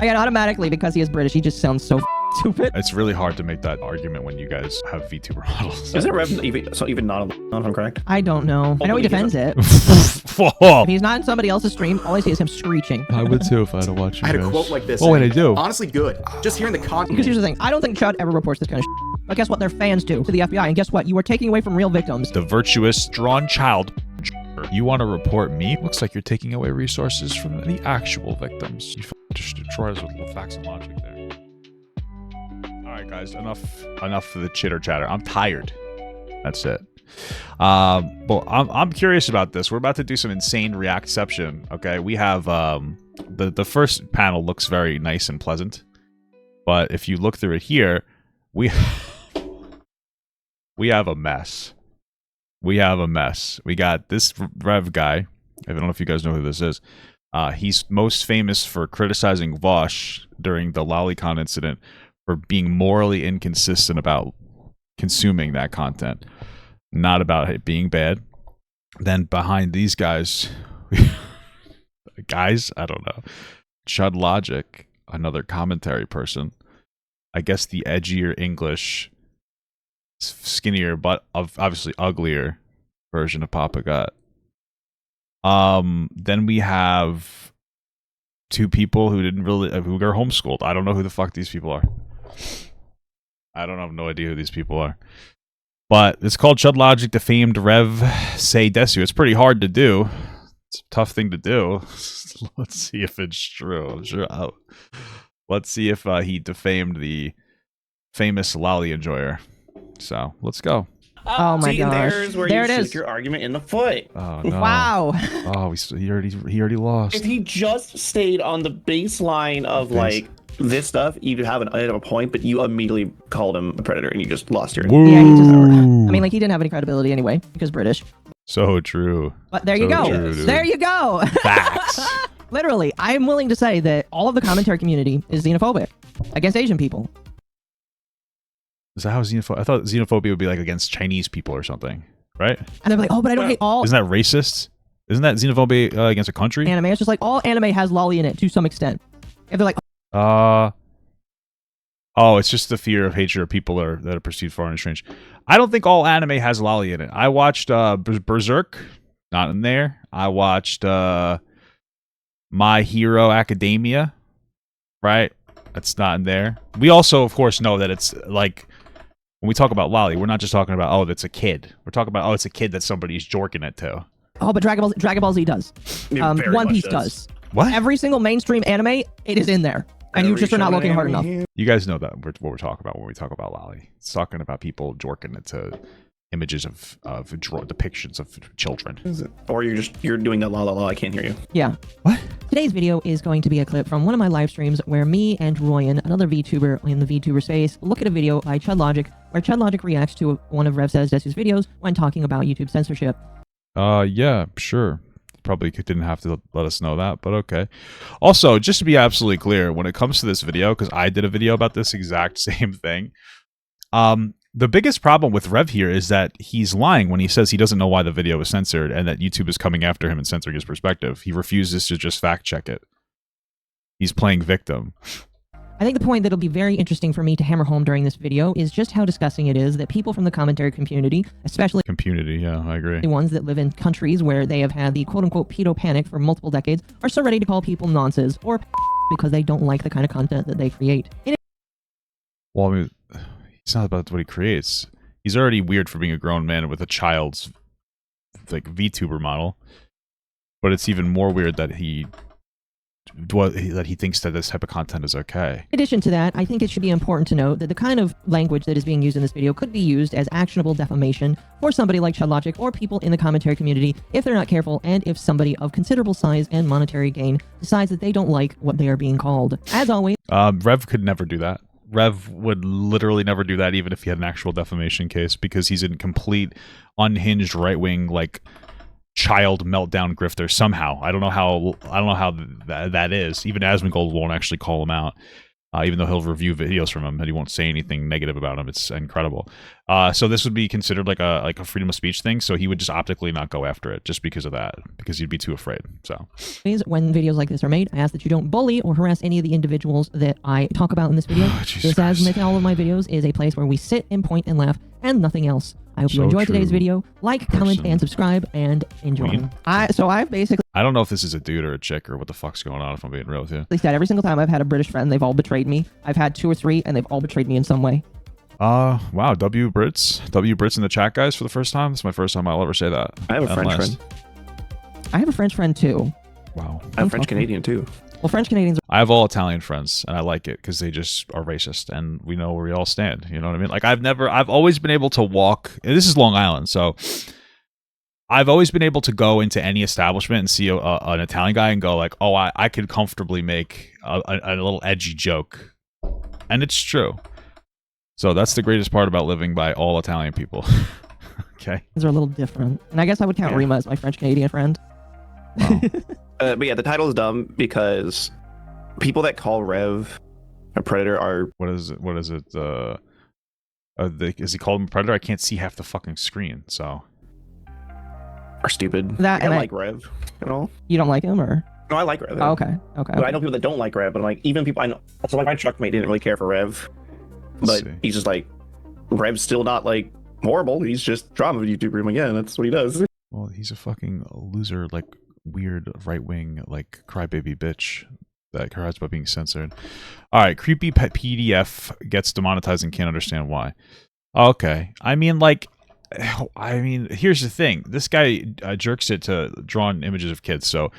Again, automatically, because he is British, he just sounds so stupid. It's really hard to make that argument when you guys have VTuber models. Isn't Rev even not if I'm correct? I don't know. I know he defends it. If he's not in somebody else's stream, all I see is him screeching. I would too if I had to watch you I had guys. a quote like this. Oh, and I do. Honestly, good. Just hearing the content. Because here's the thing. I don't think Chud ever reports this kind of shit. But guess what? Their fans do to the FBI. And guess what? You are taking away from real victims. The virtuous, drawn child. You want to report me? Looks like you're taking away resources from the actual victims. You just destroy us with facts and logic there. All right, guys, enough of the chitter chatter. I'm tired. That's it. But I'm curious about this. We're about to do some insane reactception. Okay, we have the first panel looks very nice and pleasant, but if you look through it here, we have a mess. We have a mess. We got this Rev guy. I don't know if you guys know who this is. He's most famous for criticizing Vosh during the lolicon incident for being morally inconsistent about consuming that content, not about it being bad. Then behind these guys, I don't know. Chud Logic, another commentary person. I guess the edgier English, skinnier, but obviously uglier version of Papa Gut. Then we have two people who who are homeschooled. I don't know who the fuck these people are. I don't have no idea who these people are. But it's called Chud Logic Defamed Rev Say Desu. It's pretty hard to do. It's a tough thing to do. Let's see if it's true. Let's see if he defamed the famous Loli enjoyer. So let's go. Oh my gosh. There it is. Your argument in the foot. Oh no! Wow. Oh, he already lost. If he just stayed on the baseline of like this stuff, you'd have a point, but you immediately called him a predator and you just lost your. Woo. Yeah, he just. I mean, like he didn't have any credibility anyway because British. So true. But there you go. There you go. Facts. Literally, I'm willing to say that all of the commentary community is xenophobic against Asian people. Is that how xenophobia? I thought xenophobia would be like against Chinese people or something, right? And they're like, oh, but I don't hate all. Isn't that racist? Isn't that xenophobia against a country? Anime. It's just like all anime has lolly in it to some extent. If they're like, oh, it's just the fear of hatred of people that are perceived foreign and strange. I don't think all anime has lolly in it. I watched Berserk, not in there. I watched My Hero Academia, right? That's not in there. We also, of course, know that it's like when we talk about lolly, we're not just talking about, oh, that's a kid. We're talking about, oh, it's a kid that somebody's jorking it to. oh, but Dragon Ball Z does. One Piece does. What? Every single mainstream anime, it is in there. And you just are not looking hard enough. You guys know that what we're talking about when we talk about lolly. It's talking about people jorking it to images of depictions of children. Or you're doing that la la la. I can't hear you. Yeah. What? Today's video is going to be a clip from one of my live streams where me and Royan, another VTuber in the VTuber space, look at a video by Chud Logic where Chud Logic reacts to one of Rev Says Desu's videos when talking about YouTube censorship. Yeah, sure. Probably didn't have to let us know that, but okay. Also, just to be absolutely clear, when it comes to this video, because I did a video about this exact same thing, the biggest problem with Rev here is that he's lying when he says he doesn't know why the video was censored and that YouTube is coming after him and censoring his perspective. He refuses to just fact check it. He's playing victim. I think the point that'll be very interesting for me to hammer home during this video is just how disgusting it is that people from the commentary community, especially yeah, I agree. the ones that live in countries where they have had the quote-unquote pedo panic for multiple decades, are so ready to call people nonces or because they don't like the kind of content that they create. Well, I mean, it's not about what he creates. He's already weird for being a grown man with a child's like VTuber model, but it's even more weird that he thinks that this type of content is okay. In addition to that, I think it should be important to note that the kind of language that is being used in this video could be used as actionable defamation for somebody like Chud Logic or people in the commentary community if they're not careful and if somebody of considerable size and monetary gain decides that they don't like what they are being called. As always, Rev could never do that. Rev would literally never do that even if he had an actual defamation case because he's in complete unhinged right-wing like child meltdown grifter somehow. I don't know how that is. Even Asmongold won't actually call him out. even though he'll review videos from him and he won't say anything negative about him. It's incredible. So this would be considered like a freedom of speech thing. So he would just optically not go after it just because of that, because he'd be too afraid. So when videos like this are made, I ask that you don't bully or harass any of the individuals that I talk about in this video. This, as with all of my videos, is a place where we sit and point and laugh and nothing else. I hope you enjoyed today's video. Like, comment, and subscribe, and enjoy. I don't know if this is a dude or a chick or what the fuck's going on, if I'm being real with you. Said every single time I've had a British friend, they've all betrayed me. I've had 2 or 3, and they've all betrayed me in some way. Wow, W Brits in the chat, guys, for the first time. This is my first time I'll ever say that. I have a French friend. I have a French friend too. Wow. I have French Canadian too. Well, French Canadians. I have all Italian friends, and I like it because they just are racist, and we know where we all stand. You know what I mean? Like I've always been able to walk. And this is Long Island, so I've always been able to go into any establishment and see an Italian guy and go like, oh, I could comfortably make a little edgy joke, and it's true. So that's the greatest part about living by all Italian people. Okay. These are a little different, and I guess I would count Rima as my French Canadian friend. Wow. But yeah, the title is dumb because people that call Rev a predator are... What is it? Is he called him a predator? I can't see half the fucking screen, so... Are stupid. That, I don't like Rev at all. You don't like him, or...? No, I like Rev. Oh, okay. But I know people that don't like Rev, but I'm like, even people I know... So like my truck mate didn't really care for Rev. But he's just like, Rev's still not like horrible. He's just drama YouTuber again. That's what he does. Well, he's a fucking loser, like... weird right-wing like crybaby bitch that cries about being censored. All right, creepy pet PDF gets demonetized and can't understand why. Okay, I mean, here's the thing. This guy jerks it to drawing images of kids. So,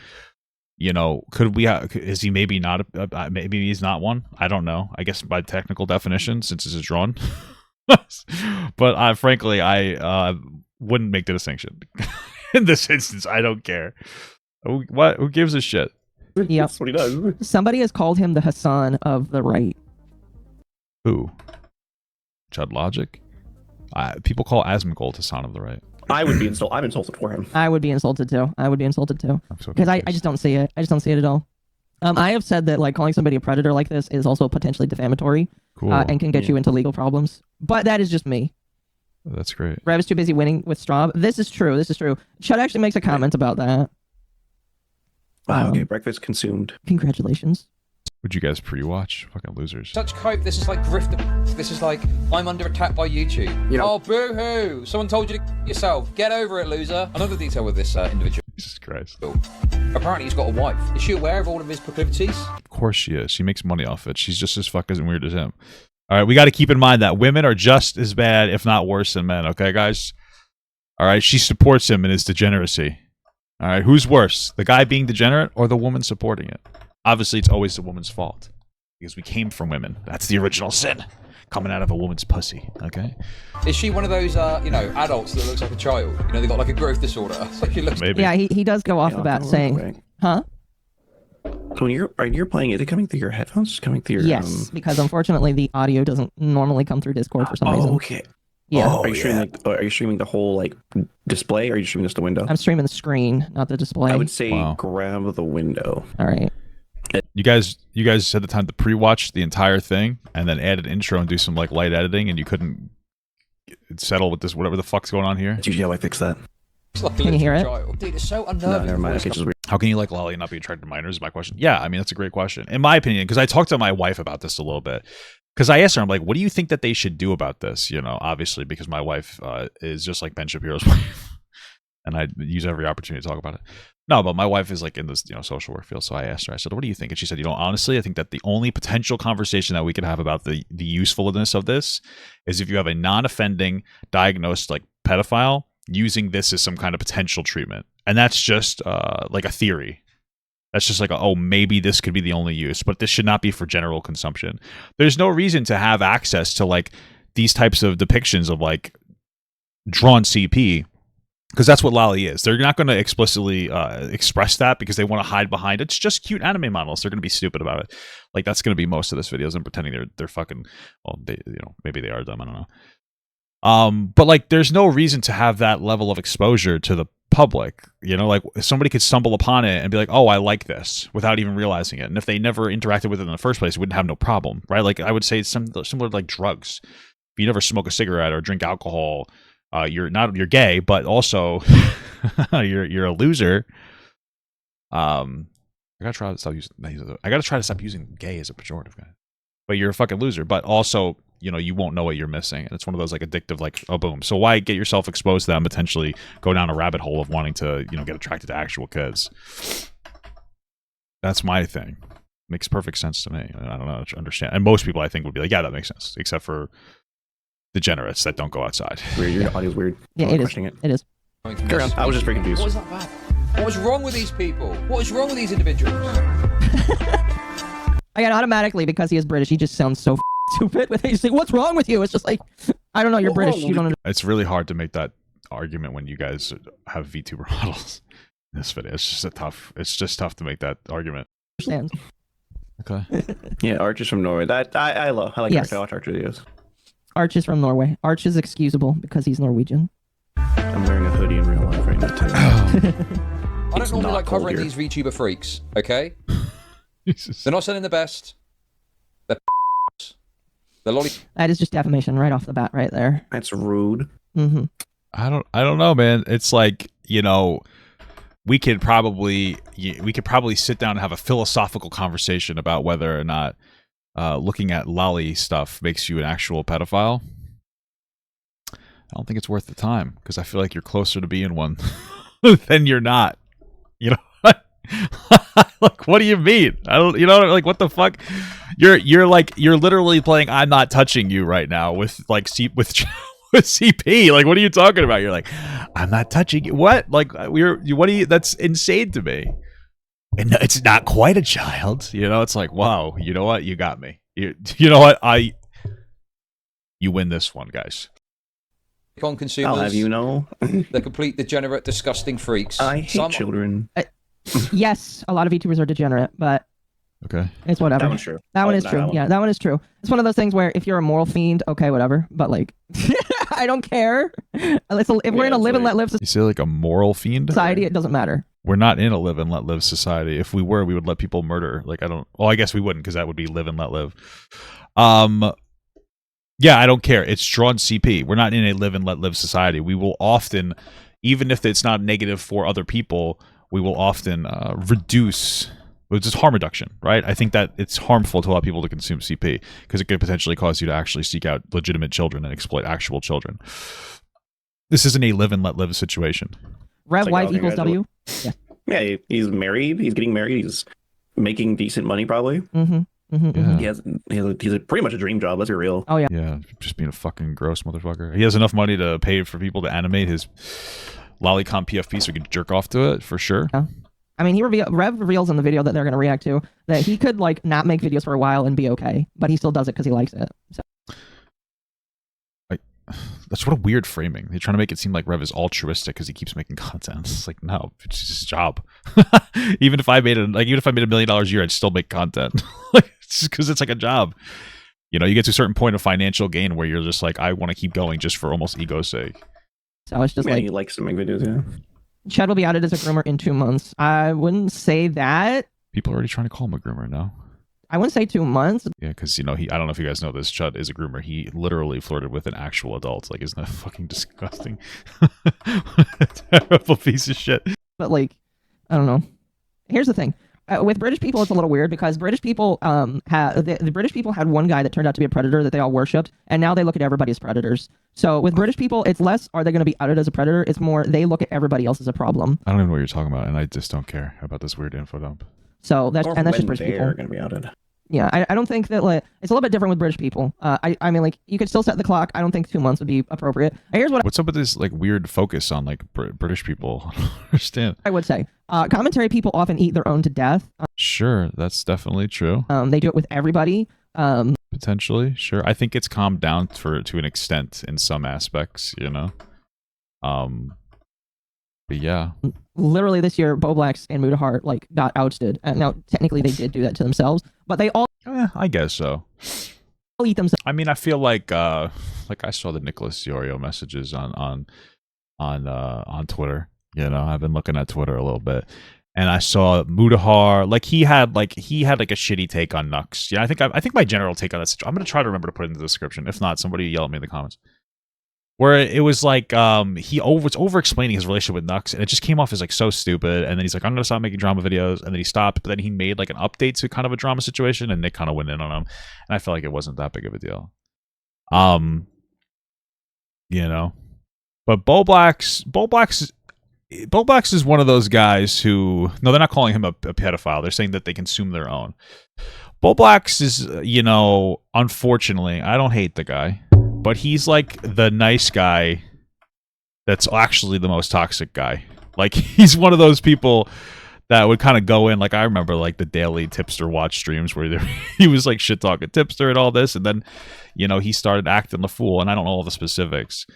you know, could we? Is he maybe not? Maybe he's not one. I don't know. I guess by technical definition, since this is drawn. But frankly, I wouldn't make the distinction in this instance. I don't care. What? Who gives a shit? Yep. That's what he does. Somebody has called him the Hassan of the right. Who? Chud Logic? People call Asmongold Hassan of the right. I would be insulted. I'm insulted for him. I would be insulted too. Because I just don't see it. I just don't see it at all. I have said that like calling somebody a predator like this is also potentially defamatory. Cool. And can get you into legal problems. But that is just me. That's great. Rev is too busy winning with Straub. This is true. Chud actually makes a comment about that. Wow, okay, breakfast consumed. Congratulations. Would you guys pre-watch? Fucking losers. Such cope. This is like grift. This is like I'm under attack by YouTube. You know, oh, boo-hoo! Someone told you to yourself. Get over it, loser. Another detail with this individual. Jesus Christ. Apparently, he's got a wife. Is she aware of all of his proclivities? Of course she is. She makes money off it. She's just as fucking weird as him. All right, we got to keep in mind that women are just as bad, if not worse, than men. Okay, guys. All right, she supports him in his degeneracy. All right, who's worse, the guy being degenerate or the woman supporting it? Obviously, it's always the woman's fault because we came from women. That's the original sin, coming out of a woman's pussy. Okay. Is she one of those, you know, adults that looks like a child? You know, they got like a growth disorder. She looks. Maybe. Yeah, he does go off about saying, huh? So when you're playing, is it coming through your headphones? Coming through your yes, because unfortunately the audio doesn't normally come through Discord for some reason. Okay. Yeah. Are you streaming the whole like display, or are you streaming just the window? I'm streaming the screen, not the display. I would say grab the window. All right. You guys had the time to pre-watch the entire thing and then add an intro and do some like light editing, and you couldn't settle with this whatever the fuck's going on here. That's usually how I fix that. Can you hear it? Dude, it's so unnerving. No, never mind. Okay, just How can you like Loli and not be attracted to minors is my question. Yeah, I mean, that's a great question. In my opinion, because I talked to my wife about this a little bit. Because I asked her, I'm like, what do you think that they should do about this? You know, obviously, because my wife is just like Ben Shapiro's wife. And I use every opportunity to talk about it. No, but my wife is like in this, social work field. So I asked her, I said, what do you think? And she said, honestly, I think that the only potential conversation that we could have about the usefulness of this is if you have a non-offending diagnosed like pedophile using this as some kind of potential treatment. And that's just like a theory. That's just like, maybe this could be the only use, but this should not be for general consumption. There's no reason to have access to like these types of depictions of like drawn CP, because that's what Loli is. They're not going to explicitly express that because they want to hide behind it's just cute anime models. They're going to be stupid about it. Like that's going to be most of this videos and pretending they're fucking, they maybe they are dumb. I don't know. But like there's no reason to have that level of exposure to the public. You know, like somebody could stumble upon it and be like, oh, I like this, without even realizing it. And if they never interacted with it in the first place, it wouldn't have no problem, right? Like I would say it's similar to like drugs. If you never smoke a cigarette or drink alcohol, you're gay, but also you're a loser. I gotta try to stop using gay as a pejorative, guy. But you're a fucking loser. But also, you know, you won't know what you're missing. And it's one of those like addictive, like, oh, boom. So why get yourself exposed to that and potentially go down a rabbit hole of wanting to, you know, get attracted to actual kids? That's my thing. Makes perfect sense to me. I don't know, understand. And most people, I think, would be like, yeah, that makes sense. Except for degenerates that don't go outside. Weird. Your audio's weird. Yeah, it is. It is. Carry on. I was just very confused. What was that about? What was wrong with these people? What was wrong with these individuals? Again, automatically, because he is British, he just sounds so stupid. When they say, what's wrong with you? It's just like, I don't know, you're British. You don't It's really hard to make that argument when you guys have VTuber models in this video. It's just tough to make that argument. understand. Okay. Yeah, Arch is from Norway. That I love. I like Yes. Arch. I watch Arch videos. Arch is from Norway. Arch is excusable because he's Norwegian. I'm wearing a hoodie in real life right now too. I don't normally like cold covering here. these VTuber freaks, okay? Jesus. They're not selling the best. They're They're Loli. That is just defamation right off the bat right there. That's rude. Mm-hmm. I don't know, man. It's like, you know, we could probably sit down and have a philosophical conversation about whether or not looking at Loli stuff makes you an actual pedophile. I don't think it's worth the time because I feel like you're closer to being one than you're not. You know, like, what do you mean? I don't. You know, like, what the fuck? You're literally playing "I'm not touching you" right now with like with CP. Like, what are you talking about? You're like, I'm not touching you. What? Like, what do you? That's insane to me. And it's not quite a child. You know, it's like, wow. You know what? You got me. You know what? You win this one, guys. On consumers. I'll have you know. They're complete degenerate, disgusting freaks. I hate children. Yes, a lot of VTubers are degenerate, but Okay. it's whatever. That one's true. That one Oh, is no, true. that one. Yeah, that one is true. It's one of those things where if you're a moral fiend, okay, whatever. But like, I don't care. If we're in a live and let live You say like a moral fiend? society, it doesn't matter. We're not in a live and let live society. If we were, we would let people murder. Like, I don't. Well, I guess we wouldn't because that would be live and let live. Yeah, I don't care. It's drawn CP. We're not in a live and let live society. We will often, even if it's not negative for other people, we will often reduce, which is harm reduction, right? I think that it's harmful to allow people to consume CP because it could potentially cause you to actually seek out legitimate children and exploit actual children. This isn't a live and let live situation. Rev It's like, wife okay, equals guys, W. Yeah, he's married. He's getting married. He's making decent money probably. Mm-hmm. Mm-hmm. Yeah. He's pretty much a dream job. Let's be real. Oh yeah. Yeah, just being a fucking gross motherfucker. He has enough money to pay for people to animate his Lolicon PFP so he can jerk off to it, for sure. Yeah. I mean, Rev reveals in the video that they're going to react to that he could like not make videos for a while and be okay, but he still does it because he likes it. So. That's what a weird framing. They're trying to make it seem like Rev is altruistic because he keeps making content. It's like, no, it's just his job. even if I made $1 million a year, I'd still make content. Like, it's just because it's like a job. You know, you get to a certain point of financial gain where you're just like, I want to keep going just for almost ego's sake. So it's just Yeah, like he likes to make videos. Yeah. Chad will be outed as a groomer in 2 months. I wouldn't say that. People are already trying to call him a groomer now. I wouldn't say 2 months. Yeah, because, you know, I don't know if you guys know this, Chud is a groomer. He literally flirted with an actual adult. Like, isn't that fucking disgusting? Terrible piece of shit. But like, I don't know. Here's the thing. With British people, it's a little weird because British people the British people had one guy that turned out to be a predator that they all worshipped, and now they look at everybody as predators. So with British people, it's less are they going to be outed as a predator? It's more they look at everybody else as a problem. I don't even know what you're talking about, and I just don't care about this weird info dump. So that's just When British they're people. gonna be outed. Yeah, I don't think that like it's a little bit different with British people. I mean, like you could still set the clock. I don't think 2 months would be appropriate. Here's what What's up with this like weird focus on like British people? I don't understand. I would say. Commentary people often eat their own to death. Sure, that's definitely true. They do it with everybody. Potentially, sure. I think it's calmed down to an extent in some aspects, you know. But yeah, Literally this year, Boblax and Muda Heart like got ousted. Now technically they did do that to themselves, but they all I guess so. eat themselves. I mean, I feel like I saw the Nicholas Yorio messages on Twitter. You know, I've been looking at Twitter a little bit, and I saw Mudahar. Like he had like a shitty take on Nux. Yeah, I think my general take on that. I'm gonna try to remember to put it in the description. If not, somebody yell at me in the comments. Where it was like he was over explaining his relationship with Nux, and it just came off as like so stupid. And then he's like, I'm gonna stop making drama videos, and then he stopped. But then he made like an update to kind of a drama situation, and Nick kind of went in on him, and I felt like it wasn't that big of a deal. You know, but Bullblacks is one of those guys who, no, they're not calling him a pedophile. They're saying that they consume their own. Bullblacks is, you know, unfortunately, I don't hate the guy, but he's like the nice guy that's actually the most toxic guy. Like, he's one of those people that would kind of go in, like, I remember, like, the daily Tipster watch streams where he was, like, shit-talking Tipster and all this, and then, you know, he started acting the fool, and I don't know all the specifics.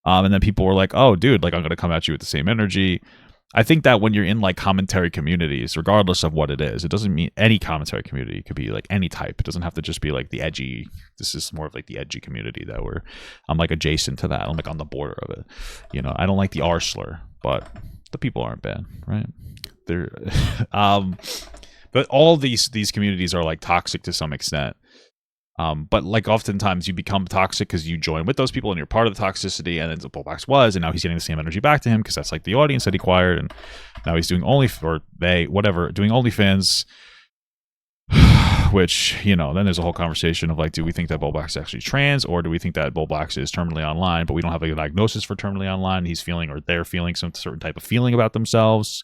And then people were like, oh, dude, like, I'm going to come at you with the same energy. I think that when you're in, like, commentary communities, regardless of what it is, it doesn't mean any commentary community. It could be, like, any type. It doesn't have to just be, like, the edgy. This is more of, like, the edgy community that I'm, like, adjacent to that. I'm, like, on the border of it. You know, I don't like the R slur, but the people aren't bad, right? They're, but all these communities are, like, toxic to some extent. But like oftentimes you become toxic because you join with those people and you're part of the toxicity, and then the Bullblacks was, and now he's getting the same energy back to him because that's like the audience that he acquired, and now he's doing doing OnlyFans, which, you know, then there's a whole conversation of like, do we think that Bullblacks is actually trans, or do we think that Bullblacks is terminally online, but we don't have like a diagnosis for terminally online? He's feeling, or they're feeling some certain type of feeling about themselves.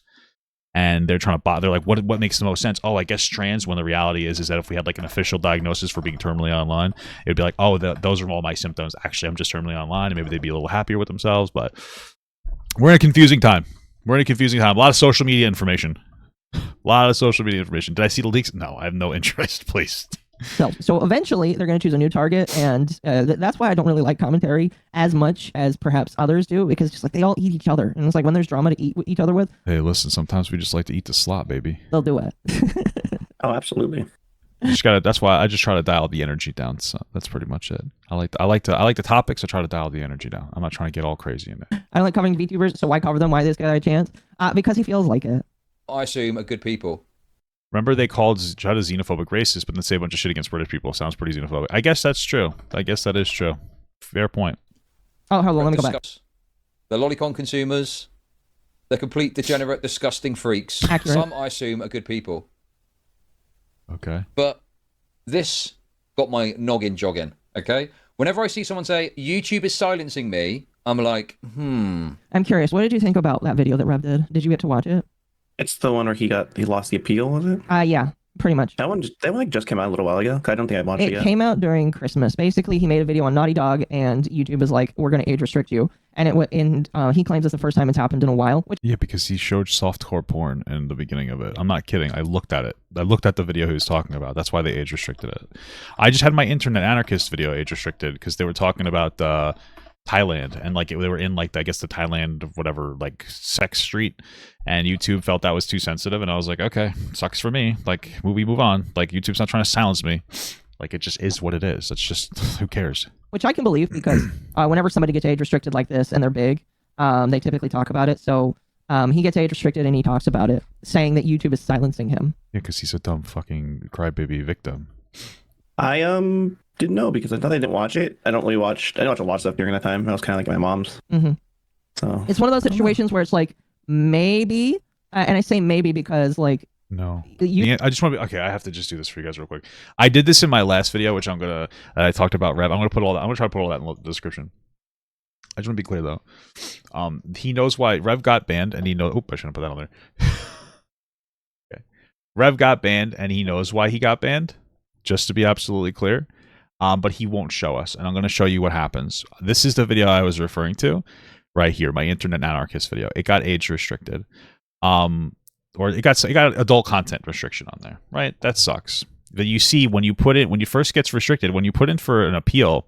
And they're trying to they're like, what makes the most sense? Oh, I guess trans, when the reality is that if we had like an official diagnosis for being terminally online, it'd be like, oh, those are all my symptoms. Actually, I'm just terminally online, and maybe they'd be a little happier with themselves. But we're in a confusing time. A lot of social media information. Did I see the leaks? No, I have no interest, please. So eventually they're going to choose a new target, and that's why I don't really like commentary as much as perhaps others do, because just like they all eat each other, and it's like when there's drama to eat each other with. Hey, listen, sometimes we just like to eat the slot, baby. They'll do it. Oh, absolutely. That's why I just try to dial the energy down. So that's pretty much it. I like the topics. I try to dial the energy down. I'm not trying to get all crazy in it. I don't like covering VTubers, so why cover them? Why this guy a chance? Because he feels like it. I assume are good people. Remember, they called Judd a xenophobic racist, but then say a bunch of shit against British people. Sounds pretty xenophobic. I guess that's true. I guess that is true. Fair point. Oh, hold on, let me go back. The lolicon consumers, the complete degenerate, disgusting freaks. Accurate. Some, I assume, are good people. Okay. But this got my noggin jogging, okay? Whenever I see someone say, YouTube is silencing me, I'm like, I'm curious, what did you think about that video that Rev did? Did you get to watch it? It's the one where he lost the appeal, was it? Yeah, pretty much. That one like just came out a little while ago. I don't think I watched it yet. It came out during Christmas. Basically, he made a video on Naughty Dog, and YouTube is like, we're going to age restrict you. And he claims it's the first time it's happened in a while. Yeah, because he showed softcore porn in the beginning of it. I'm not kidding. I looked at it. I looked at the video he was talking about. That's why they age restricted it. I just had my Internet Anarchist video age restricted because they were talking about Thailand, and like they were in like, I guess, the Thailand whatever, like sex street, and YouTube felt that was too sensitive, and I was like, okay, sucks for me. Like, we move on. Like, YouTube's not trying to silence me. Like, it just is what it is. It's just, who cares? Which I can believe, because whenever somebody gets age restricted like this and they're big, they typically talk about it. So he gets age restricted and he talks about it, saying that YouTube is silencing him. Yeah, because he's a dumb fucking crybaby victim. I didn't know, because I thought I didn't watch it. I didn't watch a lot of stuff during that time. I was kind of like my mom's. Mm-hmm. So it's one of those situations where it's like, maybe, and I say maybe because like, no, I just want to be okay. I have to just do this for you guys real quick. I did this in my last video, which I talked about Rev. I'm gonna try to put all that in the description. I just want to be clear though. He knows why Rev got banned, and he knows. I shouldn't put that on there. Okay, Rev got banned, and he knows why he got banned. Just to be absolutely clear. But he won't show us, and I'm going to show you what happens. This is the video I was referring to right here, my Internet Anarchist video. It got age restricted, or it got adult content restriction on there, right? That sucks. That you see when you first gets restricted, when you put in for an appeal,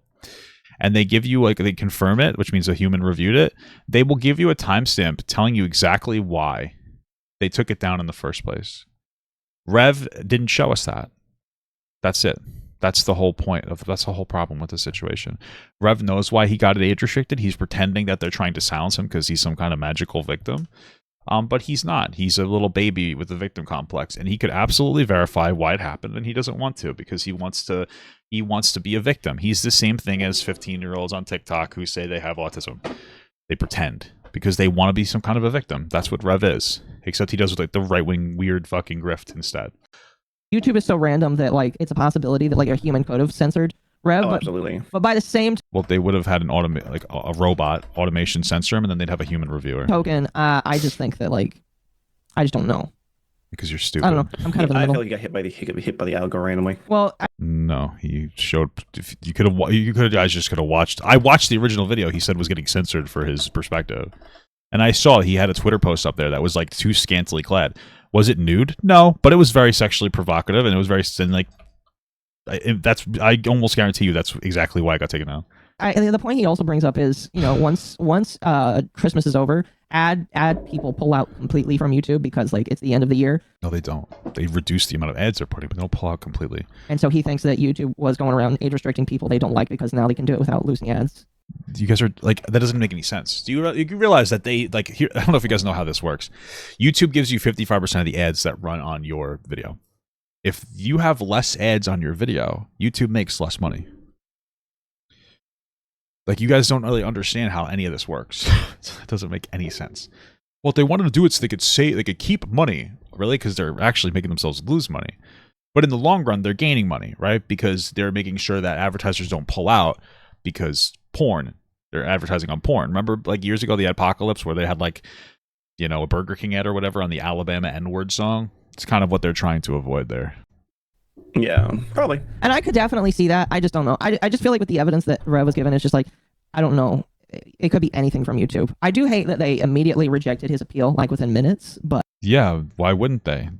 and they give you they confirm it, which means a human reviewed it. They will give you a timestamp telling you exactly why they took it down in the first place. Rev didn't show us that. That's it. That's the whole point of that's the whole problem with the situation. Rev knows why he got it age restricted. He's pretending that they're trying to silence him because he's some kind of magical victim. But he's not. He's a little baby with a victim complex, and he could absolutely verify why it happened, and he doesn't want to because he wants to be a victim. He's the same thing as 15-year-olds on TikTok who say they have autism. They pretend because they want to be some kind of a victim. That's what Rev is, except he does like the right-wing weird fucking grift instead. YouTube is so random that like it's a possibility that like a human could have censored Rev. Oh, absolutely. But by the same Well, they would have had an a robot automation censor him, and then they'd have a human reviewer. token, I just think that like I just don't know. Because you're stupid. I don't know. I'm kind of in the I middle. feel like he got hit by the algo randomly. Well, No, he showed. You could have. You could. I just could have watched. I watched the original video. He said was getting censored for his perspective, and I saw he had a Twitter post up there that was like too scantily clad. Was it nude? No, but it was very sexually provocative, and it was very like. I almost guarantee you that's exactly why it got taken out. the point he also brings up is, you know, once Christmas is over, ad people pull out completely from YouTube because like it's the end of the year. No, they don't. They reduce the amount of ads they're putting, but they don't pull out completely. And so he thinks that YouTube was going around age restricting people they don't like because now they can do it without losing ads. You guys are like, that doesn't make any sense. Do you realize that they like here? I don't know if you guys know how this works. YouTube gives you 55% of the ads that run on your video. If you have less ads on your video, YouTube makes less money. Like, you guys don't really understand how any of this works. It doesn't make any sense. Well, they wanted to do it so they could keep money, really, because they're actually making themselves lose money. But in the long run, they're gaining money, right? Because they're making sure that advertisers don't pull out because they're advertising on porn. Remember, like years ago, the apocalypse where they had like, you know, a Burger King ad or whatever on the Alabama N-word song? It's kind of what they're trying to avoid there. Yeah, probably. And I could definitely see that. I just don't know. I just feel like with the evidence that Rev was given, it's just like, I don't know. It could be anything from YouTube. I do hate that they immediately rejected his appeal, like within minutes, but... Yeah, why wouldn't they?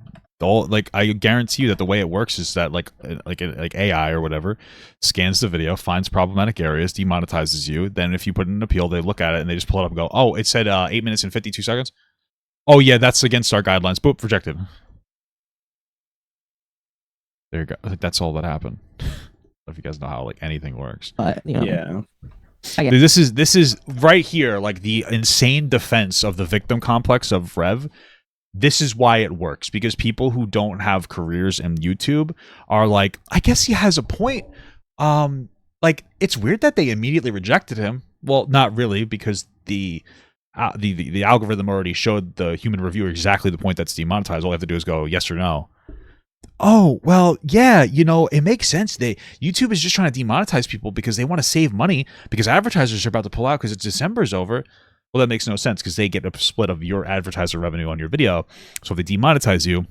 I guarantee you that the way it works is that like AI or whatever scans the video, finds problematic areas, demonetizes you. Then if you put in an appeal, they look at it and they just pull it up and go, oh, it said 8 minutes and 52 seconds. Oh yeah, that's against our guidelines. Boop, rejected. There you go. That's all that happened. If you guys know how like anything works. But, you know, Yeah. This is right here, like the insane defense of the victim complex of Rev. This is why it works, because people who don't have careers in YouTube are like, I guess he has a point. Like, it's weird that they immediately rejected him. Well, not really, because the algorithm already showed the human reviewer exactly the point that's demonetized. All they have to do is go yes or no. Oh, well, yeah, you know, it makes sense. YouTube is just trying to demonetize people because they want to save money because advertisers are about to pull out because it's December's over. Well, that makes no sense because they get a split of your advertiser revenue on your video. So if they demonetize you,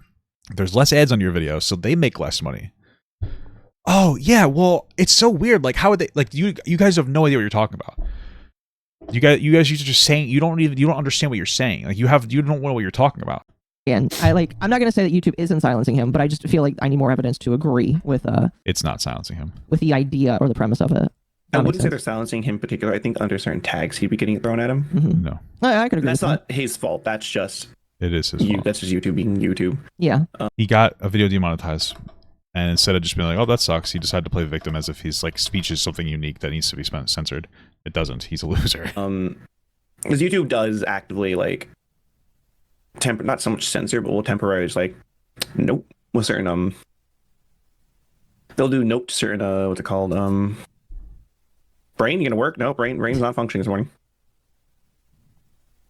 there's less ads on your video, so they make less money. Oh, yeah, well, it's so weird. Like, how would they, like, you guys have no idea what you're talking about. You guys are just saying, you don't understand what you're saying. Like, you don't know what you're talking about. and I'm not going to say that YouTube isn't silencing him, but I just feel like I need more evidence to agree with It's not silencing him. with the idea or the premise of it. I wouldn't say they're silencing him in particular. I think under certain tags he'd be getting thrown at him. Mm-hmm. No. I could agree. That's with not his fault. That's just It is his fault. That's just YouTube being YouTube. that. Yeah. He got a video demonetized, and instead of just being like, oh, that sucks, he decided to play the victim as if his like speech is something unique that needs to be censored. It doesn't. He's a loser. Because YouTube does actively like not so much censor, but will temporarily just like nope with certain they'll do nope to certain what's it called brain, you gonna work? No, brain's not functioning this morning.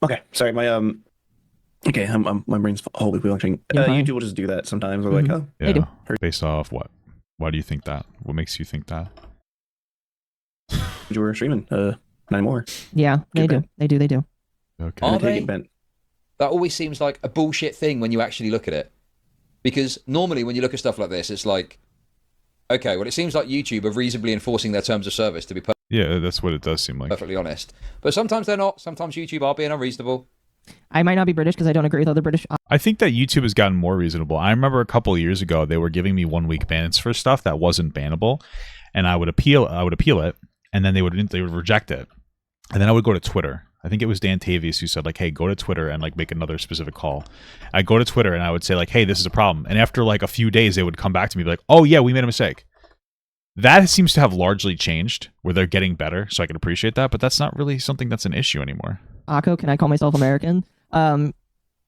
Okay, sorry, my my brain's wholly functioning. YouTube will just do that sometimes. We're like, oh, Yeah. do. Based off what? Why do you think that? What makes you think that? you were streaming, not anymore. Yeah, they Get do. bent. They do. Okay. Are Take they? it bent. That always seems like a bullshit thing when you actually look at it. Because normally when you look at stuff like this, it's like, okay, well, it seems like YouTube are reasonably enforcing their terms of service, to be Yeah, that's what it does seem like. perfectly honest. But sometimes they're not. Sometimes YouTube are being unreasonable. I might not be British because I don't agree with other British. I think that YouTube has gotten more reasonable. I remember a couple of years ago, they were giving me 1 week bans for stuff that wasn't bannable, and I would appeal it, and then they would reject it. And then I would go to Twitter. I think it was Dan Tavius who said, like, hey, go to Twitter and, like, make another specific call. I'd go to Twitter and I would say, like, hey, this is a problem. And after, like, a few days, they would come back to me and be like, oh, yeah, we made a mistake. That seems to have largely changed, where they're getting better, so I can appreciate that. But that's not really something that's an issue anymore. Akko, can I call myself American?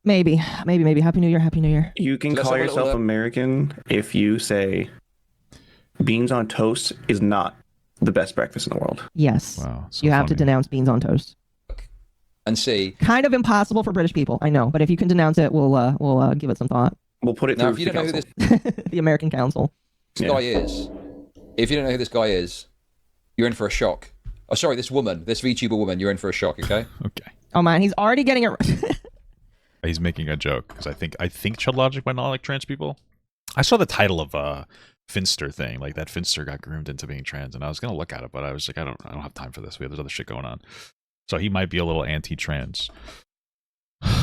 Maybe. Happy New Year. Happy New Year. You can So let's call have a yourself little, American if you say beans on toast is not the best breakfast in the world. Yes. Wow, so You have to funny. denounce beans on toast. And see. Kind of impossible for British people, I know. But if you can denounce it, we'll give it some thought. We'll put it Now, through if you the don't know who council. this The American Council. guy is, if you don't know who this guy is, you're in for a shock. Oh, sorry, this VTuber woman, you're in for a shock, okay? Okay. Oh man, he's already getting it. He's making a joke because I think Chud Logic might not like trans people. I saw the title of Finster thing, like that Finster got groomed into being trans, and I was gonna look at it, but I was like, I don't have time for this. There's other shit going on. So he might be a little anti-trans.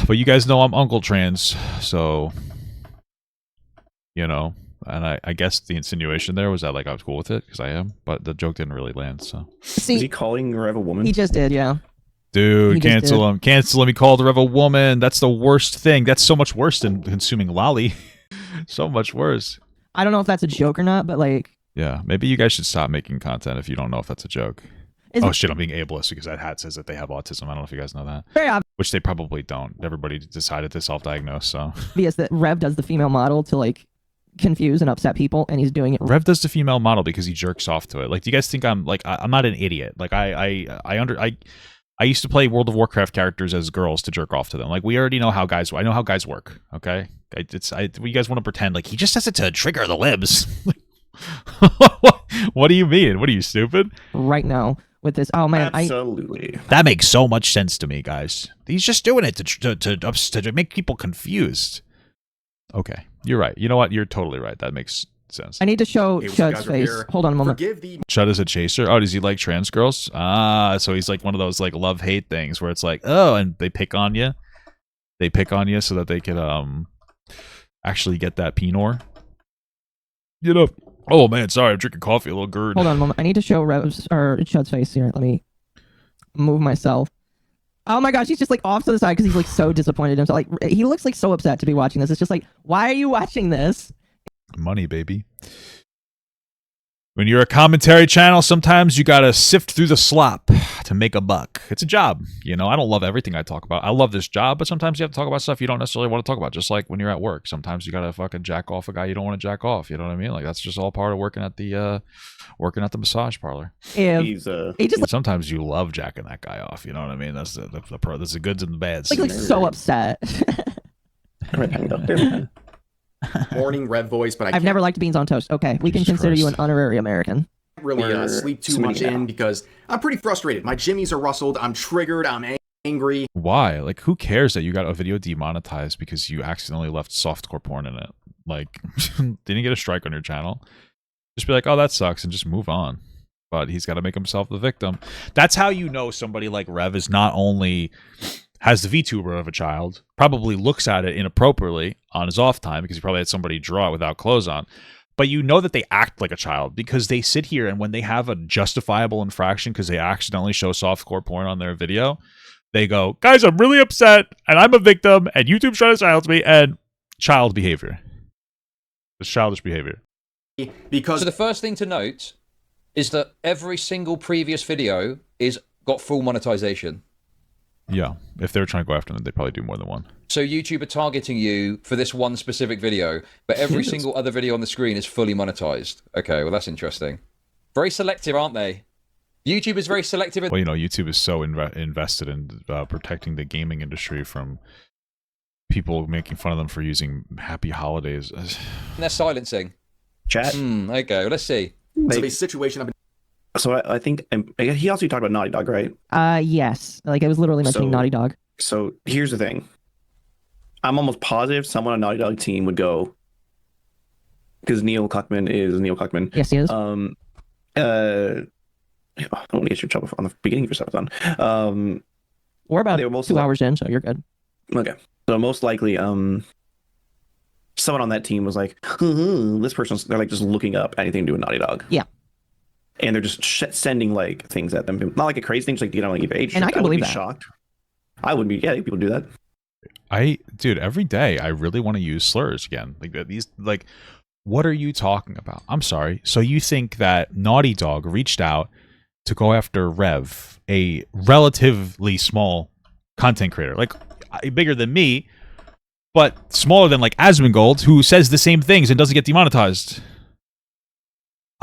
But you guys know I'm Uncle Trans, so you know. And I guess the insinuation there was that like I was cool with it because I am, but the joke didn't really land. So Is he See, calling Rev a woman? he just did, yeah. dude, He just cancel him. Cancel him. He called Rev a woman. That's the worst thing. That's so much worse than consuming lolly. So much worse. I don't know if that's a joke or not, but like, Yeah, maybe you guys should stop making content if you don't know if that's a joke. is Oh it shit, I'm being ableist because that hat says that they have autism. I don't know if you guys know that. very Which they probably don't. Everybody decided to self-diagnose, so. obvious that Rev does the female model to like confuse and upset people, and he's doing it. Rev does the female model because he jerks off to it. Like, do you guys think I'm like I'm not an idiot? Like I used to play World of Warcraft characters as girls to jerk off to them. Like we already know how guys. I know how guys work. Okay, you guys want to pretend like he just does it to trigger the libs. What do you mean? What are you, stupid? right now with this. Oh man, Absolutely. That makes so much sense to me, guys. He's just doing it to make people confused. Okay, you're right. You know what? You're totally right. That makes sense. I need to show Hey, what's up, Chud's guys? We're face. here. Hold on a moment. Forgive the Chud is a chaser. Oh, does he like trans girls? Ah, so he's like one of those like love-hate things where it's like, oh, and they pick on you. They pick on you so that they can actually get that penor. You know. Oh man, sorry, I'm drinking coffee, a little GERD. Hold on a moment. I need to show Rev's or Chud's face here. Let me move myself. Oh my gosh, he's just like off to the side because he's like so disappointed in himself. Like he looks like so upset to be watching this. It's just like, why are you watching this? Money, baby. When you're a commentary channel, sometimes you gotta sift through the slop to make a buck. It's a job, you know. I don't love everything I talk about. I love this job, but sometimes you have to talk about stuff you don't necessarily want to talk about. Just like when you're at work, sometimes you gotta fucking jack off a guy you don't want to jack off. You know what I mean? Like that's just all part of working at the massage parlor. If He's he just And sometimes you love jacking that guy off. You know what I mean? That's the pro. That's the goods and the bads. like so upset. morning Rev voice, but I I've can't never liked beans on toast. Okay, we can Jesus consider you an Christ. honorary American. really We're sleep too submitting much now. in because I'm pretty frustrated. My jimmies are rustled. I'm triggered. I'm angry. Why? Like, who cares that you got a video demonetized because you accidentally left softcore porn in it? Like, didn't get a strike on your channel. Just be like, oh, that sucks, and just move on. But he's got to make himself the victim. That's how you know somebody like Rev is not only has the VTuber of a child, probably looks at it inappropriately on his off time because he probably had somebody draw it without clothes on. But you know that they act like a child because they sit here and when they have a justifiable infraction because they accidentally show softcore porn on their video, they go, guys, I'm really upset and I'm a victim and YouTube's trying to silence me, and child behavior. It's childish behavior. Because So the first thing to note is that every single previous video is got full monetization. Yeah. If they were trying to go after them, they'd probably do more than one. So YouTube are targeting you for this one specific video, but every Yes. single other video on the screen is fully monetized. Okay, well that's interesting. Very selective, aren't they? YouTube is very selective. Well, you know, YouTube is so invested in protecting the gaming industry from people making fun of them for using happy holidays. They're silencing. Chat. Okay, well let's see. of a situation I've been So I think he also talked about Naughty Dog, right? Yes. Like I was literally mentioning So- Naughty Dog. So here's the thing. I'm almost positive someone on Naughty Dog team would go, because Neil Cuckman is Neil Cuckman. Yes, he is. I don't want to get you in trouble on the beginning of your subathon. We're about they were most 2 like- hours in, so you're good. Okay. So most likely, someone on that team was like, this person's, they're like just looking up anything to do with Naughty Dog. Yeah. And they're just sending like things at them. Not like a crazy thing, just like, you know, like age. And I can would believe be that. shocked. I would be, yeah, people do that. Dude, every day I really want to use slurs again. Like these, like What are you talking about? I'm sorry. So you think that Naughty Dog reached out to go after Rev, a relatively small content creator, like bigger than me, but smaller than like Asmongold, who says the same things and doesn't get demonetized?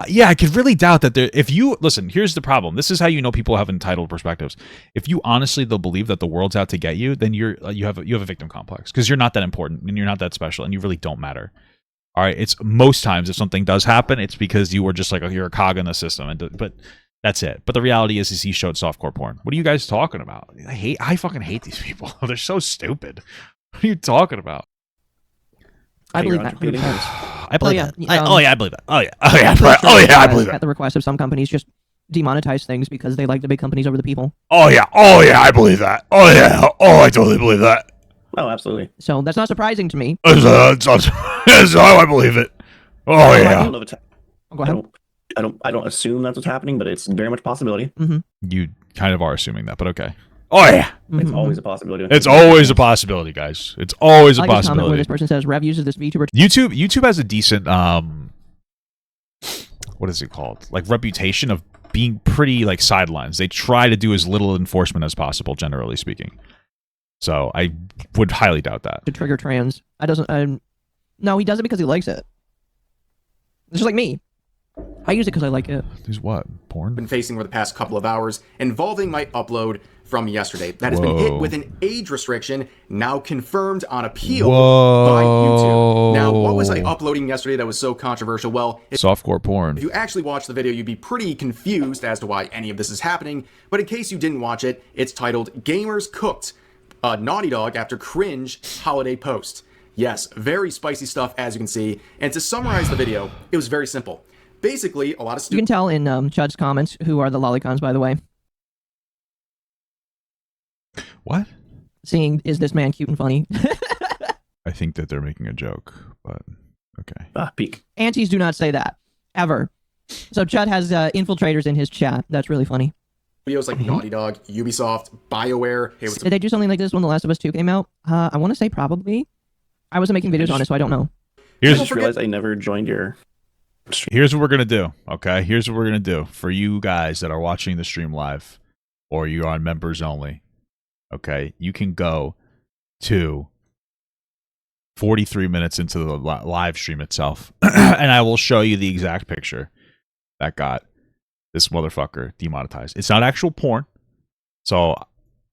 Yeah, I could really doubt that there. If you listen, here's the problem. This is how you know people have entitled perspectives. If you honestly they'll believe that the world's out to get you, then you have a victim complex because you're not that important and you're not that special and you really don't matter. All right, it's most times if something does happen, it's because you were just like you're a cog in the system, but that's it. But the reality is he showed softcore porn. What are you guys talking about? I fucking hate these people. They're so stupid. What are you talking about? I believe that. I believe that. I believe that. I believe that. At the request of some companies, just demonetize things because they like the big companies over the people. Oh yeah, I believe that. I totally believe that. Oh, absolutely. So that's not surprising to me. That's how I believe it. Oh I yeah. don't know if it's, Go ahead. I don't assume that's what's happening, but it's very much a possibility. You kind of are assuming that, but okay. Oh yeah. It's always a possibility. It's always a possibility, guys. It's always a I like this comment where possibility. this person says Rev uses this VTuber. YouTube has a decent what is it called? Like reputation of being pretty like sidelines. They try to do as little enforcement as possible, generally speaking. So I would highly doubt that. To trigger trans. No, he does it because he likes it. It's just like me. I use it because I like it. There's what? Porn? Been facing over the past couple of hours involving my upload from yesterday. That has been hit with an age restriction, now confirmed on appeal by YouTube. Now, what was I uploading yesterday that was so controversial? Well, Softcore porn. if you actually watch the video, you'd be pretty confused as to why any of this is happening. But in case you didn't watch it, it's titled Gamers Cooked, Naughty Dog After Cringe Holiday Post. Yes, very spicy stuff, as you can see. And to summarize the video, it was very simple. Basically, a lot of You can tell in Chud's comments who are the lolicons, by the way. What? Seeing, is this man cute and funny? I think that they're making a joke, but okay. Peak. Aunties do not say that. Ever. So Chud has infiltrators in his chat. That's really funny. videos like Naughty Dog, Ubisoft, BioWare. Hey, Did they do something like this when The Last of Us 2 came out? I want to say probably. I wasn't making videos on it, so I don't know. I just realized I never joined your... Here's what we're going to do, okay? Here's what we're going to do for you guys that are watching the stream live or you're on members only, okay? You can go to 43 minutes into the live stream itself, and I will show you the exact picture that got this motherfucker demonetized. It's not actual porn, so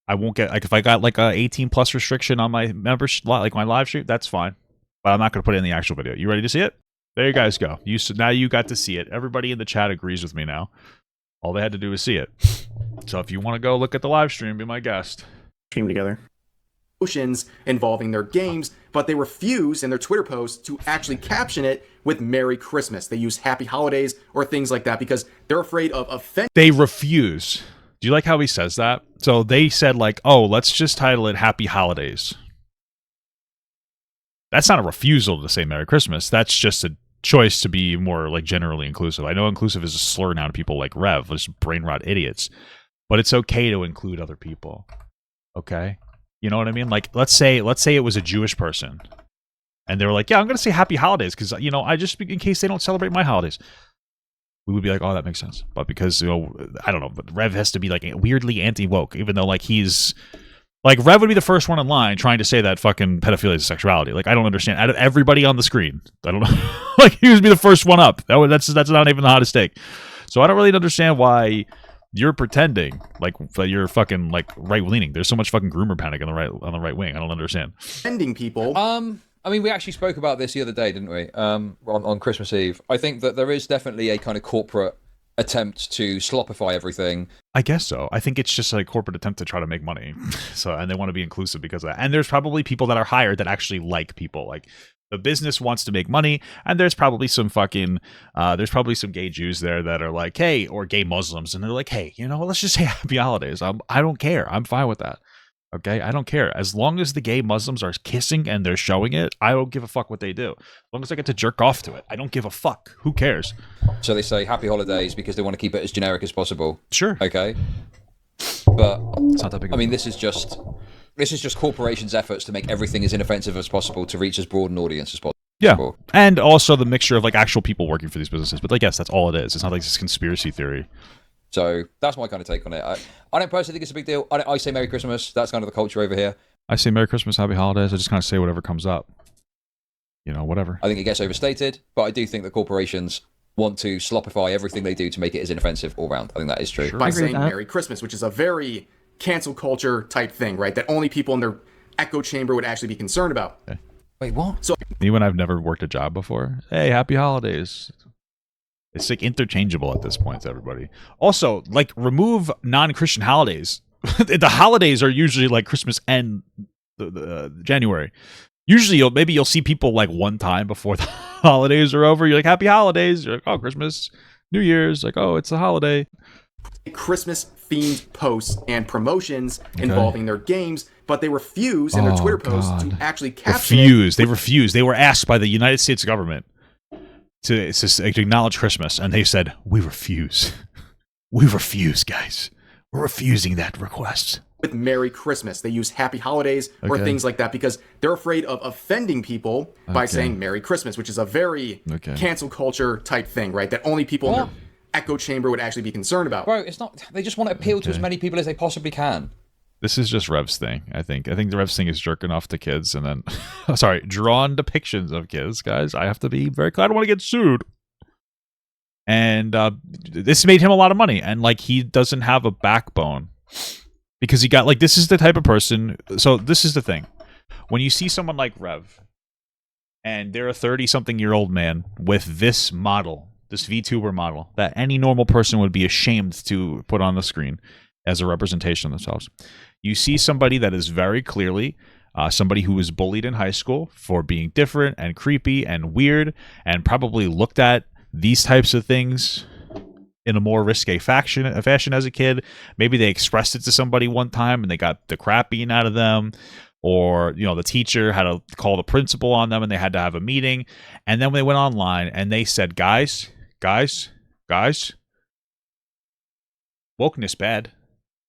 I won't get, like, if I got like a 18 plus restriction on my membership, like my live stream, that's fine, but I'm not going to put it in the actual video. You ready to see it? There you guys go. Now you got to see it. Everybody in the chat agrees with me now. All they had to do was see it. So if you want to go look at the live stream, be my guest. Stream together. Emotions involving their games, but they refuse in their Twitter posts to actually caption it with Merry Christmas. They use Happy Holidays or things like that because they're afraid of offending. They refuse. Do you like how he says that? So they said like, oh, let's just title it Happy Holidays. That's not a refusal to say Merry Christmas. That's just a choice to be more like generally inclusive. I know inclusive is a slur now to people like Rev, just brain rot idiots, but it's okay to include other people. Okay, you know what I mean? Like, let's say it was a Jewish person, and they were like, "Yeah, I'm going to say Happy Holidays because I just in case they don't celebrate my holidays." We would be like, "Oh, that makes sense," but because I don't know, but Rev has to be like weirdly anti-woke, even though like he's. Like, Rev would be the first one in line trying to say that fucking pedophilia is sexuality. Like, I don't understand. Out of everybody on the screen, I don't know. Like, he would be the first one up. That's not even the hottest take. So I don't really understand why you're pretending like that you're fucking like right-leaning. There's so much fucking groomer panic on the right wing. I don't understand. Offending people. I mean, we actually spoke about this the other day, didn't we? On Christmas Eve. I think that there is definitely a kind of corporate attempt to slopify everything. I guess so. I think it's just a corporate attempt to try to make money. So, and they want to be inclusive because of that. And there's probably people that are hired that actually like people. Like, the business wants to make money, and there's probably some fucking gay Jews there that are like, hey, or gay Muslims, and they're like, hey, let's just say Happy Holidays. I don't care. I'm fine with that. Okay, I don't care. As long as the gay Muslims are kissing and they're showing it, I don't give a fuck what they do. As long as I get to jerk off to it, I don't give a fuck. Who cares? So they say Happy Holidays because they want to keep it as generic as possible. Sure. Okay. But it's not that big. I mean, this is just corporations' efforts to make everything as inoffensive as possible to reach as broad an audience as possible. Yeah, Sure. and also the mixture of like actual people working for these businesses. But I guess that's all it is. It's not like this conspiracy theory. So that's my kind of take on it. I don't personally think it's a big deal. I say Merry Christmas. That's kind of the culture over here. I say Merry Christmas, Happy Holidays. I just kind of say whatever comes up. You know, whatever. I think it gets overstated, but I do think that corporations want to slopify everything they do to make it as inoffensive all round. I think that is true. Sure. By agree with saying that. Merry Christmas, which is a very cancel culture type thing, right? That only people in their echo chamber would actually be concerned about. Wait, what? So Anyone I've never worked a job before, hey, Happy Holidays. It's like interchangeable at this point to everybody. Also, like remove non-Christian holidays. The holidays are usually like Christmas and January. Usually, you'll see people like one time before the holidays are over. You're like, Happy Holidays. You're like, oh, Christmas, New Year's. Like, oh, it's a holiday. Christmas themed posts and promotions involving their games, but they refuse in their Twitter posts to actually caption it. They refused. They were asked by the United States government to acknowledge Christmas, and they said, we refuse. We refuse, guys. We're refusing that request. With Merry Christmas. They use Happy Holidays or Okay. things like that because they're afraid of offending people by saying Merry Christmas, which is a very cancel culture type thing, right? That only people in their echo chamber would actually be concerned about. Bro, it's not. They just want to appeal to as many people as they possibly can. This is just Rev's thing, I think. I think the Rev's thing is jerking off to kids and then, sorry, drawn depictions of kids, guys. I have to be very clear. I don't want to get sued. And this made him a lot of money. And, like, he doesn't have a backbone. Because he got, like, this is the type of person. So this is the thing. When you see someone like Rev, and they're a 30-something-year-old man with this model, this VTuber model, that any normal person would be ashamed to put on the screen as a representation of themselves. You see somebody that is very clearly somebody who was bullied in high school for being different and creepy and weird and probably looked at these types of things in a more risque fashion as a kid. Maybe they expressed it to somebody one time and they got the crap beaten out of them, or, you know, the teacher had to call the principal on them and they had to have a meeting. And then when they went online and they said, guys, wokeness bad.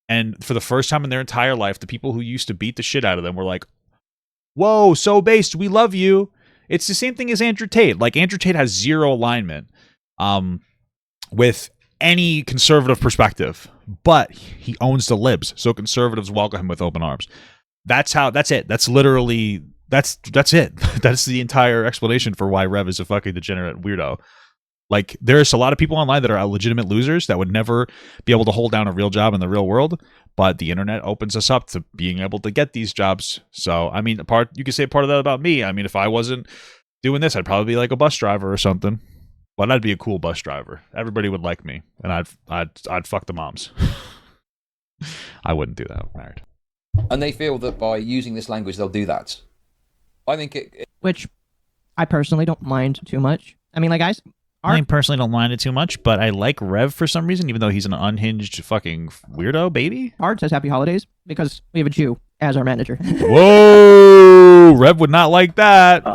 And for the first time in their entire life, the people who used to beat the shit out of them were like, whoa, so based, we love you. It's the same thing as Andrew Tate. Like, Andrew Tate has zero alignment with any conservative perspective, but he owns the libs, so conservatives welcome him with open arms. That's it. That's literally, that's it. That's the entire explanation for why Rev is a fucking degenerate weirdo. Like, there's a lot of people online that are legitimate losers that would never be able to hold down a real job in the real world, but the internet opens us up to being able to get these jobs. So, I mean, you could say part of that about me. I mean, if I wasn't doing this, I'd probably be like a bus driver or something. But I'd be a cool bus driver. Everybody would like me, and I'd fuck the moms. I wouldn't do that. I'm married. And they feel that by using this language, they'll do that. I think Which I personally don't mind too much. I mean, like, I personally don't mind it too much, but I like Rev for some reason, even though he's an unhinged fucking weirdo baby. Art says Happy Holidays because we have a Jew as our manager. Whoa! Rev would not like that.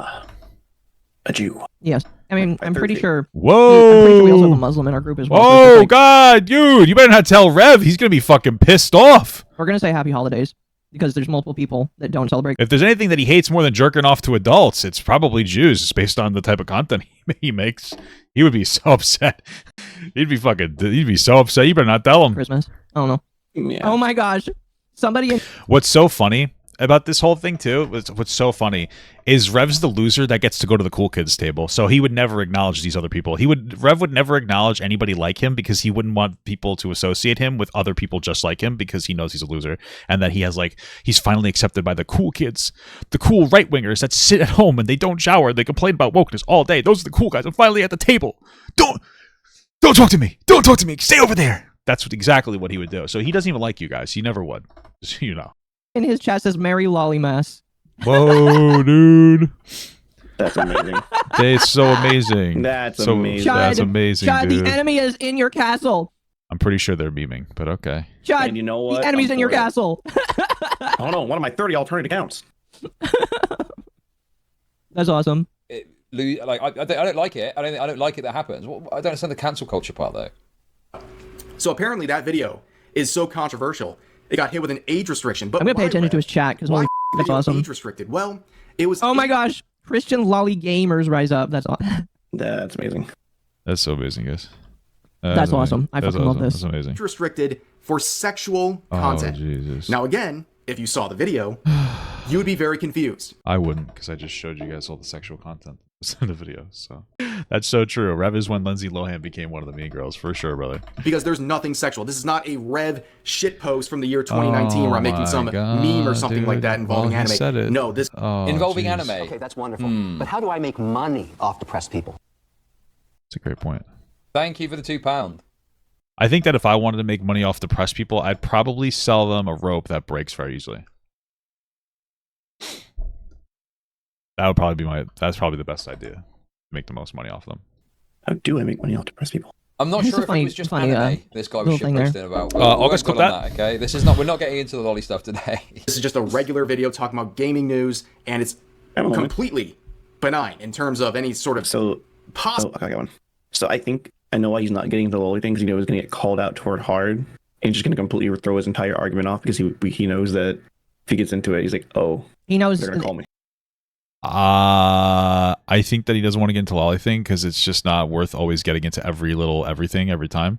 A Jew. Yes. I mean, I'm pretty sure. Whoa! I'm pretty sure we also have a Muslim in our group as well. so it's Oh, just like, God, dude. You better not tell Rev. He's going to be fucking pissed off. we're going to say Happy Holidays because there's multiple people that don't celebrate. If there's anything that he hates more than jerking off to adults, it's probably Jews, just based on the type of content he makes. He would be so upset. He'd be so upset. You better not tell him. Christmas. I don't know. Yeah. Oh my gosh. Somebody. What's so funny about this whole thing too, what's so funny is Rev's the loser that gets to go to the cool kids table. So he would never acknowledge these other people. Rev would never acknowledge anybody like him because he wouldn't want people to associate him with other people just like him, because he knows he's a loser and that he's finally accepted by the cool kids, the cool right wingers that sit at home and they don't shower. They complain about wokeness all day. Those are the cool guys. I'm finally at the table. Don't talk to me. Don't talk to me. Stay over there. That's exactly what he would do. So he doesn't even like you guys. He never would. Just, you know. In his chest says Merry Loli Mass. Whoa, dude. That's amazing. It's so amazing. That's amazing. That's amazing, Chud, dude. the enemy is in your castle. I'm pretty sure they're memeing, but okay. Chud, And you know what? the enemy's I'm in your for it. castle. Oh no, one of my 30 alternate accounts. That's awesome. I don't like it. I don't like it that happens. I don't understand the cancel culture part though. So apparently that video is so controversial, it got hit with an age restriction. But I'm going to pay why, attention to Rev? his chat because Why holy that's video awesome. age restricted? Well, it was. Oh my gosh. Christian lolly gamers rise up. That's all. That's amazing. That's so amazing, guys. That's awesome. I fucking love this. That's amazing. restricted for sexual content. Oh, Jesus. Now, again, if you saw the video, you would be very confused. I wouldn't, because I just showed you guys all the sexual content in the video. So that's so true. Rev is when Lindsay Lohan became one of the mean girls, for sure, brother. Because there's nothing sexual. This is not a Rev shit post from the year 2019 where I'm making some meme or something like that involving anime. Said it. No, this Involving jeez. anime. Okay, that's wonderful. But how do I make money off depressed people? That's a great point. Thank you for the £2. I think that if I wanted to make money off depressed people, I'd probably sell them a rope that breaks very easily. That would probably be that's probably the best idea. To make the most money off them. How do I make money off depressed people? I'm not It's sure a if funny- it was just funny, anime this guy was little thing there. shitposting about. August, We'll clip go on okay? This is not. We're not getting into the lolly stuff today. This is just a regular video talking about gaming news, and it's I have a moment. completely benign in terms of any sort of So, possible. okay, I got one. So I think I know why he's not getting the lolly thing, because he knows he's going to get called out toward hard, and he's just going to completely throw his entire argument off, because he knows that if he gets into it, he's like, oh, He knows. they're going to call me. I think that he doesn't want to get into the lolly thing because it's just not worth always getting into everything every time.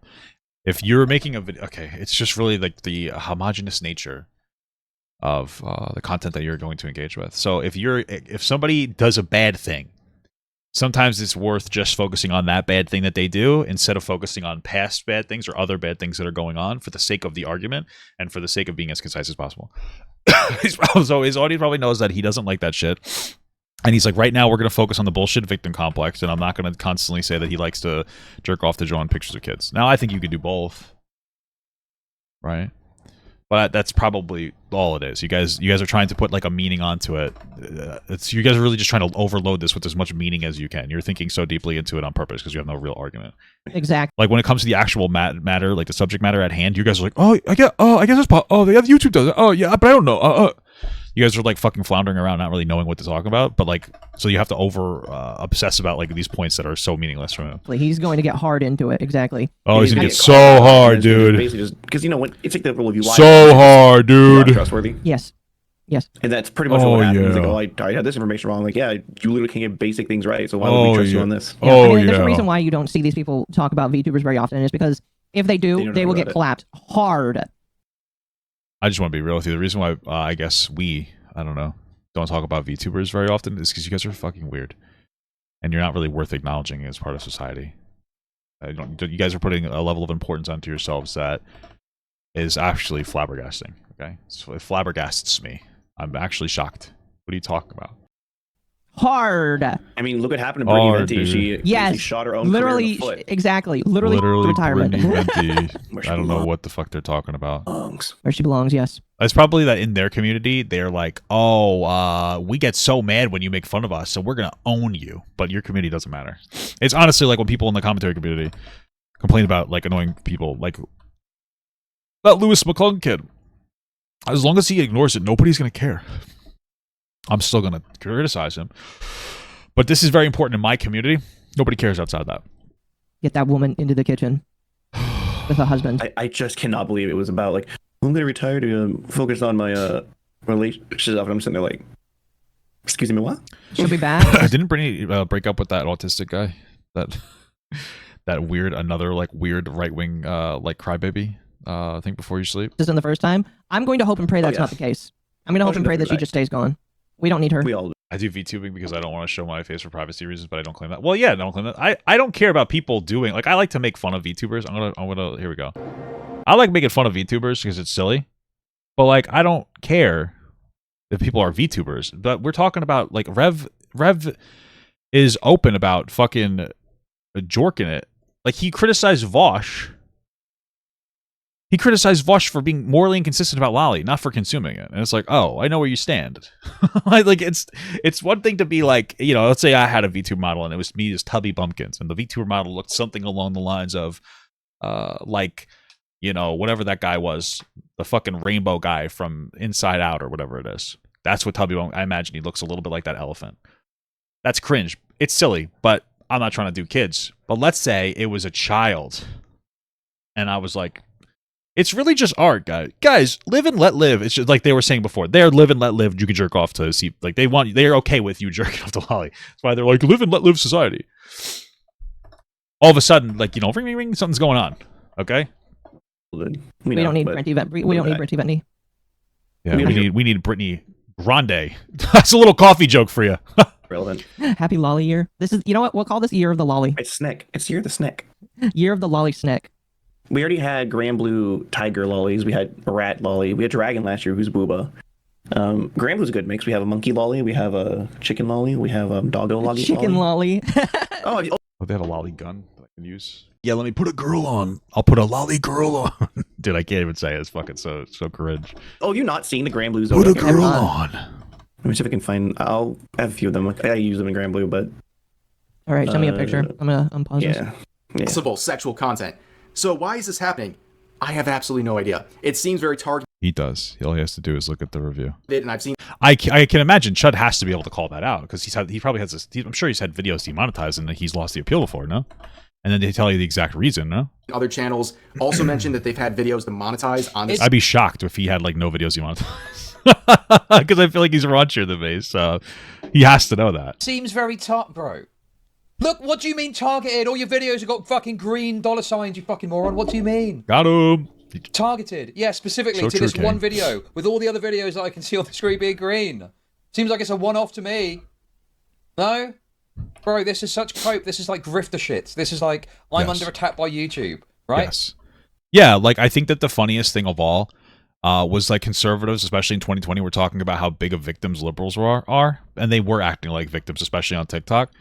If you're making a video, okay, it's just really like the homogenous nature of the content that you're going to engage with. So if somebody does a bad thing, sometimes it's worth just focusing on that bad thing that they do instead of focusing on past bad things or other bad things that are going on for the sake of the argument and for the sake of being as concise as possible. So his audience probably knows that he doesn't like that shit. And he's like, right now we're going to focus on the bullshit victim complex, and I'm not going to constantly say that he likes to jerk off to drawing pictures of kids. Now, I think you could do both, right? But that's probably all it is. You guys are trying to put like a meaning onto it. You guys are really just trying to overload this with as much meaning as you can. You're thinking so deeply into it on purpose because you have no real argument. Exactly. Like when it comes to the actual matter, like the subject matter at hand, you guys are like, oh, I guess that's they have YouTube does it. Oh yeah, but I don't know. You guys are like fucking floundering around, not really knowing what to talk about. But like, so you have to obsess about like these points that are so meaningless from him. He's going to get hard into it. Exactly. Oh, he's gonna get so called out, hard, and it's dude. Basically, just because when it's like the rule of you lie, So hard, you're not dude. trustworthy. Yes. And that's pretty much Oh, what happens. yeah. Like, oh, I had this information wrong. Like, yeah, you literally can't get basic things right. So why would we trust you on this? Yeah, Oh, There's a yeah. reason why you don't see these people talk about VTubers very often is because if they do, don't they know will about get it. clapped hard. I just want to be real with you. The reason why I guess I don't know, don't talk about VTubers very often is because you guys are fucking weird, and you're not really worth acknowledging as part of society. You guys are putting a level of importance onto yourselves that is actually flabbergasting. Okay, so it flabbergasts me. I'm actually shocked. What are you talking about? Hard. I mean, look what happened to Brittany Hard, Venti. dude. She Yes. basically shot her own Literally, career in the foot. exactly. Literally retirement. Brittany Venti. Where she I don't know belongs. what the fuck they're talking about. Where she belongs, yes. It's probably that in their community, they're like, oh, we get so mad when you make fun of us, so we're going to own you. But your community doesn't matter. It's honestly like when people in the commentary community complain about like annoying people, like that Lewis McClung kid. As long as he ignores it, nobody's going to care. I'm still going to criticize him. But this is very important in my community. Nobody cares outside of that. Get that woman into the kitchen with a husband. I just cannot believe it was about like, I'm going to retire to focus on my relationship stuff. And I'm sitting there like, excuse me, what? She'll be back. Didn't Brittany break up with that autistic guy? That weird, another like weird right-wing like crybaby thing before you sleep? This isn't the first time. I'm going to hope and pray that's yeah. not the case. I'm going to hope and pray that she just stays gone. We don't need her. We all I do VTubing because I don't want to show my face for privacy reasons, but I don't claim that. Well, yeah, I don't claim that. I don't care about people doing like I like to make fun of VTubers. I'm gonna here we go. I like making fun of VTubers because it's silly, but like I don't care if people are VTubers. But we're talking about like Rev is open about fucking jorking it. Like he criticized Vosh. He criticized Vosh for being morally inconsistent about Loli, not for consuming it. And it's like, oh, I know where you stand. Like it's one thing to be like, you know, let's say I had a VTuber model and it was me as Tubby Bumpkins, and the VTuber model looked something along the lines of, like, you know, whatever that guy was, the fucking rainbow guy from Inside Out or whatever it is. That's what Tubby Bumpkins. I imagine he looks a little bit like that elephant. That's cringe. It's silly, but I'm not trying to do kids. But let's say it was a child, and I was like, It's really just art, guys. Guys, live and let live. It's just like they were saying before. They're live and let live. You can jerk off to see, like they're okay with you jerking off to Loli. That's why they're like live and let live society. All of a sudden, like, you know, ring, ring, ring, something's going on. Okay. We don't need Brenty Ventney. Yeah, we need Brittany Grande. That's a little coffee joke for you. Relevant. Happy Loli year. This is, you know what? We'll call this year of the Loli. It's Snick. It's year of the Snick. Year of the Loli Snick. We already had Grand Blue Tiger Lollies. We had a Rat Lolly. We had Dragon last year, who's Booba. Grand Blue's a good mix. We have a Monkey Lolly. We have a Chicken Lolly. We have a Doggo Lolly. Chicken Lolly. Oh, they have a lolly gun that I can use. Yeah, let me put a girl on. I'll put a lolly girl on. Dude, I can't even say it. It's fucking so cringe. oh, you're not seeing the Grand Blues? Put a Okay. girl on. Let me see if I can find. I'll have a few of them. I use them in Grand Blue, but All right, send me a picture. I'm gonna unpause this. yeah. Possible sexual content. So why is this happening? I have absolutely no idea. It seems very targeted, He does. All he has to do is look at the review. and I've seen I can imagine Chud has to be able to call that out because he probably has this. I'm sure he's had videos demonetized and he's lost the appeal before, no? And then they tell you the exact reason, no? other channels also mentioned that they've had videos demonetized on this. I'd be shocked if he had like no videos demonetized because I feel like he's raunchier than me, so he has to know that. Seems very bro. Look, what do you mean targeted? All your videos have got fucking green dollar signs, you fucking moron. What do you mean? Got him. Targeted. Yeah, specifically So to true, this one Kane. video with all the other videos that I can see on the screen being green. Seems like it's a one-off to me. No? Bro, this is such cope. This is like grifter shit. This is like, I'm Yes. under attack by YouTube, right? Yes. Yeah, like I think that the funniest thing of all was like conservatives, especially in 2020, were talking about how big of victims liberals are, and they were acting like victims, especially on TikTok.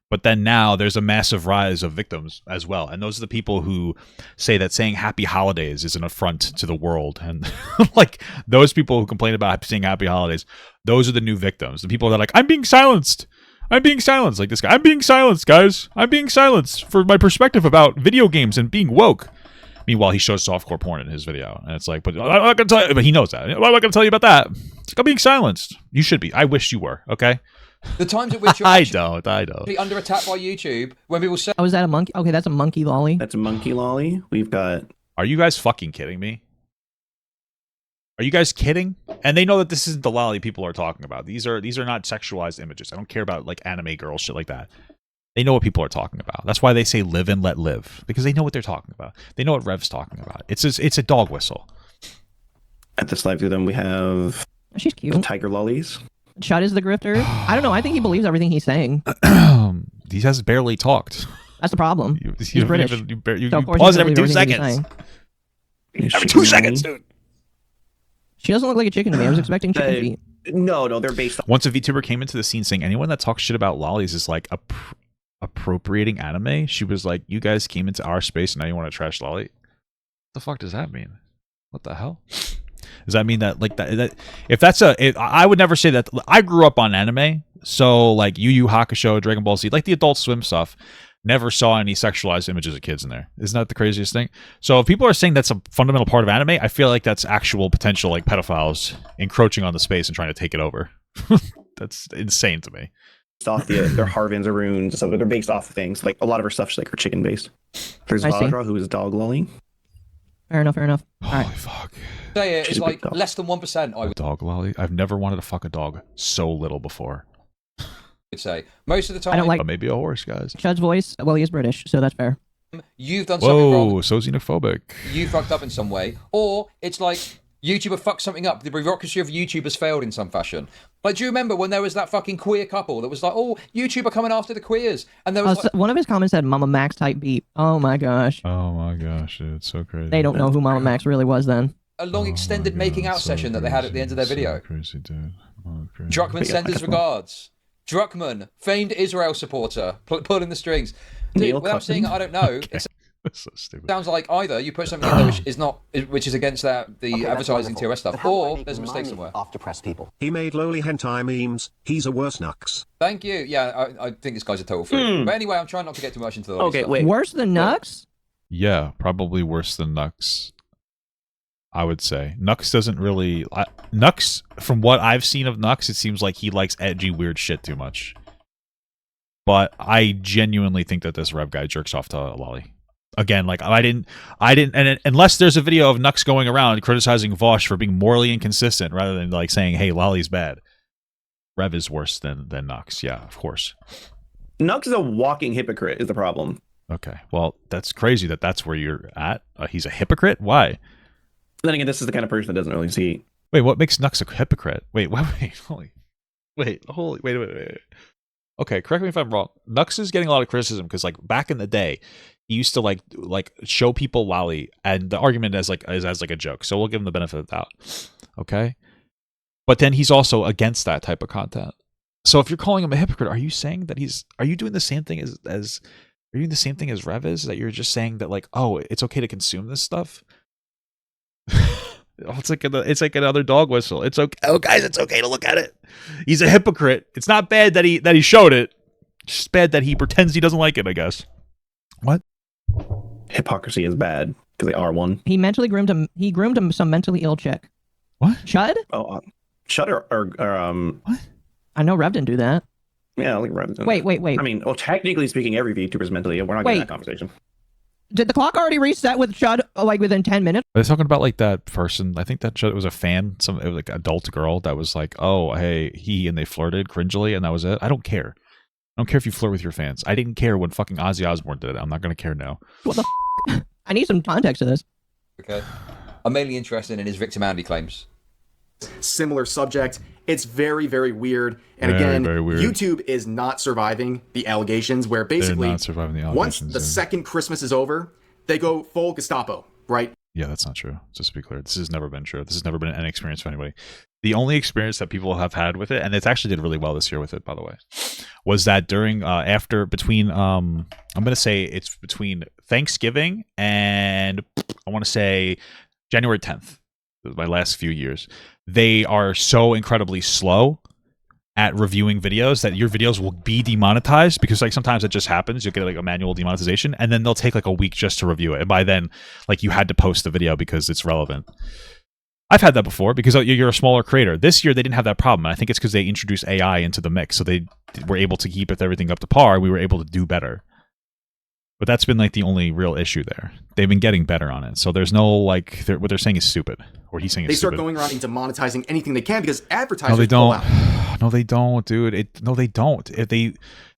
But then now there's a massive rise of victims as well. And those are the people who say that saying happy holidays is an affront to the world. And like those people who complain about saying happy holidays, those are the new victims. The people that are like, I'm being silenced. I'm being silenced. Like this guy. I'm being silenced, guys. I'm being silenced for my perspective about video games and being woke. Meanwhile, he shows softcore porn in his video. And it's like, but I'm not going to tell you. But he knows that. Why am I going to tell you about that? It's like, I'm being silenced. You should be. I wish you were. Okay? The times at which you're I actually don't. under attack by YouTube, when people say, Oh, is that a monkey? Okay, that's a monkey Lolly. That's a Monkey Lolly. We've got. Are you guys fucking kidding me? Are you guys kidding? And they know that this isn't the lolly people are talking about. These are not sexualized images. I don't care about like anime girls, shit like that. They know what people are talking about. That's why they say live and let live, because they know what they're talking about. They know what Rev's talking about. It's a dog whistle. At this live through them, we have She's the cute. Tiger Lollies. Chud is the grifter. I don't know. I think he believes everything he's saying. He has barely talked. That's the problem. He's don't British. even- you So of course pause he's it every gonna 2 believe everything he's seconds. saying. Every 2 seconds, dude. She doesn't look like a chicken to me. I was expecting chicken feet. No, they're based on. Once a VTuber came into the scene saying anyone that talks shit about lollies is like appropriating anime, she was like, you guys came into our space and now you want to trash lolly? What the fuck does that mean? What the hell? Does that mean that like that if that's I would never say that. I grew up on anime, so like Yu Yu Hakusho, Dragon Ball Z, like the Adult Swim stuff. Never saw any sexualized images of kids in there. Isn't that the craziest thing? So if people are saying that's a fundamental part of anime, I feel like that's actual potential like pedophiles encroaching on the space and trying to take it over. That's insane to me. Off their Harvins or runes, so they're based off of things. Like a lot of her stuff's like her chicken based. There's I see. Vadra, who is Dog Lolly. Fair enough. All right. Holy fuck. say it, She's it's a big like dog. less than 1%, I would Dog lolly. I've never wanted to fuck a dog so little before. say. Most of the time, I don't like But maybe a horse, guys. Chud's voice. Well, he is British, so that's fair. you've done something wrong. Whoa, so xenophobic. You fucked up in some way, or it's like YouTuber fucked something up. The bureaucracy of YouTube has failed in some fashion. Like, do you remember when there was that fucking queer couple that was like, "Oh, YouTuber coming after the queers," and there was So one of his comments said "Mama Max type beat." Oh my gosh. Oh my gosh, dude, it's so crazy. They don't know who Mama Max really was then. a long extended making out session that they had at the end of their video. So crazy, dude. Oh, crazy. Druckmann sends his regards. Druckmann, famed Israel supporter, pulling the strings. Dude, Neil without seeing it, I don't know. It That's so stupid. sounds like either you put something in there which is not, which is against the Okay, that's advertising wonderful. TOS stuff, But how do I or make there's a mistake money somewhere. off depressed people. He made lowly hentai memes. He's a worse nux. Thank you. Yeah, I think this guy's a total freak. But anyway, I'm trying not to get too much into the Okay, stuff. wait. Worse than Nux? Yeah, probably worse than Nux. I would say Nux doesn't really. Nux, from what I've seen of Nux, it seems like he likes edgy, weird shit too much. But I genuinely think that this Rev guy jerks off to Loli. Again, like I didn't, and unless there's a video of Nux going around criticizing Vosh for being morally inconsistent, rather than like saying, "Hey, Loli's bad." Rev is worse than Nux. Yeah, of course. Nux is a walking hypocrite. Is the problem? Okay, well, that's crazy that's where you're at. He's a hypocrite. Why? Then again, this is the kind of person that doesn't really see. Wait, what makes Nux a hypocrite? Wait. Okay, correct me if I'm wrong. Nux is getting a lot of criticism because, like, back in the day, he used to like show people Loli, and the argument is as a joke. So we'll give him the benefit of the doubt. Okay, but then he's also against that type of content. So if you're calling him a hypocrite, are you saying that are you doing the same thing as are you doing the same thing as Rev is? That you're just saying that, like, oh, it's okay to consume this stuff? It's like another dog whistle. It's okay. Oh, guys, it's okay to look at it. He's a hypocrite. It's not bad that he showed it. It's just bad that he pretends he doesn't like it, I guess. What? Hypocrisy is bad because they are one. He mentally groomed him. He groomed him some mentally ill chick. What? Chud? Oh, Chud or what? I know Rev didn't do that. Yeah, I think Rev didn't. Wait. I mean, well, technically speaking, every VTuber is mentally ill. We're not getting that conversation. Did the clock already reset with Chud like within 10 minutes? Are they talking about like that person? I think that it was a fan, it was like an adult girl that was like, oh, hey, and they flirted cringily, and that was it. I don't care. I don't care if you flirt with your fans. I didn't care when fucking Ozzy Osbourne did it. I'm not going to care now. What the I need some context to this. Okay. I'm mainly interested in his victimhood claims. Similar subject. It's very, very weird. And Very, again, very weird. YouTube is not surviving the allegations where basically They're not surviving the once allegations, the second Christmas is over, they go full Gestapo, right? Yeah, that's not true. Just to be clear, this has never been true. This has never been an experience for anybody. The only experience that people have had with it, and it actually did really well this year with it, by the way, was that during I'm going to say it's between Thanksgiving and I want to say January 10th, my last few years. They are so incredibly slow at reviewing videos that your videos will be demonetized because, like, sometimes it just happens. You'll get like a manual demonetization, and then they'll take like a week just to review it. And by then, like, you had to post the video because it's relevant. I've had that before because you're a smaller creator. This year, they didn't have that problem. And I think it's because they introduced AI into the mix. So they were able to keep everything up to par. We were able to do better. But that's been like the only real issue there. They've been getting better on it. So there's no like, what they're saying is stupid. Or he's saying They is start stupid. going around and demonetizing anything they can because advertisers No, they pull don't. out. No, they don't, dude. No, they don't. It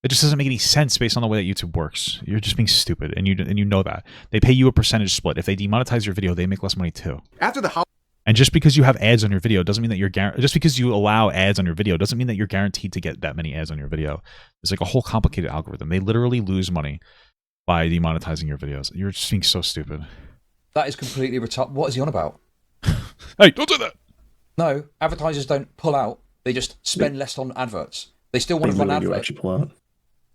just doesn't make any sense based on the way that YouTube works. You're just being stupid, and you know that. They pay you a percentage split. If they demonetize your video, they make less money too. After the And just because you have ads on your video doesn't mean that just because you allow ads on your video doesn't mean that you're guaranteed to get that many ads on your video. It's like a whole complicated algorithm. They literally lose money by demonetizing your videos. You're just being so stupid. That is completely retarded. What is he on about? Hey, don't do that. No, advertisers don't pull out. They just spend less on adverts. They still want to run literally do adverts. actually pull out.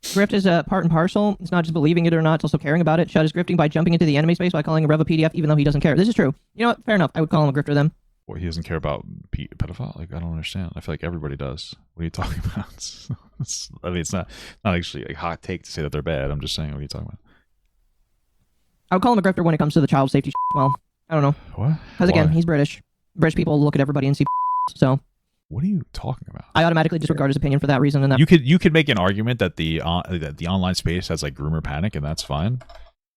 Grift is a part and parcel. It's not just believing it or not, it's also caring about it. Chud is grifting by jumping into the enemy space by calling a Rev a PDF even though he doesn't care. This is true. You know what? Fair enough. I would call him a grifter then. Well, he doesn't care about pedophile? Like, I don't understand. I feel like everybody does. What are you talking about? It's not actually a hot take to say that they're bad. I'm just saying, what are you talking about? I would call him a grifter when it comes to the child safety Well, I don't know. What? Because again, Why? he's British. British people look at everybody and see so What are you talking about? I automatically disregard his opinion for that reason. And that You could make an argument that the online space has like groomer panic, and that's fine.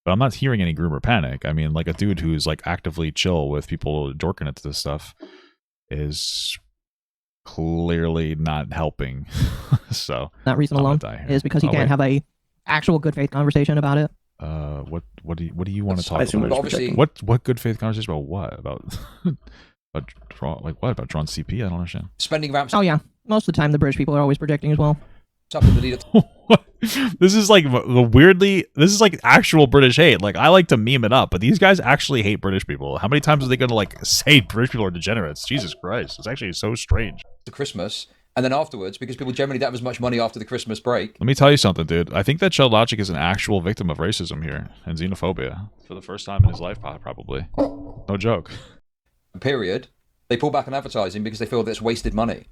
But I'm not hearing any groomer panic. I mean, like a dude who's like actively chill with people dorking into this stuff is clearly not helping. So that reason alone is because he can't have a actual good faith conversation about it. What do you want to talk about? Obviously, what good faith conversation about what? About about drawn CP? I don't understand. spending ramps Oh yeah, most of the time the British people are always projecting as well. up in the lead up. This is like this is like actual British hate. Like, I like to meme it up, but these guys actually hate British people. How many times are they going to like say British people are degenerates? Jesus Christ, it's actually so strange. to Christmas, and then afterwards, because people generally don't have as much money after the Christmas break. Let me tell you something, dude. I think that Chill Logic is an actual victim of racism here and xenophobia for the first time in his life, probably. No joke. Period. They pull back on advertising because they feel that it's wasted money.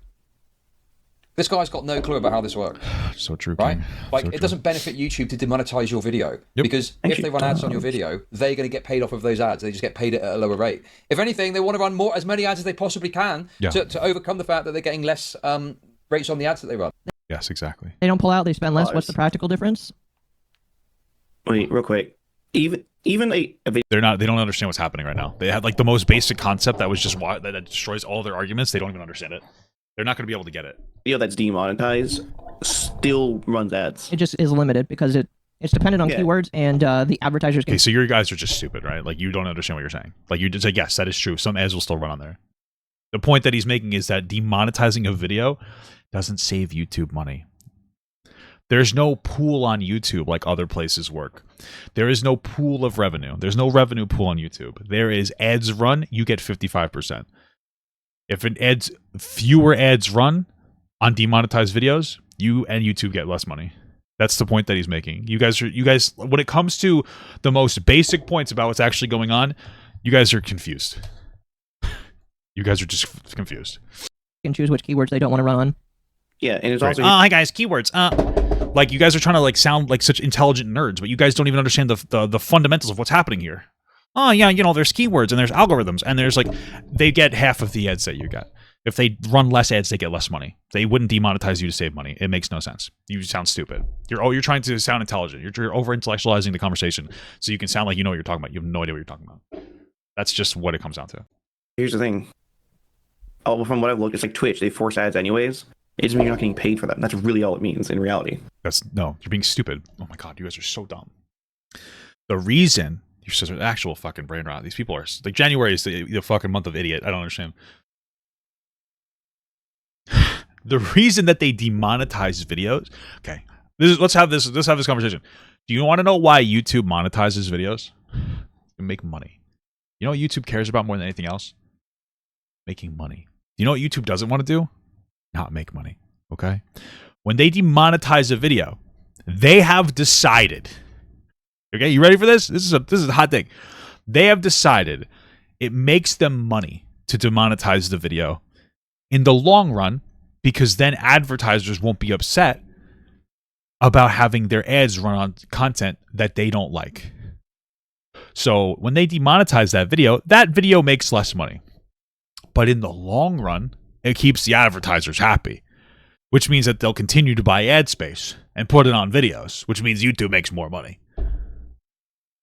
This guy's got no clue about how this works. So true, Right? King. Like, So it true. doesn't benefit YouTube to demonetize your video. Yep. Because if they run ads on your video, they're going to get paid off of those ads. They just get paid at a lower rate. If anything, they want to run as many ads as they possibly can to overcome the fact that they're getting less rates on the ads that they run. Yes, exactly. They don't pull out, they spend less. What's the practical difference? Wait, real quick. even a video They don't understand what's happening right now. They had like the most basic concept that was just why that destroys all their arguments. They don't even understand it. They're not going to be able to get it. that's demonetized still runs ads. It just is limited because it's dependent on Yeah. keywords and the advertisers can Okay, so you guys are just stupid, right? Like you don't understand what you're saying. Like you just say, yes, that is true. Some ads will still run on there. The point that he's making is that demonetizing a video doesn't save YouTube money. There's no pool on YouTube like other places work. There is no pool of revenue. There's no revenue pool on YouTube. There is ads run, you get 55%. If fewer ads run on demonetized videos, you and YouTube get less money. That's the point that he's making. You guys, when it comes to the most basic points about what's actually going on, you guys are confused. You guys are just confused. can choose which keywords they don't want to run on. Yeah, and it's Right. also Hi guys, keywords. Like you guys are trying to like sound like such intelligent nerds, but you guys don't even understand the fundamentals of what's happening here. Oh yeah, there's keywords and there's algorithms and there's like they get half of the ads that you get. If they run less ads, they get less money. They wouldn't demonetize you to save money. It makes no sense. You sound stupid. You're trying to sound intelligent. You're over intellectualizing the conversation so you can sound like you know what you're talking about. You have no idea what you're talking about. That's just what it comes down to. here's the thing. Oh, from what I've looked, it's like Twitch. They force ads anyways. It doesn't mean you're not getting paid for them. That's really all it means in reality. You're being stupid. Oh my god, you guys are so dumb. The reason you're such an actual fucking brain rot. These people are like January is the fucking month of idiot. I don't understand. The reason that they demonetize videos. Okay, let's have this conversation. Do you want to know why YouTube monetizes videos? To make money. You know what YouTube cares about more than anything else? Making money. You know what YouTube doesn't want to do? Not make money. Okay? When they demonetize a video, they have decided. Okay, you ready for this? This is a hot thing. They have decided it makes them money to demonetize the video in the long run because then advertisers won't be upset about having their ads run on content that they don't like. So when they demonetize that video makes less money. But in the long run, it keeps the advertisers happy, which means that they'll continue to buy ad space and put it on videos, which means YouTube makes more money.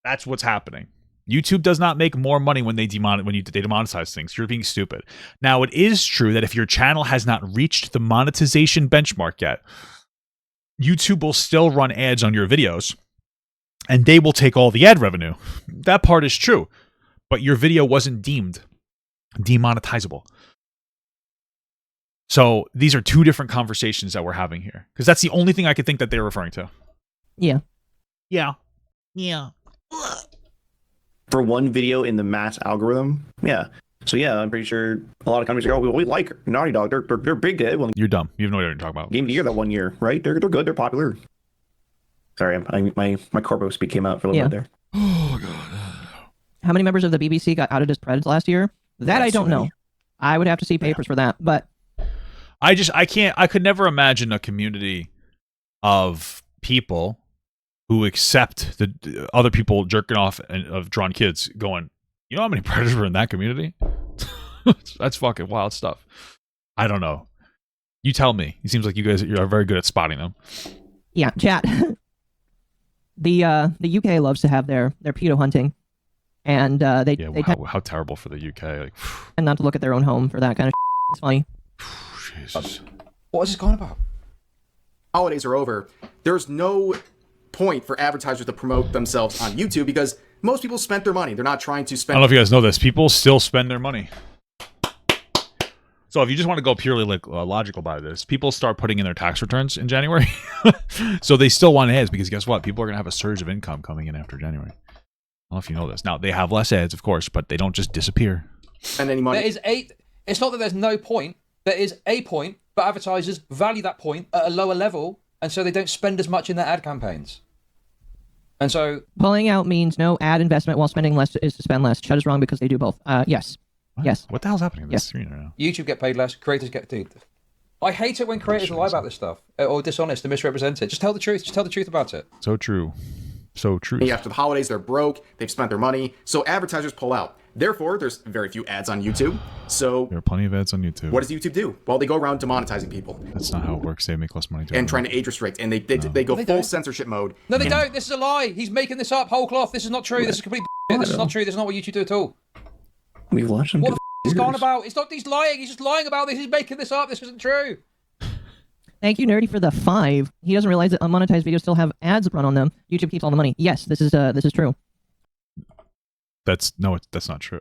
That's what's happening. YouTube does not make more money when they demonetize things. You're being stupid. Now, it is true that if your channel has not reached the monetization benchmark yet, YouTube will still run ads on your videos, and they will take all the ad revenue. That part is true, but your video wasn't deemed demonetizable. So these are two different conversations that we're having here, because that's the only thing I could think that they're referring to. Yeah. Yeah. For one video in the mass algorithm, yeah. So yeah, I'm pretty sure a lot of companies are like, oh, we like Naughty Dog. They're big. They won You're dumb. You have no idea what you're talking about. Game of the Year that 1 year, right? They're good. They're popular. Sorry, my corpo speak came out for a little bit there. Oh god. How many members of the BBC got outed as Preds last year? That I don't know. I would have to see papers for that, but I could never imagine a community of people who accept the other people jerking off and of drawn kids going, you know how many predators were in that community? That's fucking wild stuff. I don't know. You tell me. It seems like you guys are very good at spotting them. yeah, chat. The UK loves to have their pedo hunting, and they How terrible for the UK. Like, tend not to look at their own home for that kind of It's funny. Jesus. What is this going about? Holidays are over. There's no point for advertisers to promote themselves on YouTube because most people spent their money. They're not trying to I spend. don't know if you guys know this. People still spend their money. So if you just want to go purely logical by this, people start putting in their tax returns in January. So they still want ads because guess what? People are going to have a surge of income coming in after January. I don't know if you know this. Now, they have less ads, of course, but they don't just disappear. spend any money. It's not that there's no point. There is a point, but advertisers value that point at a lower level, and so they don't spend as much in their ad campaigns. And so Pulling out means no ad investment while spending less is to spend less. Chud is wrong because they do both. Yes. What? Yes. What the hell's happening in this Yes. screen right now? YouTube get paid less, creators get dude. I hate it when creators lie about this stuff or dishonest and misrepresent it. Just tell the truth. Just tell the truth about it. So true. So true. After the holidays, they're broke. They've spent their money. So advertisers pull out. Therefore, there's very few ads on YouTube. So There are plenty of ads on YouTube. what does YouTube do? Well, they go around demonetizing people That's not how it works. They make less money doing and it. trying to age restrict, and they go full censorship mode. No, they don't. This is a lie. He's making this up, whole cloth. This is not true. This is complete bullshit. This is not true. This is not what YouTube do at all. We've watched them. What the is going about? It's not he's lying. He's just lying about this. He's making this up. This isn't true. Thank you, Nerdy, for the 5. He doesn't realize that unmonetized videos still have ads run on them. YouTube keeps all the money. Yes, this is true. That's not true.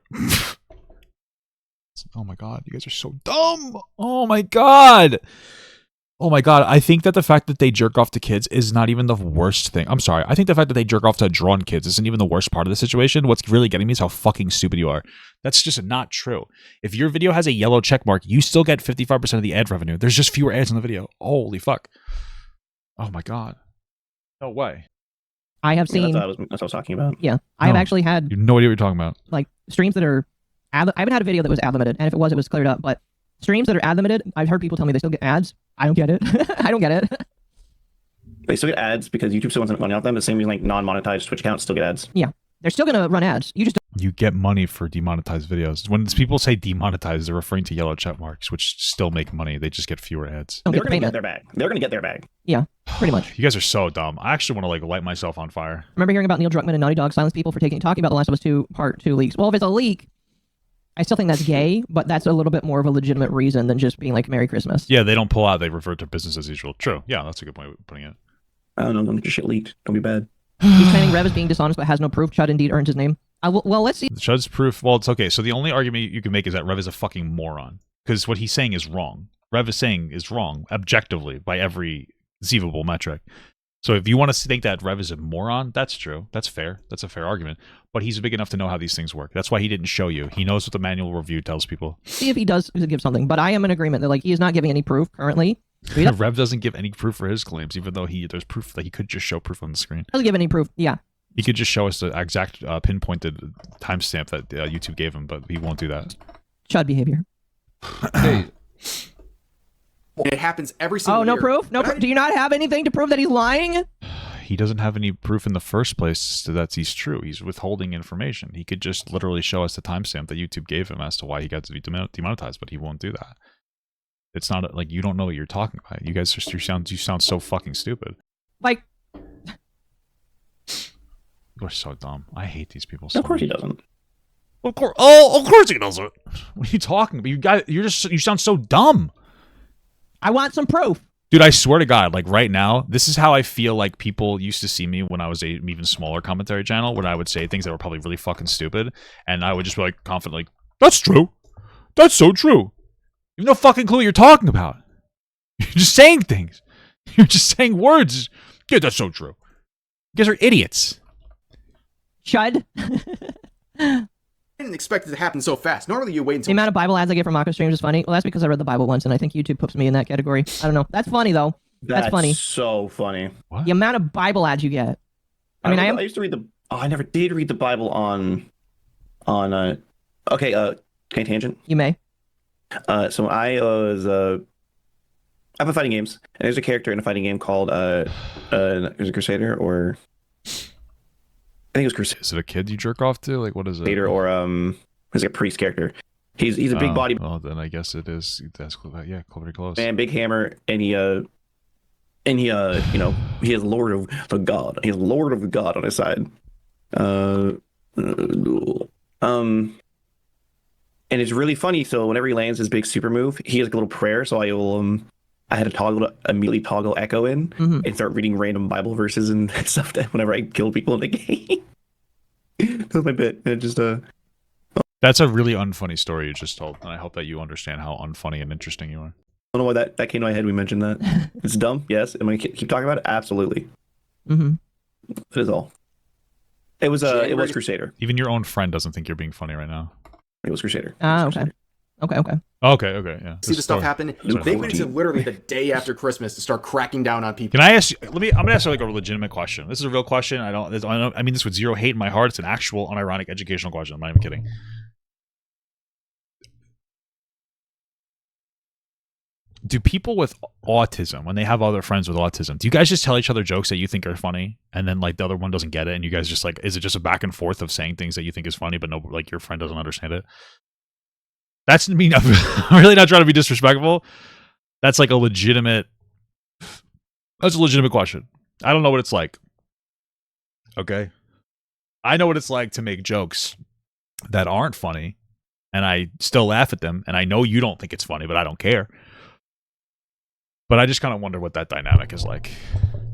Oh my god, you guys are so dumb. Oh my god. Oh my god, I think that the fact that they jerk off to kids is not even the worst thing. I'm sorry. I think the fact that they jerk off to drawn kids isn't even the worst part of the situation. What's really getting me is how fucking stupid you are. That's just not true. If your video has a yellow check mark, you still get 55% of the ad revenue. There's just fewer ads in the video. Holy fuck. Oh my god. No way. I have seen... That's what I was talking about. Yeah. I have actually had... You have no idea what you're talking about. Like, streams that are... I haven't had a video that was ad limited, and if it was cleared up, but streams that are ad limited, I've heard people tell me they still get ads. I don't get it. I don't get it. They still get ads because YouTube still wants money off them. The same as like non-monetized Twitch accounts still get ads. Yeah. They're still going to run ads. You just You get money for demonetized videos. When people say demonetized, they're referring to yellow check marks, which still make money. They just get fewer ads. don't They're get going to payment. get their bag. They're going to get their bag. Yeah, pretty much. You guys are so dumb. I actually want to like light myself on fire. Remember hearing about Neil Druckmann and Naughty Dog silence people for talking about The Last of Us 2 Part 2 leaks? Well, if it's a leak, I still think that's gay, but that's a little bit more of a legitimate reason than just being like Merry Christmas. Yeah, they don't pull out. They revert to business as usual. True. Yeah, that's a good way of putting it. I don't know. Don't get your shit leaked. Don't be bad. He's claiming Rev is being dishonest but has no proof. Chud indeed earned his name. Well, let's see. Chud's proof. Well, it's okay. So the only argument you can make is that Rev is a fucking moron because what he's saying is wrong. Rev is saying is wrong objectively by every conceivable metric. So if you want to think that Rev is a moron, that's true. That's fair. That's a fair argument. But he's big enough to know how these things work. That's why he didn't show you. He knows what the manual review tells people. See if he does give something. But I am in agreement that like he is not giving any proof currently. He Rev doesn't give any proof for his claims, even though there's proof that he could just show proof on the screen. doesn't give any proof. Yeah. He could just show us the exact pinpointed timestamp that YouTube gave him, but he won't do that. Chud behavior. Dude. It happens every single year. No proof? No proof? Do you not have anything to prove that he's lying? He doesn't have any proof in the first place that he's true. He's withholding information. He could just literally show us the timestamp that YouTube gave him as to why he got to be demonetized, but he won't do that. It's not like you don't know what you're talking about. You guys you sound so fucking stupid. Like, You are so dumb. I hate these people so Of course he much. doesn't. Of course. Oh, of course he doesn't. What are you talking about? You sound so dumb. I want some proof. Dude, I swear to God, like right now, this is how I feel like people used to see me when I was a even smaller commentary channel, when I would say things that were probably really fucking stupid, and I would just be like confidently, that's true. That's so true. You have no fucking clue what you're talking about. You're just saying things. You're just saying words. Yeah, that's so true. You guys are idiots. Chud. I didn't expect it to happen so fast. Normally you wait The until... amount of Bible ads I get from Mako streams is funny. Well, that's because I read the Bible once, and I think YouTube puts me in that category. I don't know. That's funny, though. That's funny. So funny. What? The amount of Bible ads you get. I mean, I used to read the... Oh, I never did read the Bible on okay, can I tangent? You may. So I was I've been fighting games, and there's a character in a fighting game called is it Crusader or I think it was Crusader Is it a kid you jerk off to? Like, what is it? or it's like a priest character. He's a big body Oh, then I guess it is. That's yeah, very close. man, big hammer, and he you know, he is Lord of the God. He is Lord of the God on his side. And it's really funny. So whenever he lands his big super move, he has like a little prayer. So I had to immediately toggle echo in and start reading random Bible verses and stuff that whenever I kill people in the game. That was my bit. And it just That's a really unfunny story you just told, and I hope that you understand how unfunny and interesting you are. I don't know why that came to my head. We mentioned that. It's dumb. Yes. Am I gonna keep talking about it? Absolutely. Mm-hmm. That is all. It was Crusader. Even your own friend doesn't think you're being funny right now. It was Crusader. Ah, okay. Okay. Okay, yeah. See the stuff happen? Luke They waited 14. until literally the day after Christmas to start cracking down on people. Can I ask? I'm gonna ask you like a legitimate question. This is a real question. I mean this with zero hate in my heart. It's an actual, unironic, educational question. I'm not even kidding. do people with autism, when they have other friends with autism, do you guys just tell each other jokes that you think are funny, and then like the other one doesn't get it, and you guys just like, is it just a back and forth of saying things that you think is funny, but no, like your friend doesn't understand it? That's me. I'm really not trying to be disrespectful. That's like a legitimate. That's a legitimate question. I don't know what it's like. Okay, I know what it's like to make jokes that aren't funny, and I still laugh at them, and I know you don't think it's funny, but I don't care. But I just kind of wonder what that dynamic is like.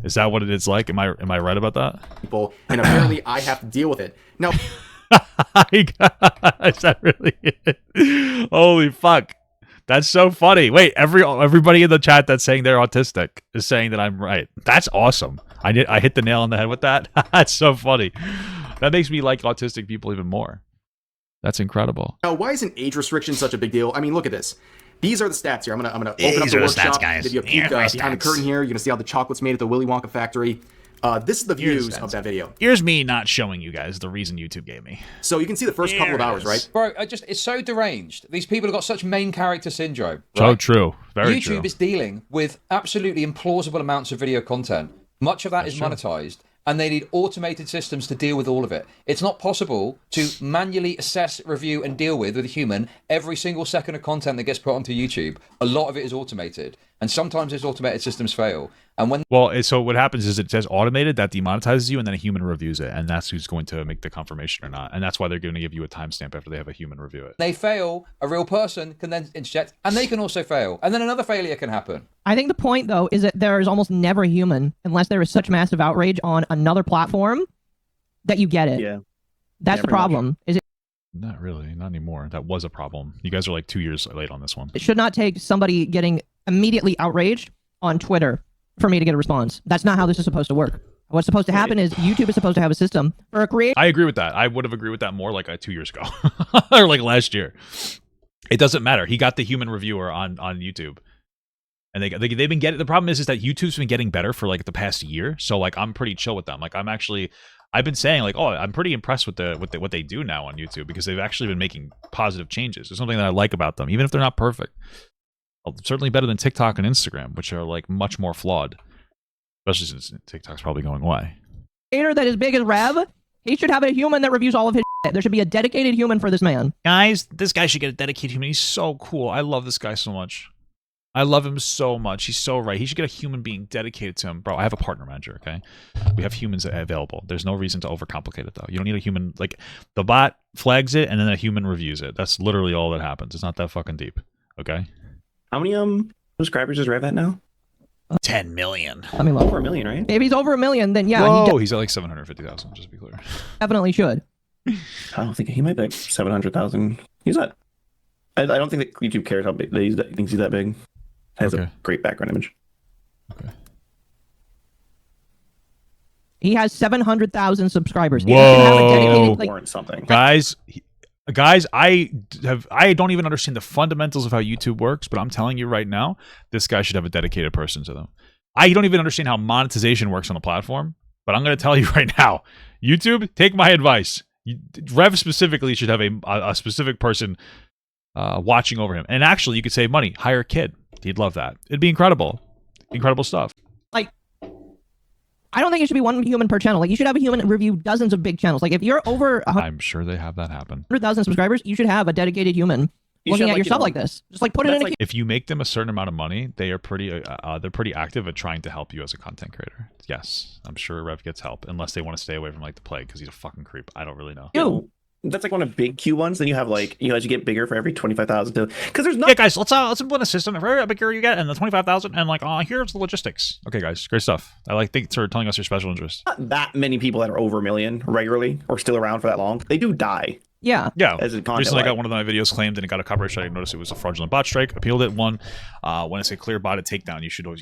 Is that what it is like? Am I right about that? People, and apparently I have to deal with it. Now, Is that really it? Holy fuck. That's so funny. Wait, everybody in the chat that's saying they're autistic is saying that I'm right. That's awesome. I hit the nail on the head with that. That's so funny. That makes me like autistic people even more. That's incredible. now, why is an age restriction such a big deal? I mean, look at this. These are the stats here. I'm gonna open up These the are the workshop. stats, guys. Give you a Here peek are my behind the stats. curtain here. You're gonna see how the chocolate's made at the Willy Wonka factory. This is the views of that video. Here's me not showing you guys the reason YouTube gave me. So you can see the first couple of Here it hours, is. right? Bro, it's so deranged. These people have got such main character syndrome. So right? true. Very YouTube true. is dealing with absolutely implausible amounts of video content. Much of that is monetized, and they need automated systems to deal with all of it. It's not possible to manually assess, review, and deal with a human every single second of content that gets put onto YouTube. A lot of it is automated, and sometimes those automated systems fail. And when So what happens is it says automated, that demonetizes you, and then a human reviews it, and that's who's going to make the confirmation or not. And that's why they're going to give you a timestamp after they have a human review it. they fail, a real person can then interject, and they can also fail. And then another failure can happen. I think the point, though, is that there is almost never a human unless there is such massive outrage on another platform that you get it. Yeah. That's Yeah, the pretty much. problem. Is Not really. Not anymore. That was a problem. You guys are like 2 years late on this one. it should not take somebody getting immediately outraged on Twitter for me to get a response. That's not how this is supposed to work. What's supposed to happen is YouTube is supposed to have a system for a creator. I agree with that. I would have agreed with that more like 2 years ago or like last year. It doesn't matter. He got the human reviewer on YouTube, and they've been getting. The problem is that YouTube's been getting better for like the past year. So like I'm pretty chill with them. Like I've been saying like, oh, I'm pretty impressed with what they do now on YouTube, because they've actually been making positive changes. There's something that I like about them, even if they're not perfect. Certainly better than TikTok and Instagram, which are like much more flawed, especially since TikTok's probably going away. Creator that is big as Rev, he should have a human that reviews all of his shit. There should be a dedicated human for this man. Guys, this guy should get a dedicated human. He's so cool. I love this guy so much. I love him so much. He's so right. He should get a human being dedicated to him. Bro, I have a partner manager, okay? We have humans available. There's no reason to overcomplicate it, though. You don't need a human. Like, the bot flags it, and then a human reviews it. That's literally all that happens. It's not that fucking deep, okay? How many subscribers does Rev at now? 10 million. I mean, look, Over 1 million, right? if he's over 1 million, then yeah, Whoa, he he's at like 750,000, just to be clear. definitely should. I don't think he might be like 700,000. He's not. I don't think that YouTube cares how big he thinks he's that big. Has Okay. a great background image. Okay. He has 700,000 subscribers. He Whoa. should have a dedicated, like, Warrant something. Guys, I don't even understand the fundamentals of how YouTube works, but I'm telling you right now, this guy should have a dedicated person to them. I don't even understand how monetization works on the platform, but I'm going to tell you right now, YouTube, take my advice. Rev specifically should have a specific person watching over him. And actually, you could save money. Hire a kid. He'd love that. It'd be incredible. Incredible stuff. like, I don't think it should be one human per channel. Like, you should have a human review dozens of big channels. Like, if you're over I'm sure they have that happen. 100,000 subscribers, you should have a dedicated human You looking should, at like, your you stuff know, like this. Just like put it in that's a like- queue. If you make them a certain amount of money, they are they're pretty active at trying to help you as a content creator. Yes, I'm sure Rev gets help, unless they want to stay away from like the plague because he's a fucking creep. I don't really know. Ew. That's like one of big Q ones. Then you have like, as you get bigger for every 25,000 to, because there's Yeah, not guys, let's implement a system. For every bigger you get, and the 25,000, and like, here's the logistics. Okay, guys, great stuff. Thanks for telling us your special interest. that many people that are over 1 million regularly or still around for that long. They do die. Yeah. Yeah, As a content recently I got like- one of my videos claimed and it got a copyright strike. I noticed it was a fraudulent bot strike. Appealed it, won. When it's a clear bot, a takedown, you should always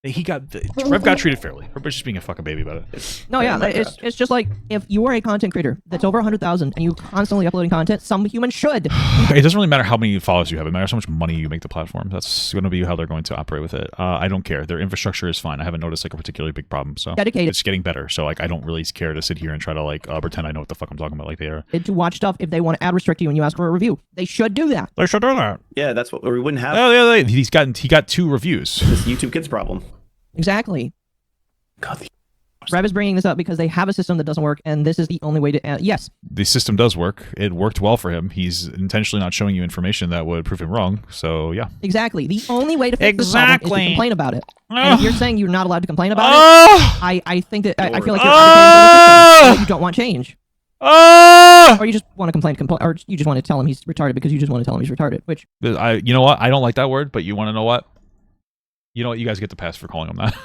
Rev got treated fairly. Everybody's just being a fucking baby about it. No, yeah, it's just like if you are a content creator that's over 100,000 and you constantly uploading content, some human should. It doesn't really matter how many followers you have. It matters how much money you make the platform. That's going to be how they're going to operate with it. I don't care. Their infrastructure is fine. I haven't noticed like a particularly big problem. So Dedicated. it's getting better. So like I don't really care to sit here and try to like pretend I know what the fuck I'm talking about like they are. To watch stuff if they want to ad restrict you and you ask for a review. They should do that. They should do that. Yeah, that's what we wouldn't have. Oh yeah, he got 2 reviews. This YouTube Kids problem. Exactly. God, Rev is bringing this up because they have a system that doesn't work, and this is the only way to... yes. The system does work. It worked well for him. He's intentionally not showing you information that would prove him wrong. So, yeah. Exactly. The only way to fix this problem is to complain about it. And if you're saying you're not allowed to complain about it, I think that... I feel like you're advocating for the system, but you don't want change. Or you just want to complain, or you just want to tell him he's retarded because you just want to tell him he's retarded, which... You know what? I don't like that word, but you want to know what? You know what? You guys get the pass for calling him that.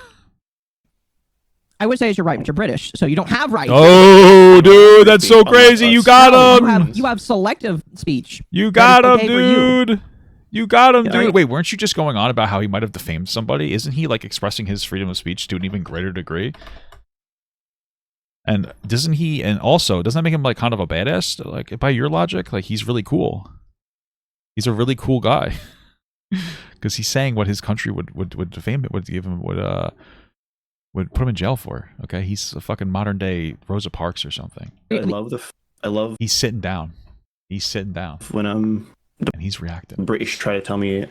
I would say it's your right, but you're British, so you don't have rights. Oh, dude, that's so crazy. You got him. You have selective speech. You got him, dude. You got him, Yeah, dude. Wait, weren't you just going on about how he might have defamed somebody? Isn't he like expressing his freedom of speech to an even greater degree? And doesn't that make him like kind of a badass? Like by your logic, like he's really cool. He's a really cool guy because he's saying what his country would defame it, would give him, would put him in jail for. Okay, he's a fucking modern day Rosa Parks or something. I love He's sitting down. He's sitting down when and he's reacting. British try to tell me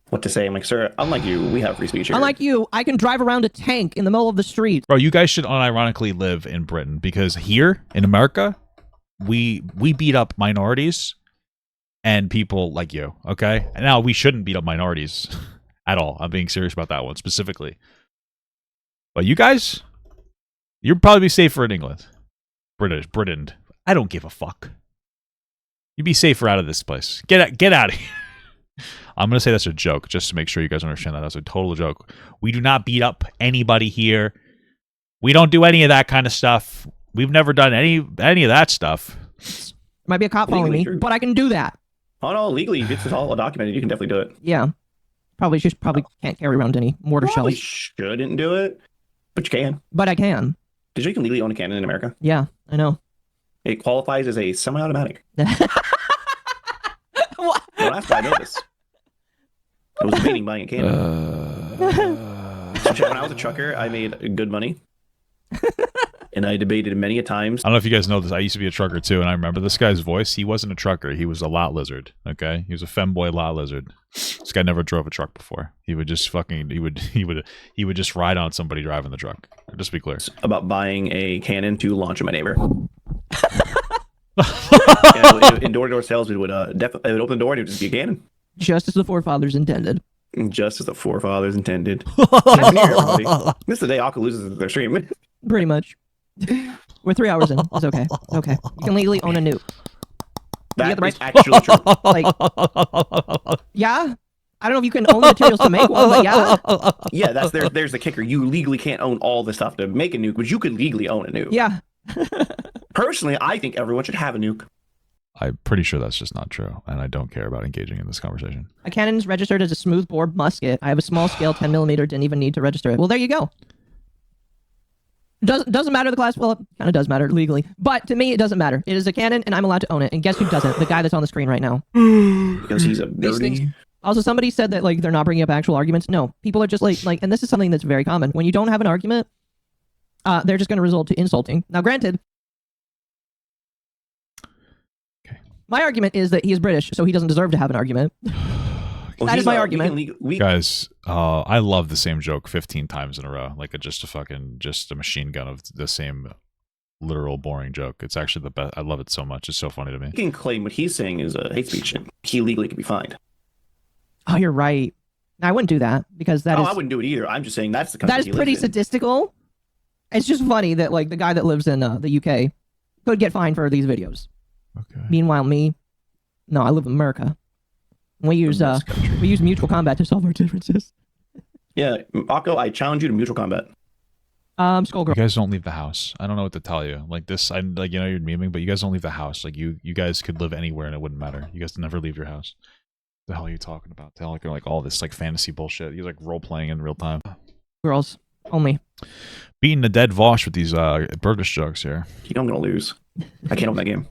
what to say. I'm like, sir, unlike you, we have free speech here. Unlike you, I can drive around a tank in the middle of the street. Bro, you guys should unironically live in Britain because here in America, we beat up minorities and people like you. Okay, and now we shouldn't beat up minorities at all. I'm being serious about that one specifically. But you guys, you'd probably be safer in England. Britain. I don't give a fuck. You'd be safer out of this place. Get out of here. I'm going to say that's a joke, just to make sure you guys understand that. That's a total joke. We do not beat up anybody here. We don't do any of that kind of stuff. We've never done any of that stuff. Might be a cop following me, but I can do that. Oh no, legally, if it's all documented, you can definitely do it. Yeah. Probably can't carry around any mortar Probably shells. shouldn't do it, but you can. But I can. Did you know you can legally own a cannon in America? Yeah, I know. It qualifies as a semi-automatic. What? Don't ask why I know this. I was debating buying a cannon. So when I was a trucker, I made good money. And I debated many a times. I don't know if you guys know this. I used to be a trucker too, and I remember this guy's voice. He wasn't a trucker. He was a lot lizard. Okay, he was a femboy lot lizard. This guy never drove a truck before. He would just fucking he would just ride on somebody driving the truck. Just to be clear. About buying a cannon to launch at my neighbor. In door-to-door sales, it would open the door and it would just be a cannon. Just as the forefathers intended. Just as the forefathers intended. This is the day Akka loses their stream. Pretty much. We're 3 hours in. It's okay. It's okay. You can legally own a nuke. That is actually true. Like, yeah? I don't know if you can own the materials to make one, but yeah. Yeah, there's the kicker. You legally can't own all the stuff to make a nuke, but you could legally own a nuke. Yeah. Personally, I think everyone should have a nuke. I'm pretty sure that's just not true, and I don't care about engaging in this conversation. A cannon is registered as a smoothbore musket. I have a small scale 10mm, didn't even need to register it. Well, there you go. Doesn't matter the class. Well, it kind of does matter legally, but to me, it doesn't matter. It is a cannon, and I'm allowed to own it. And guess who doesn't? The guy that's on the screen right now. Because he's a dirty. Also, somebody said that like they're not bringing up actual arguments. No, people are just like, and this is something that's very common. When you don't have an argument, they're just going to result to insulting. Now, granted, my argument is that he is British, so he doesn't deserve to have an argument. Well, that is my argument. Guys, I love the same joke 15 times in a row. Like just a machine gun of the same literal boring joke. It's actually the best. I love it so much. It's so funny to me. He can claim what he's saying is a hate speech, and he legally could be fined. Oh, you're right. I wouldn't do that because that is... I wouldn't do it either. I'm just saying that's the country that is pretty sadistical. It's just funny that like the guy that lives in the UK could get fined for these videos. Okay. Meanwhile, no, I live in America. We use mutual combat to solve our differences. Yeah, Akko, I challenge you to mutual combat. Skullgirl. You guys don't leave the house. I don't know what to tell you. Like this, I like you're memeing, but you guys don't leave the house. Like you guys could live anywhere and it wouldn't matter. You guys never leave your house. What the hell are you talking about? Tell like all this like fantasy bullshit. You're like role playing in real time. Girls only. Beating the dead Vosh with these British jokes here. You know I'm gonna lose. I can't own that game.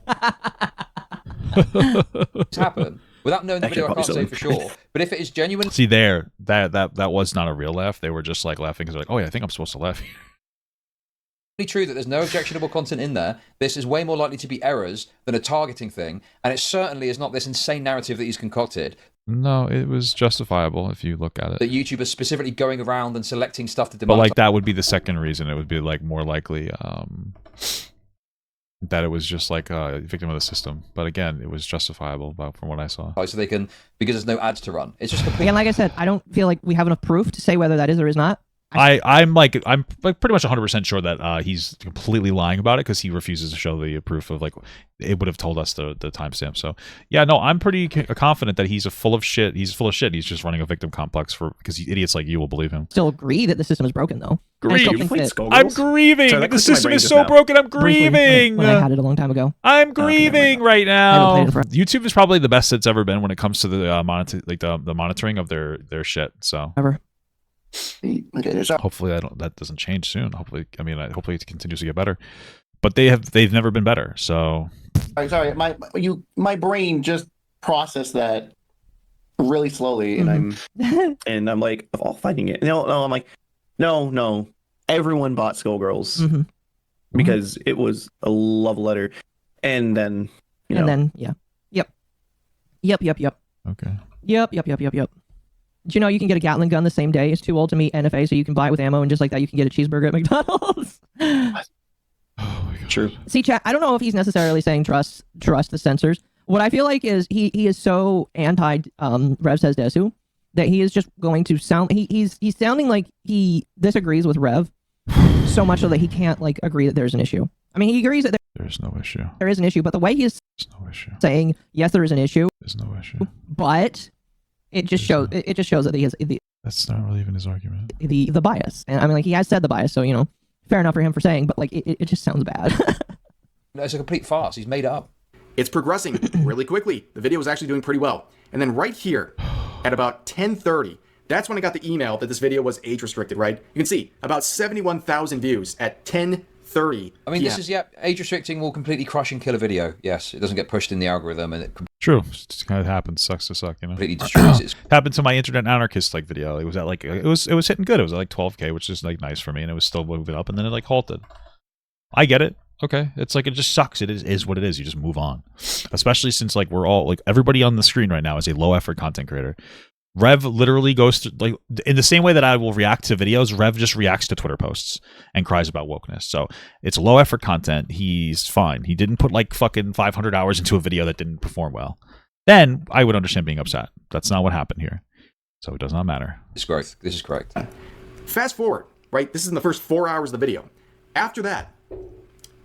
It's happened. Without knowing the video, I can't say for sure. But if it is genuine, See there, that was not a real laugh. They were just like laughing because they're like, oh yeah, I think I'm supposed to laugh here. true that there's no objectionable content in there, this is way more likely to be errors than a targeting thing, and it certainly is not this insane narrative that he's concocted. No, it was justifiable if you look at it. That YouTube is specifically going around and selecting stuff to demonetize. But like that would be the second reason. It would be like more likely that it was just like a victim of the system. But again, it was justifiable from what I saw. So they can, because there's no ads to run. It's just complete. Again, like I said, I don't feel like we have enough proof to say whether that is or is not. I'm pretty much 100% sure that he's completely lying about it because he refuses to show the proof of like it would have told us the timestamp. So yeah, no, I'm pretty confident that he's full of shit. He's full of shit. He's just running a victim complex because idiots like you will believe him. Still agree that the system is broken though. I'm grieving. Sorry, the system is so broken. I'm grieving. When I had it a long time ago. I'm grieving right now. Played it YouTube is probably the best it's ever been when it comes to the the monitoring of their shit. So Ever. hopefully that doesn't change soon. Hopefully it continues to get better. But they've never been better. So sorry, my brain just processed that really slowly, and I'm like, of all finding it. No, I'm like, no. Everyone bought Skullgirls because it was a love letter, and then Yep. okay. Yep. Do you know you can get a Gatling gun the same day? It's too old to meet NFA, so you can buy it with ammo, and just like that, you can get a cheeseburger at McDonald's. Oh my God. True. See, chat, I don't know if he's necessarily saying trust the censors. What I feel like is he is so anti Rev says Desu that he is just going to sound he's sounding like he disagrees with Rev so much so that he can't like agree that there's an issue. I mean, he agrees that There's no issue. there is an issue, but the way he is There's no issue. saying yes, there is an issue, There's no issue. but it just shows that he has That's not really even his argument. the bias, and I mean, like, he has said the bias, so fair enough for him for saying, but like it just sounds bad. No, it's a complete farce. He's made it up. It's progressing really quickly. The video was actually doing pretty well. And then right here at about 10:30, that's when I got the email that this video was age restricted, right? You can see about 71,000 views at 10:30. I mean, this is, age restricting will completely crush and kill a video. Yes, it doesn't get pushed in the algorithm and it True. It just kind of happens. Sucks to suck, completely destroys it. Happened to my internet anarchist video. It was at like it was hitting good. It was at like 12K, which is like nice for me, and it was still moving up, and then it like halted. I get it. Okay, it's like it just sucks. It is what it is. You just move on, especially since like we're all like everybody on the screen right now is a low effort content creator. Rev literally goes to like in the same way that I will react to videos. Rev just reacts to Twitter posts and cries about wokeness. So it's low effort content. He's fine. He didn't put like fucking 500 hours into a video that didn't perform well. Then I would understand being upset. That's not what happened here. So it does not matter. It's growth. This is correct. Fast forward, right? This is in the first 4 hours of the video. After that,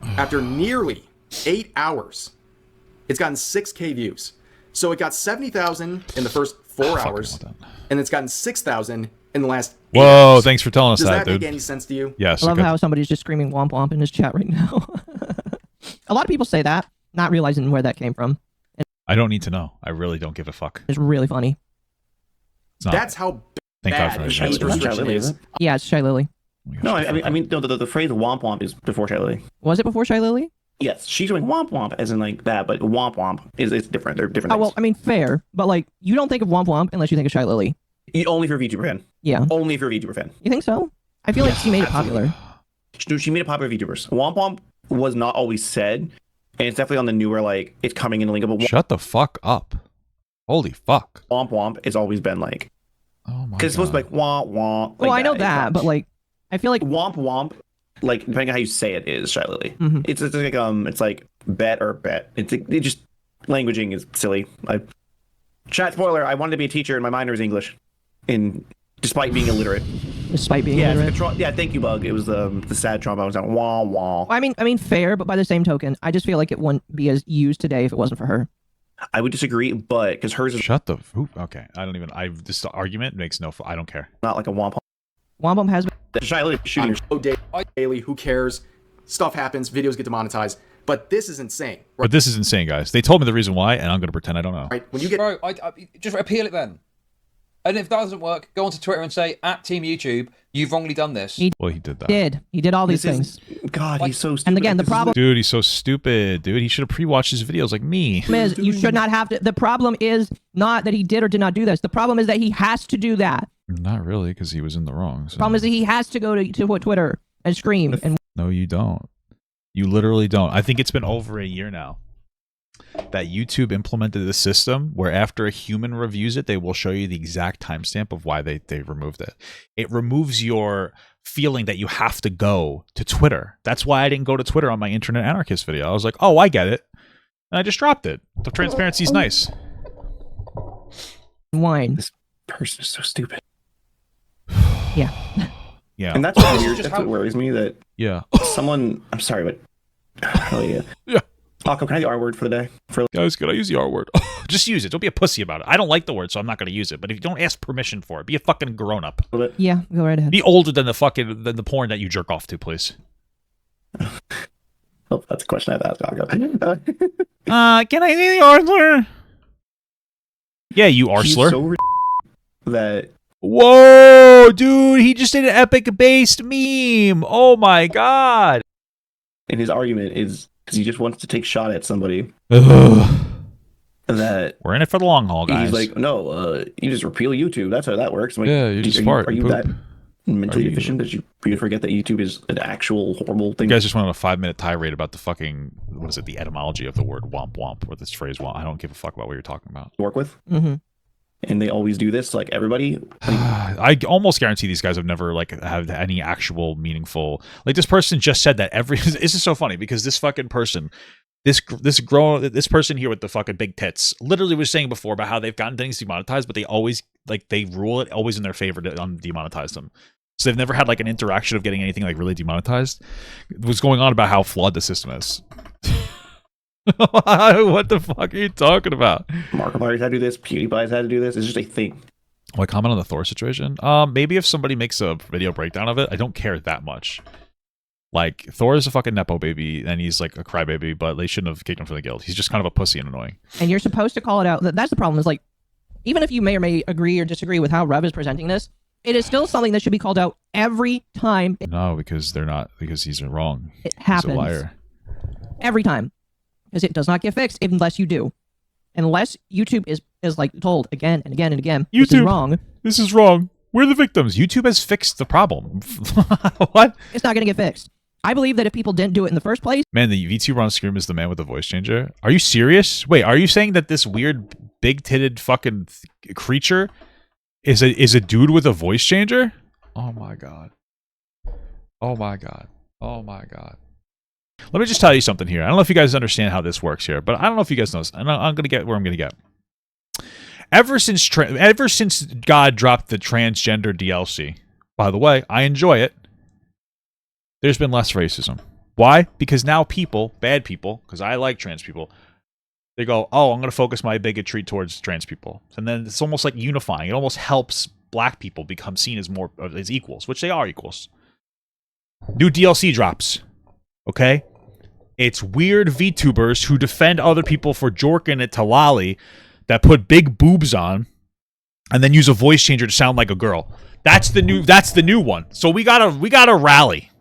after nearly 8 hours, it's gotten 6K views. So it got 70,000 in the first 4 hours, and it's gotten 6,000 in the last 8 Whoa, hours. thanks for telling us Does that, that dude. make any sense to you? Yes. I love how somebody's just screaming womp womp in his chat right now. A lot of people say that, not realizing where that came from. I don't need to know. I really don't give a fuck. It's really funny. It's not. That's how Thank God bad for age his restriction Lily, is. isn't it? Yeah, it's Shy Lily. No, I mean the phrase womp womp is before Shy Lily. Was it before Shy Lily? Yes, she's doing womp womp as in like that, but womp womp is different. They're different Oh, things. well, I mean, fair, but like, you don't think of womp womp unless you think of Shy Lily. Only for VTuber fan. Yeah. Only for VTuber fan. You think so? I feel like she made it popular. She made it popular for VTubers. Womp womp was not always said, and it's definitely on the newer like it's coming in linkable. Shut the fuck up. Holy fuck. Womp womp has always been like Oh my God. because it's supposed to be like womp womp. Well, I know It's that, not- but like, I feel like womp womp, like depending on how you say it, is Shy Lily. Mhm. It's like it's like bet or bet. It just languaging is silly. Chat spoiler. I wanted to be a teacher, and my minor is English, despite being illiterate. despite being Yeah, illiterate. yeah. Thank you, Bug. It was the sad trauma. I was on wah wah. I mean, fair, but by the same token, I just feel like it wouldn't be as used today if it wasn't for her. I would disagree, but because hers is Shut the okay. I don't even this argument makes no I don't care. not like a womp. Womp womp has been. The Shy Lily shooting. I'm so daily. Who cares? Stuff happens. Videos get demonetized. But this is insane. But this is insane, guys. They told me the reason why, and I'm going to pretend I don't know. Right? When you get Bro, I just appeal it then. And if that doesn't work, go onto Twitter and say, @Team YouTube, you've wrongly done this. Well, he did that. He did all these things. God, he's so stupid. And again, the problem Dude, he's so stupid. Dude, he should have pre-watched his videos like me. is you should not have to. The problem is not that he did or did not do this. The problem is that he has to do that. Not really, because he was in the wrong. So. The problem is that he has to go to Twitter and scream. And No, you don't. You literally don't. I think it's been over a year now that YouTube implemented the system where after a human reviews it, they will show you the exact timestamp of why they removed it. It removes your feeling that you have to go to Twitter. That's why I didn't go to Twitter on my Internet Anarchist video. I was like, oh, I get it. And I just dropped it. The transparency is nice. Whine. This person is so stupid. Yeah. Yeah. And that's what, that's what worries me, that Yeah. someone, I'm sorry, but hell yeah. Yeah. Taco, can I have the R word for the day? Guys, can I use the R word? Just use it. Don't be a pussy about it. I don't like the word, so I'm not going to use it. But if you don't ask permission for it, be a fucking grown-up. Yeah, go right ahead. Be older than the porn that you jerk off to, please. Oh, that's a question I have to ask Taco. Can I see the arsler? Yeah, you He's arsler. so that Whoa, dude, he just did an epic-based meme. Oh my god. and his argument is because he just wants to take shot at somebody Ugh. that We're in it for the long haul, guys. he's like, no, you just repeal YouTube. That's how that works. I'm like, Yeah, you're just are smart. Are you Poop. that mentally Are you- deficient that you forget that YouTube is an actual horrible thing You guys just went on a 5-minute tirade about the fucking, what is it, the etymology of the word womp womp, or this phrase womp. I don't give a fuck about what you're talking about. to work with? Mm-hmm. And they always do this, like everybody. I almost guarantee these guys have never like had any actual meaningful, like this person just said that every, this is so funny because this fucking person, this person here with the fucking big tits literally was saying before about how they've gotten things demonetized, but they always, like, they rule it always in their favor to demonetize them. So they've never had like an interaction of getting anything like really demonetized. It was going on about how flawed the system is. What the fuck are you talking about? Markiplier's had to do this. PewDiePie's had to do this. It's just a thing. Will I comment on the Thor situation? Maybe if somebody makes a video breakdown of it. I don't care that much. Like, Thor is a fucking nepo baby, and he's like a crybaby, but they shouldn't have kicked him from the guild. He's just kind of a pussy and annoying. And you're supposed to call it out. That's the problem, is like, even if you may or may agree or disagree with how Rev is presenting this, it is still something that should be called out every time No, because they're not, because he's wrong. it happens. He's a liar. Every time. Because it does not get fixed unless you do. Unless YouTube is like told again and again and again, this is YouTube. wrong. This is wrong. We're the victims. YouTube has fixed the problem. What? It's not going to get fixed. I believe that if people didn't do it in the first place, Man, the VTuber on screen is the man with the voice changer. Are you serious? Wait, are you saying that this weird big-titted fucking creature is a dude with a voice changer? Oh my god. Oh my god. Oh my god. Let me just tell you something here. I don't know if you guys understand how this works here, but I don't know if you guys know this. I'm going to get where I'm going to get. Ever since God dropped the transgender DLC, by the way, I enjoy it. There's been less racism. Why? Because now people, bad people, because I like trans people, they go, oh, I'm going to focus my bigotry towards trans people. And then it's almost like unifying. It almost helps black people become seen as more as equals, which they are equals. New DLC drops. Okay? It's weird VTubers who defend other people for jorking it to Loli that put big boobs on and then use a voice changer to sound like a girl. That's the new one. So we gotta rally.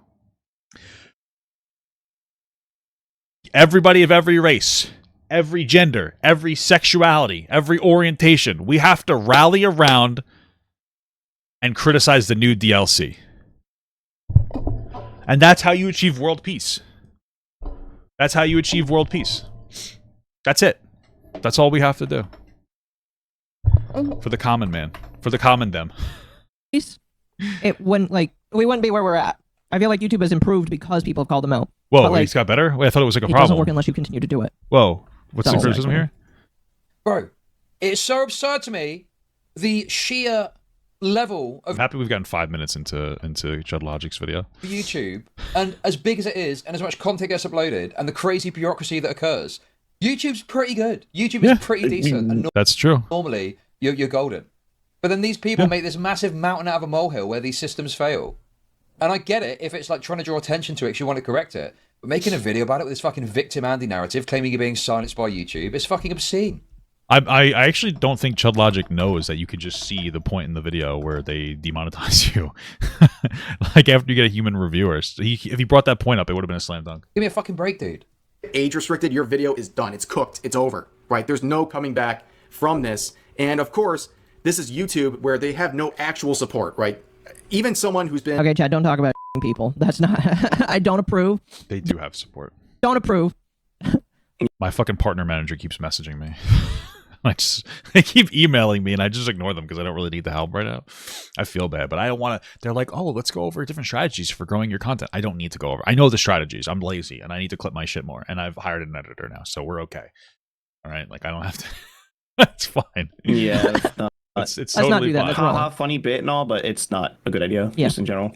Everybody of every race, every gender, every sexuality, every orientation, we have to rally around and criticize the new DLC. And that's how you achieve world peace. That's how you achieve world peace. That's it. That's all we have to do. For the common man. For the common them. it wouldn't, like, we wouldn't be where we're at. I feel like YouTube has improved because people have called them out. Whoa, But, like, it's got better? Wait, I thought it was like a it problem. doesn't work unless you continue to do it. Whoa. What's the Sounds criticism like- here? Bro, it's so absurd to me, the sheer level I'm of happy we've gotten 5 minutes into Chud Logic's video. YouTube, and as big as it is, and as much content gets uploaded, and the crazy bureaucracy that occurs, YouTube's pretty good. YouTube Yeah. is pretty decent, and That's true. normally you're golden. But then these people make this massive mountain out of a molehill where these systems fail. And I get it if it's like trying to draw attention to it because you want to correct it. But making a video about it with this fucking victim Andy narrative claiming you're being silenced by YouTube is fucking obscene. I actually don't think Chud Logic knows that you could just see the point in the video where they demonetize you. Like after you get a human reviewer. So if he brought that point up, it would have been a slam dunk. Give me a fucking break, dude. Age restricted, your video is done. It's cooked. It's over, right? There's no coming back from this. And of course, this is YouTube where they have no actual support, right? Even someone who's been... Okay, Chad, don't talk about people. That's not... I don't approve. They do have support. Don't approve. My fucking partner manager keeps messaging me. They keep emailing me and I just ignore them because I don't really need the help right now. I feel bad, but I don't want to. They're like, oh, let's go over different strategies for growing your content. I don't need to go over. I know the strategies. I'm lazy and I need to clip my shit more. And I've hired an editor now, so we're okay. All right, like I don't have to. That's fine. Yeah, it's let's totally not do that. fine. That's wrong. Haha, funny bit and all, but it's not a good idea. Yeah. Just in general.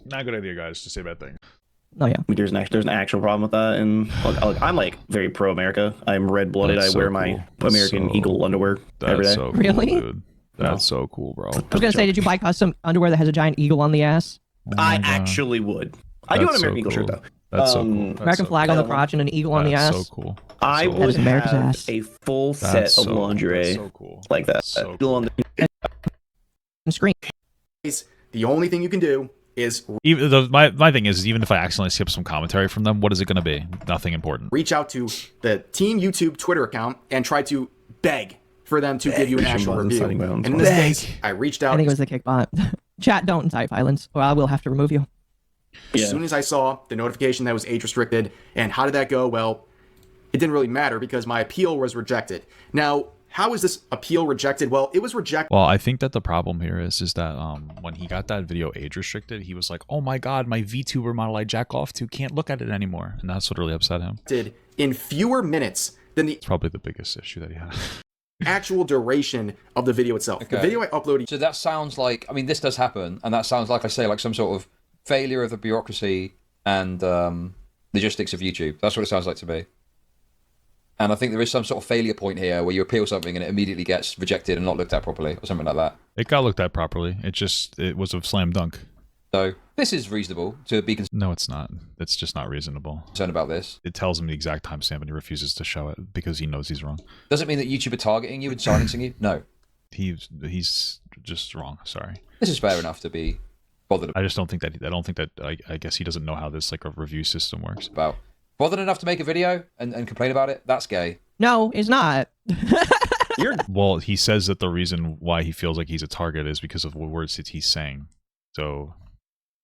Not a good idea, guys, to say bad things. Oh yeah. There's an actual problem with that, and look, I'm like very pro America. I'm red blooded. I That's so wear cool. my That's American so- Eagle underwear every day. So cool, Really? dude. That's so cool, bro. I was gonna say, did you buy custom underwear that has a giant eagle on the ass? I actually would. I do have an That's so American Eagle shirt cool. though. That's so cool. That's American so flag on the cool. crotch and an eagle on the That's ass. so cool. I So would That's America's have ass. a full set That's of so- lingerie that's so cool. like that. So Eagle on the- And scream. The only thing you can do is Even my thing is, even if I accidentally skip some commentary from them, what is it going to be? Nothing important. reach out to the Team YouTube Twitter account and try to beg for them to give you an actual violence, review. inciting violence. And in this case, I reached out I think it was the kickbot. Chat, don't incite violence, or I will have to remove you. as soon as I saw the notification that was age restricted. And how did that go? Well, it didn't really matter because my appeal was rejected. Now, how is this appeal rejected? Well, it was rejected Well, I think that the problem here is that when he got that video age restricted, he was like, "Oh my god, my VTuber model I jack off to can't look at it anymore," and that's what really upset him. in fewer minutes than the It's probably the biggest issue that he had. actual duration of the video itself. The Okay. video I uploaded So that sounds like, I mean, this does happen, and that sounds like I say, like some sort of failure of the bureaucracy and logistics of YouTube. That's what it sounds like to me. And I think there is some sort of failure point here where you appeal something and it immediately gets rejected and not looked at properly, or something like that. It got looked at properly. It was a slam dunk. So this is reasonable to be No, it's not. It's just not reasonable. concerned about this. It tells him the exact timestamp and he refuses to show it because he knows he's wrong. Does it mean that YouTube are targeting you and silencing you? No. He's just wrong. Sorry. This is fair enough to be bothered I just don't think that. I guess he doesn't know how this like a review system works. about. Bothered enough to make a video and complain about it? That's gay. No, it's not. Well, he says that the reason why he feels like he's a target is because of the words that he's saying. So,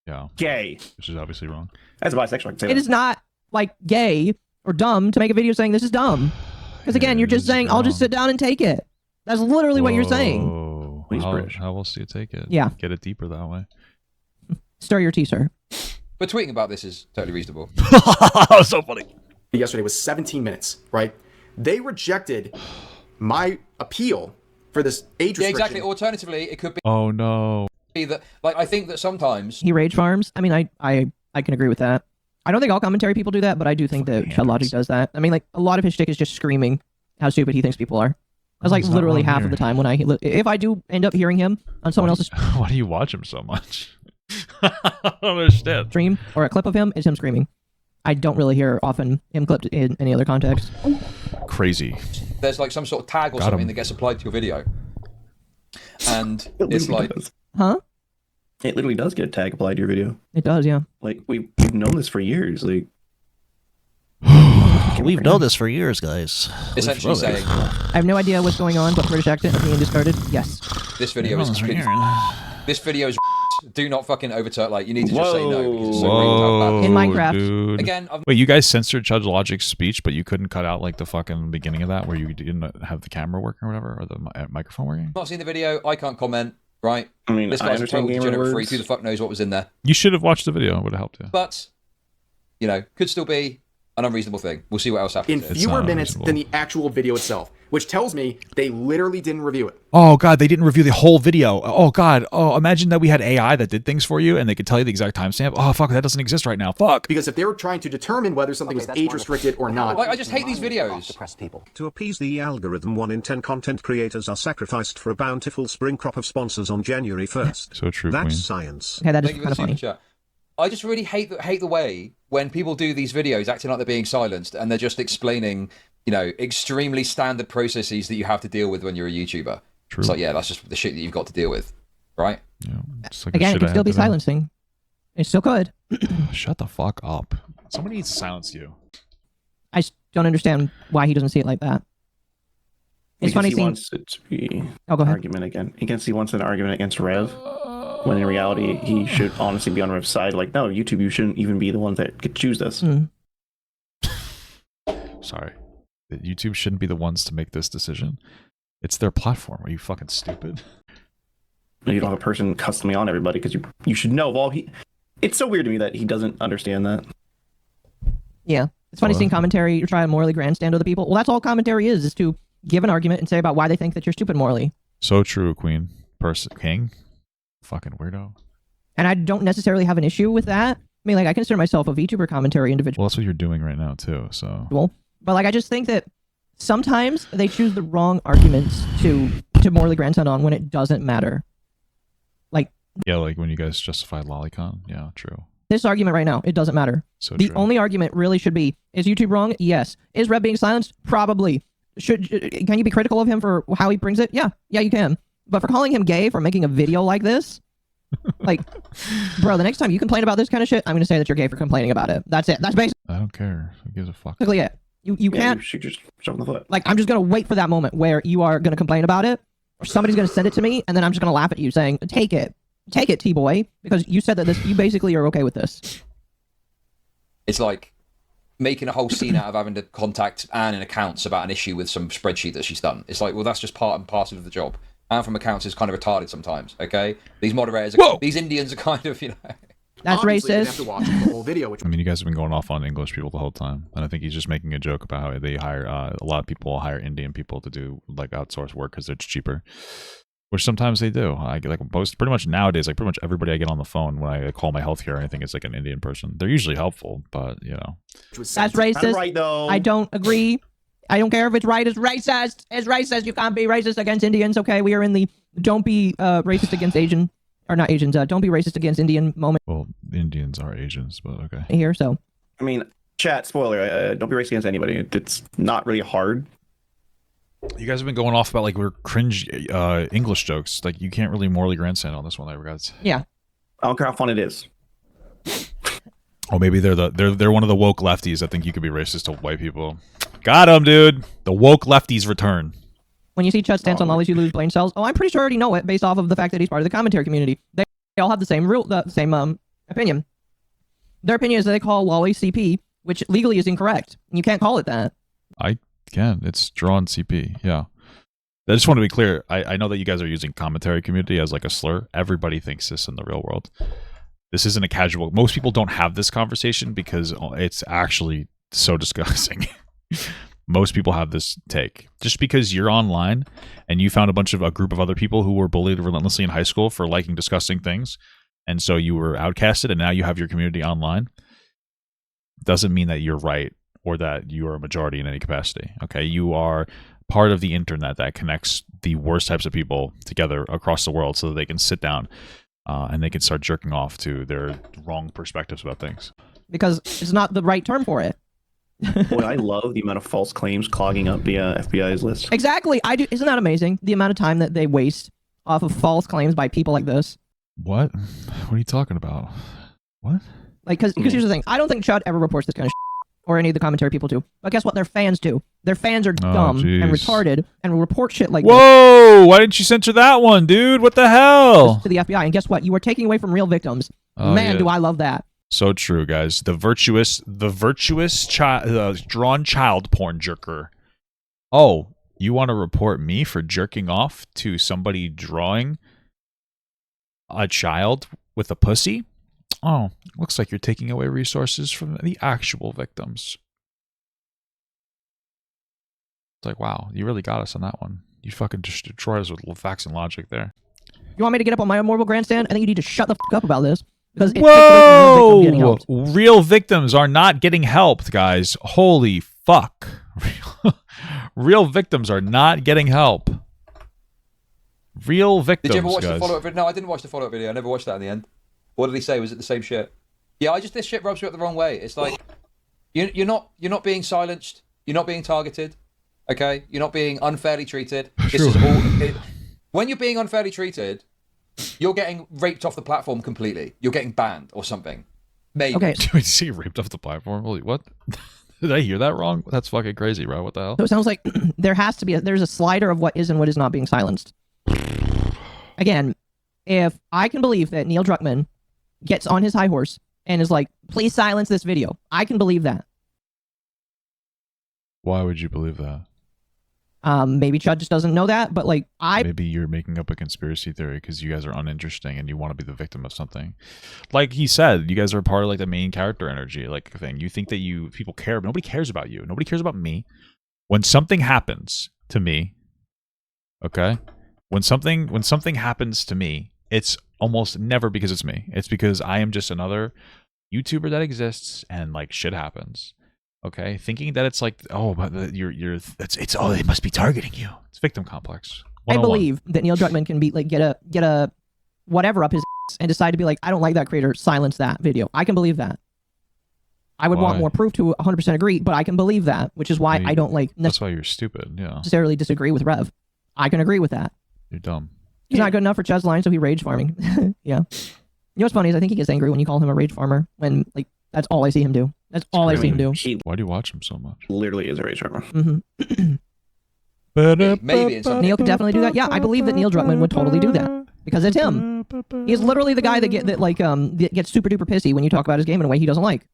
yeah, Gay. which is obviously wrong. As a bisexual, I can say It that. is not like gay or dumb to make a video saying this is dumb. Because again, you're just It is saying, I'll just wrong. sit down and take it. That's literally what you're saying. Whoa. He's How, British. how else do you take it? Yeah. Get it deeper that way. Stir your tea, sir. But tweeting about this is totally reasonable. That was so funny. yesterday was 17 minutes, right? They rejected my appeal for this age Yeah, restriction. exactly. Alternatively, it could Oh no. be that, like, I think that sometimes He rage farms. I mean, I can agree with that. I don't think all commentary people do that, but I do think that Chud Logic does that. I mean, like, a lot of his shtick is just screaming how stupid he thinks people are. That's like he's not literally wrong half here. of the time when if I do end up hearing him on someone else's Why do you watch him so much? I don't understand. stream or a clip of him, it's him screaming. I don't really hear often him clipped in any other context. Crazy. there's like some sort of tag or Got something him. that gets applied to your video. And It it's literally like, does. Huh? It literally does get a tag applied to your video. It does, yeah. Like we've known this for years. Like We've known this for years, guys. essentially We've known it. saying, I have no idea what's going on, but British accent is being discarded. Yes. this video is completely, this video is do not fucking overturn, like, you need to just say no because it's so Whoa, In Minecraft. dude. Again, I've Wait, you guys censored Chud Logic's speech, but you couldn't cut out like the fucking beginning of that where you didn't have the camera working or whatever, or the microphone working? not seen the video, I can't comment, right? I mean, This I guy's a understand total gamer degenerate words. freak, who the fuck knows what was in there? You should have watched the video. It would have helped you. But, you know, could still be an unreasonable thing. We'll see what else happens. in here. fewer not minutes unreasonable. than the actual video itself, which tells me they literally didn't review it. Oh god, they didn't review the whole video. Oh god. Oh, imagine that we had AI that did things for you and they could tell you the exact timestamp. Oh fuck, that doesn't exist right now. Fuck. Because if they were trying to determine whether something was that's age restricted or not, Like, I just hate these videos. Depressed people. To appease the algorithm, 1 in 10 content creators are sacrificed for a bountiful spring crop of sponsors on January 1st. So true, That's Queen. science. Okay, that is Thank you for kind the of funny. super chat. I just really hate the way when people do these videos acting like they're being silenced and they're just explaining you know, extremely standard processes that you have to deal with when you're a YouTuber. True. It's like, yeah, that's just the shit that you've got to deal with, right? Yeah, it's like the Again, shit it could I still have be to do. silencing. It still could. Shut the fuck up. Somebody needs to silence you. I just don't understand why he doesn't see it like that. It's Because funny he seeing. wants it to be Oh, go ahead. argument again. He wants an argument against Rev, when in reality he should honestly be on Rev's side. Like, no, YouTube, you shouldn't even be the ones that could choose this. Sorry. YouTube shouldn't be the ones to make this decision. It's their platform. Are you fucking stupid? You don't have a person customly on everybody because you should know of all he. It's so weird to me that he doesn't understand that. Yeah. It's funny seeing commentary try to morally grandstand other people. Well, that's all commentary is to give an argument and say about why they think that you're stupid morally. So true, Queen. King. Fucking weirdo. And I don't necessarily have an issue with that. I mean, like, I consider myself a VTuber commentary individual. Well, that's what you're doing right now, too, so... But, like, I just think that sometimes they choose the wrong arguments to morally grandstand on when it doesn't matter. Like... Yeah, like when you guys justified Lolicon. Yeah, true. This argument right now, it doesn't matter. So the true. only argument really should be, is YouTube wrong? Yes. Is Rev being silenced? Probably. Can you be critical of him for how he brings it? Yeah, you can. But for calling him gay for making a video like this, like, bro, the next time you complain about this kind of shit, I'm going to say that you're gay for complaining about it. That's it. That's basically I don't care. Who gives a fuck? it. You can't. You should just shove in the foot. Like, I'm just going to wait for that moment where you are going to complain about it, or somebody's going to send it to me, and then I'm just going to laugh at you saying, take it, T-boy, because you said that you basically are okay with this. It's like making a whole scene out of having to contact Anne in accounts about an issue with some spreadsheet that she's done. It's like, well, that's just part and parcel of the job. Anne from accounts is kind of retarded sometimes, okay? These moderators, these Indians are kind of, you know... That's Obviously, racist. You'd have to watch the whole video, which I mean, you guys have been going off on English people the whole time, and I think he's just making a joke about how they hire a lot of people hire Indian people to do like outsource work because it's cheaper, which sometimes they do. I get like pretty much nowadays, like pretty much everybody I get on the phone when I call my healthcare or anything is like an Indian person. They're usually helpful, but you know, was That's censored. racist. Right though. I don't agree. I don't care if it's right. It's racist. It's racist. You can't be racist against Indians. Okay, we are in the don't be racist against Asian, or not Asians. Don't be racist against Indian moment well, Indians are Asians, but okay. here. So I mean, chat spoiler. Don't be racist against anybody. It's not really hard. You guys have been going off about like we're cringe English jokes. Like you can't really morally grandstand on this one, guys. yeah, I don't care how fun it is. Oh, maybe they're one of the woke lefties that think you could be racist to white people. Got him, dude. The woke lefties return. when you see Chud stance on lollies, you lose brain cells. Oh, I'm pretty sure I already know it based off of the fact that he's part of the commentary community. They all have the same opinion. Their opinion is that they call lolly CP, which legally is incorrect. You can't call it that. I can. It's drawn CP. Yeah. I just want to be clear. I know that you guys are using commentary community as like a slur. Everybody thinks this in the real world. This isn't a casual. Most people don't have this conversation because it's actually so disgusting. Most people have this take. Just because you're online and you found a group of other people who were bullied relentlessly in high school for liking disgusting things, and so you were outcasted, and now you have your community online, doesn't mean that you're right or that you are a majority in any capacity. Okay, you are part of the internet that connects the worst types of people together across the world so that they can sit down and they can start jerking off to their wrong perspectives about things. Because it's not the right term for it. Boy, I love the amount of false claims clogging up the FBI's list. Exactly. I do. Isn't that amazing? The amount of time that they waste off of false claims by people like this. What? What are you talking about? What? Like, because here's the thing. I don't think Chud ever reports this kind of or any of the commentary people do. But guess what? Their fans do. Their fans are dumb and retarded and will report shit like Whoa! Why didn't you censor that one, dude? What the hell? to the FBI. And guess what? You are taking away from real victims. Oh, Man, yeah. do I love that. So true, guys. The virtuous drawn child porn jerker. Oh, you want to report me for jerking off to somebody drawing a child with a pussy? Oh, looks like you're taking away resources from the actual victims. It's like, wow, you really got us on that one. You fucking just destroyed us with facts and logic there. You want me to get up on my immortal grandstand? I think you need to shut the fuck up about this. Because it takes away from real victims getting Whoa! helped. Real victims are not getting helped, guys. Holy fuck. Real victims are not getting help. Real victims, Did you ever watch guys. the follow-up video? No, I didn't watch the follow-up video. I never watched that in the end. What did he say? Was it the same shit? Yeah, this shit rubs me up the wrong way. It's like you're not being silenced. You're not being targeted. Okay, you're not being unfairly treated. This Sure. is all. When you're being unfairly treated, you're getting raped off the platform completely. You're getting banned or something. Maybe. Okay. Did you see raped off the platform? Holy, what? Did I hear that wrong? That's fucking crazy, bro. What the hell? So it sounds like there's a slider of what is and what is not being silenced. Again, if I can believe that Neil Druckmann gets on his high horse and is like, please silence this video, I can believe that. Why would you believe that? Maybe Chud just doesn't know that, but like Maybe you're making up a conspiracy theory because you guys are uninteresting and you want to be the victim of something. Like he said, you guys are part of like the main character energy like thing. You think that people care, but nobody cares about you. Nobody cares about me. When something happens to me, okay? When something happens to me, it's almost never because it's me. It's because I am just another YouTuber that exists and like shit happens. Okay, thinking that it's like, oh, but it's oh, they must be targeting you. It's victim complex. I believe that Neil Druckmann can be like get a whatever up his ass and decide to be like, I don't like that creator, silence that video. I can believe that. I would want more proof to 100% agree, but I can believe that, which is why I don't like. That's why you're stupid. Yeah. Necessarily disagree with Rev. I can agree with that. You're dumb. He's not good enough for Chud's line, so he rage farming. Yeah. You know what's funny is I think he gets angry when you call him a rage farmer when like that's all I see him do. That's all I see him do. Why do you watch him so much? Literally is a rage farmer. Mm-hmm. Maybe Neil could definitely do that. Yeah, I believe that Neil Druckmann would totally do that because it's him. He's literally the guy that gets super duper pissy when you talk about his game in a way he doesn't like.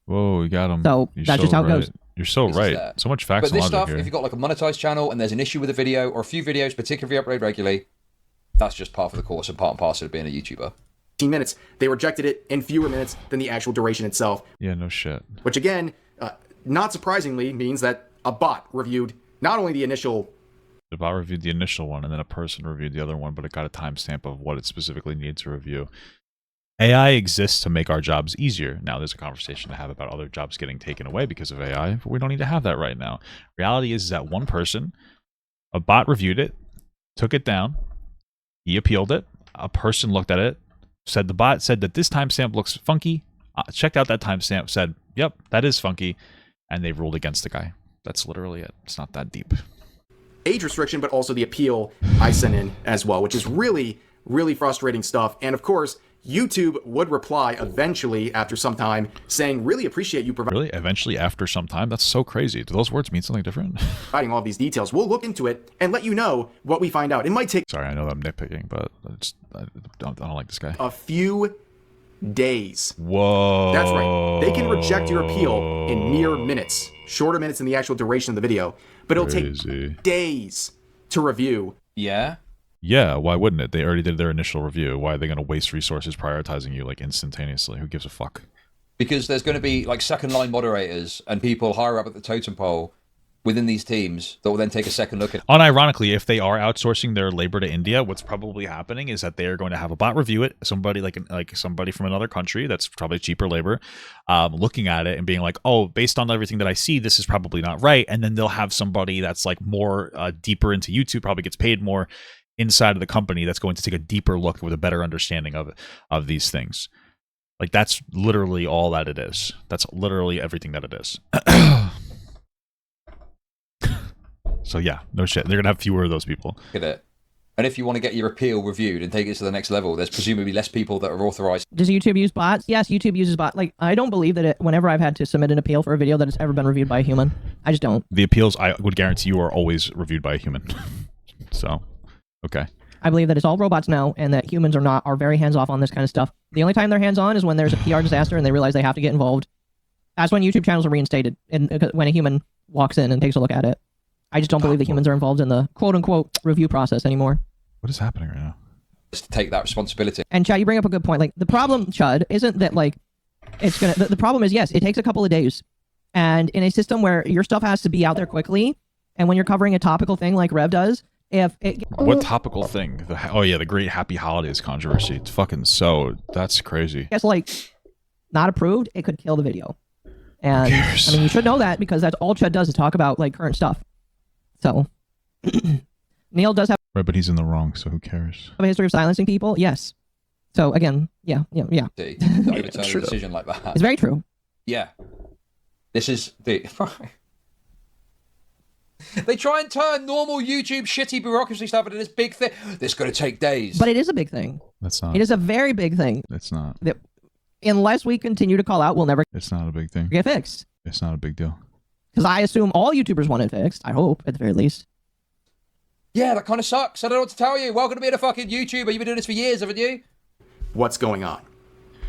Whoa, you got him. So that's just how it goes. You're so right. So much facts But and this logic stuff, here. if you've got like a monetized channel and there's an issue with a video or a few videos, particularly if you upload regularly, that's just part of the course and part and parcel of being a YouTuber. Minutes. They rejected it in fewer minutes than the actual duration itself. Yeah, no shit. Which again, not surprisingly, means that a bot reviewed not only the initial... The bot reviewed the initial one, and then a person reviewed the other one, but it got a timestamp of what it specifically needed to review. AI exists to make our jobs easier. Now, there's a conversation to have about other jobs getting taken away because of AI, but we don't need to have that right now. Reality is that one person, a bot reviewed it, took it down, he appealed it, a person looked at it, the bot said that this timestamp looks funky, checked out that timestamp, said, yep, that is funky, and they ruled against the guy. That's literally it. It's not that deep. Age restriction, but also the appeal I sent in as well, which is really, really frustrating stuff. And of course, YouTube would reply eventually after some time saying, really appreciate you providing... Really? Eventually after some time? That's so crazy. Do those words mean something different? Providing all these details. We'll look into it and let you know what we find out. It might take... Sorry, I know that I'm nitpicking, but I don't like this guy. A few days. Whoa. That's right. They can reject your appeal in mere minutes. Shorter minutes than the actual duration of the video. But it'll take days to review. Yeah? Yeah, why wouldn't it? They already did their initial review. Why are they going to waste resources prioritizing you like instantaneously? Who gives a fuck? Because there's going to be like second line moderators and people higher up at the totem pole within these teams that will then take a second look at. Unironically, if they are outsourcing their labor to India, what's probably happening is that they are going to have a bot review it. Somebody like somebody from another country that's probably cheaper labor, looking at it and being like, oh, based on everything that I see, this is probably not right. And then they'll have somebody that's like more deeper into YouTube, probably gets paid more inside of the company that's going to take a deeper look with a better understanding of these things. Like that's literally all that it is. That's literally everything that it is. So yeah, no shit. They're gonna have fewer of those people. Look at it. And if you want to get your appeal reviewed and take it to the next level, there's presumably less people that are authorized. Does YouTube use bots? Yes, YouTube uses bots. Like, I don't believe that whenever I've had to submit an appeal for a video that it's ever been reviewed by a human. I just don't. The appeals, I would guarantee you, are always reviewed by a human. So, okay. I believe that it's all robots now, and that humans are very hands-off on this kind of stuff. The only time they're hands-on is when there's a PR disaster and they realize they have to get involved. That's when YouTube channels are reinstated, and when a human walks in and takes a look at it. I just don't believe that humans are involved in the quote-unquote review process anymore. What is happening right now? Just to take that responsibility. And Chad, you bring up a good point. Like, the problem, Chud, isn't that like it's gonna. The problem is, yes, it takes a couple of days, and in a system where your stuff has to be out there quickly, and when you're covering a topical thing like Rev does, what topical thing? The Great Happy Holidays controversy. It's fucking that's crazy. It's like not approved. It could kill the video, and I mean you should know that because that's all Chud does is talk about like current stuff. So Neil does have right, but he's in the wrong, so who cares? a history of silencing people. Yes. So again, yeah. To overturn a decision like that. It's very true. Yeah. This is the They try and turn normal YouTube shitty bureaucracy stuff into this big thing. This is going to take days. But it is a big thing. That's not. It is a very big thing. It's not. That unless we continue to call out, we'll never It's not a big thing. get fixed. It's not a big deal. Because I assume all YouTubers want it fixed. I hope, at the very least. Yeah, that kind of sucks. I don't know what to tell you. Welcome to being a fucking YouTuber. You've been doing this for years, haven't you? What's going on?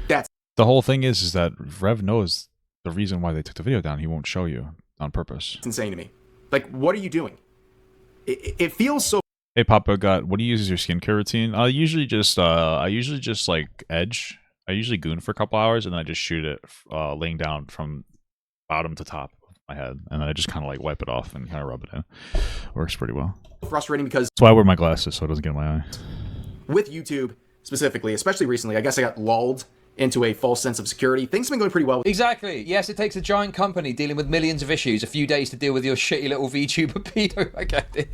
That's The whole thing is that Rev knows the reason why they took the video down. He won't show you on purpose. insane to me. Like, what are you doing? It feels so. Hey Papa God, what do you use as your skincare routine? I usually just like edge. I usually goon for a couple hours and then I just shoot it laying down from bottom to top of my head, and then I just kind of like wipe it off and kind of rub it in. Works pretty well. Frustrating because That's why I wear my glasses so it doesn't get in my eye. with YouTube specifically, especially recently, I guess I got lulled into a false sense of security. Things have been going pretty well. Exactly. Yes, it takes a giant company dealing with millions of issues a few days to deal with your shitty little VTuber pedo. I get it.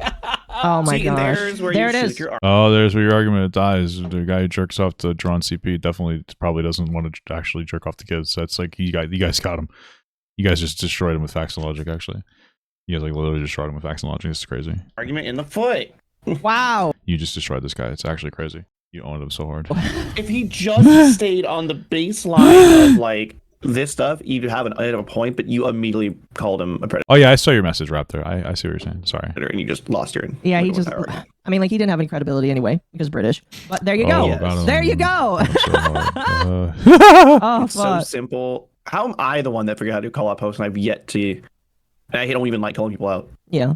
Oh my See, and gosh. there's where There you it stick is. your Oh, there's where your argument dies. The guy who jerks off to drawn CP definitely probably doesn't want to actually jerk off to kids. That's like you guys got him. You guys just destroyed him with facts and logic. Actually, you guys like literally destroyed him with facts and logic. It's crazy. argument in the foot. Wow. You just destroyed this guy. It's actually crazy. You owned him so hard. If he just stayed on the baseline of like this stuff, you'd have a point, but you immediately called him a predator Oh yeah, I saw your message, Raptor. I see what you're saying. Sorry. and you just lost your. Yeah, he like, just. power. I mean, like, he didn't have any credibility anyway because British. But there you go. yes. There you go. So hard. Oh, So fuck. simple. How am I the one that figured out how to call out posts, and I've yet to? And I don't even like calling people out. Yeah.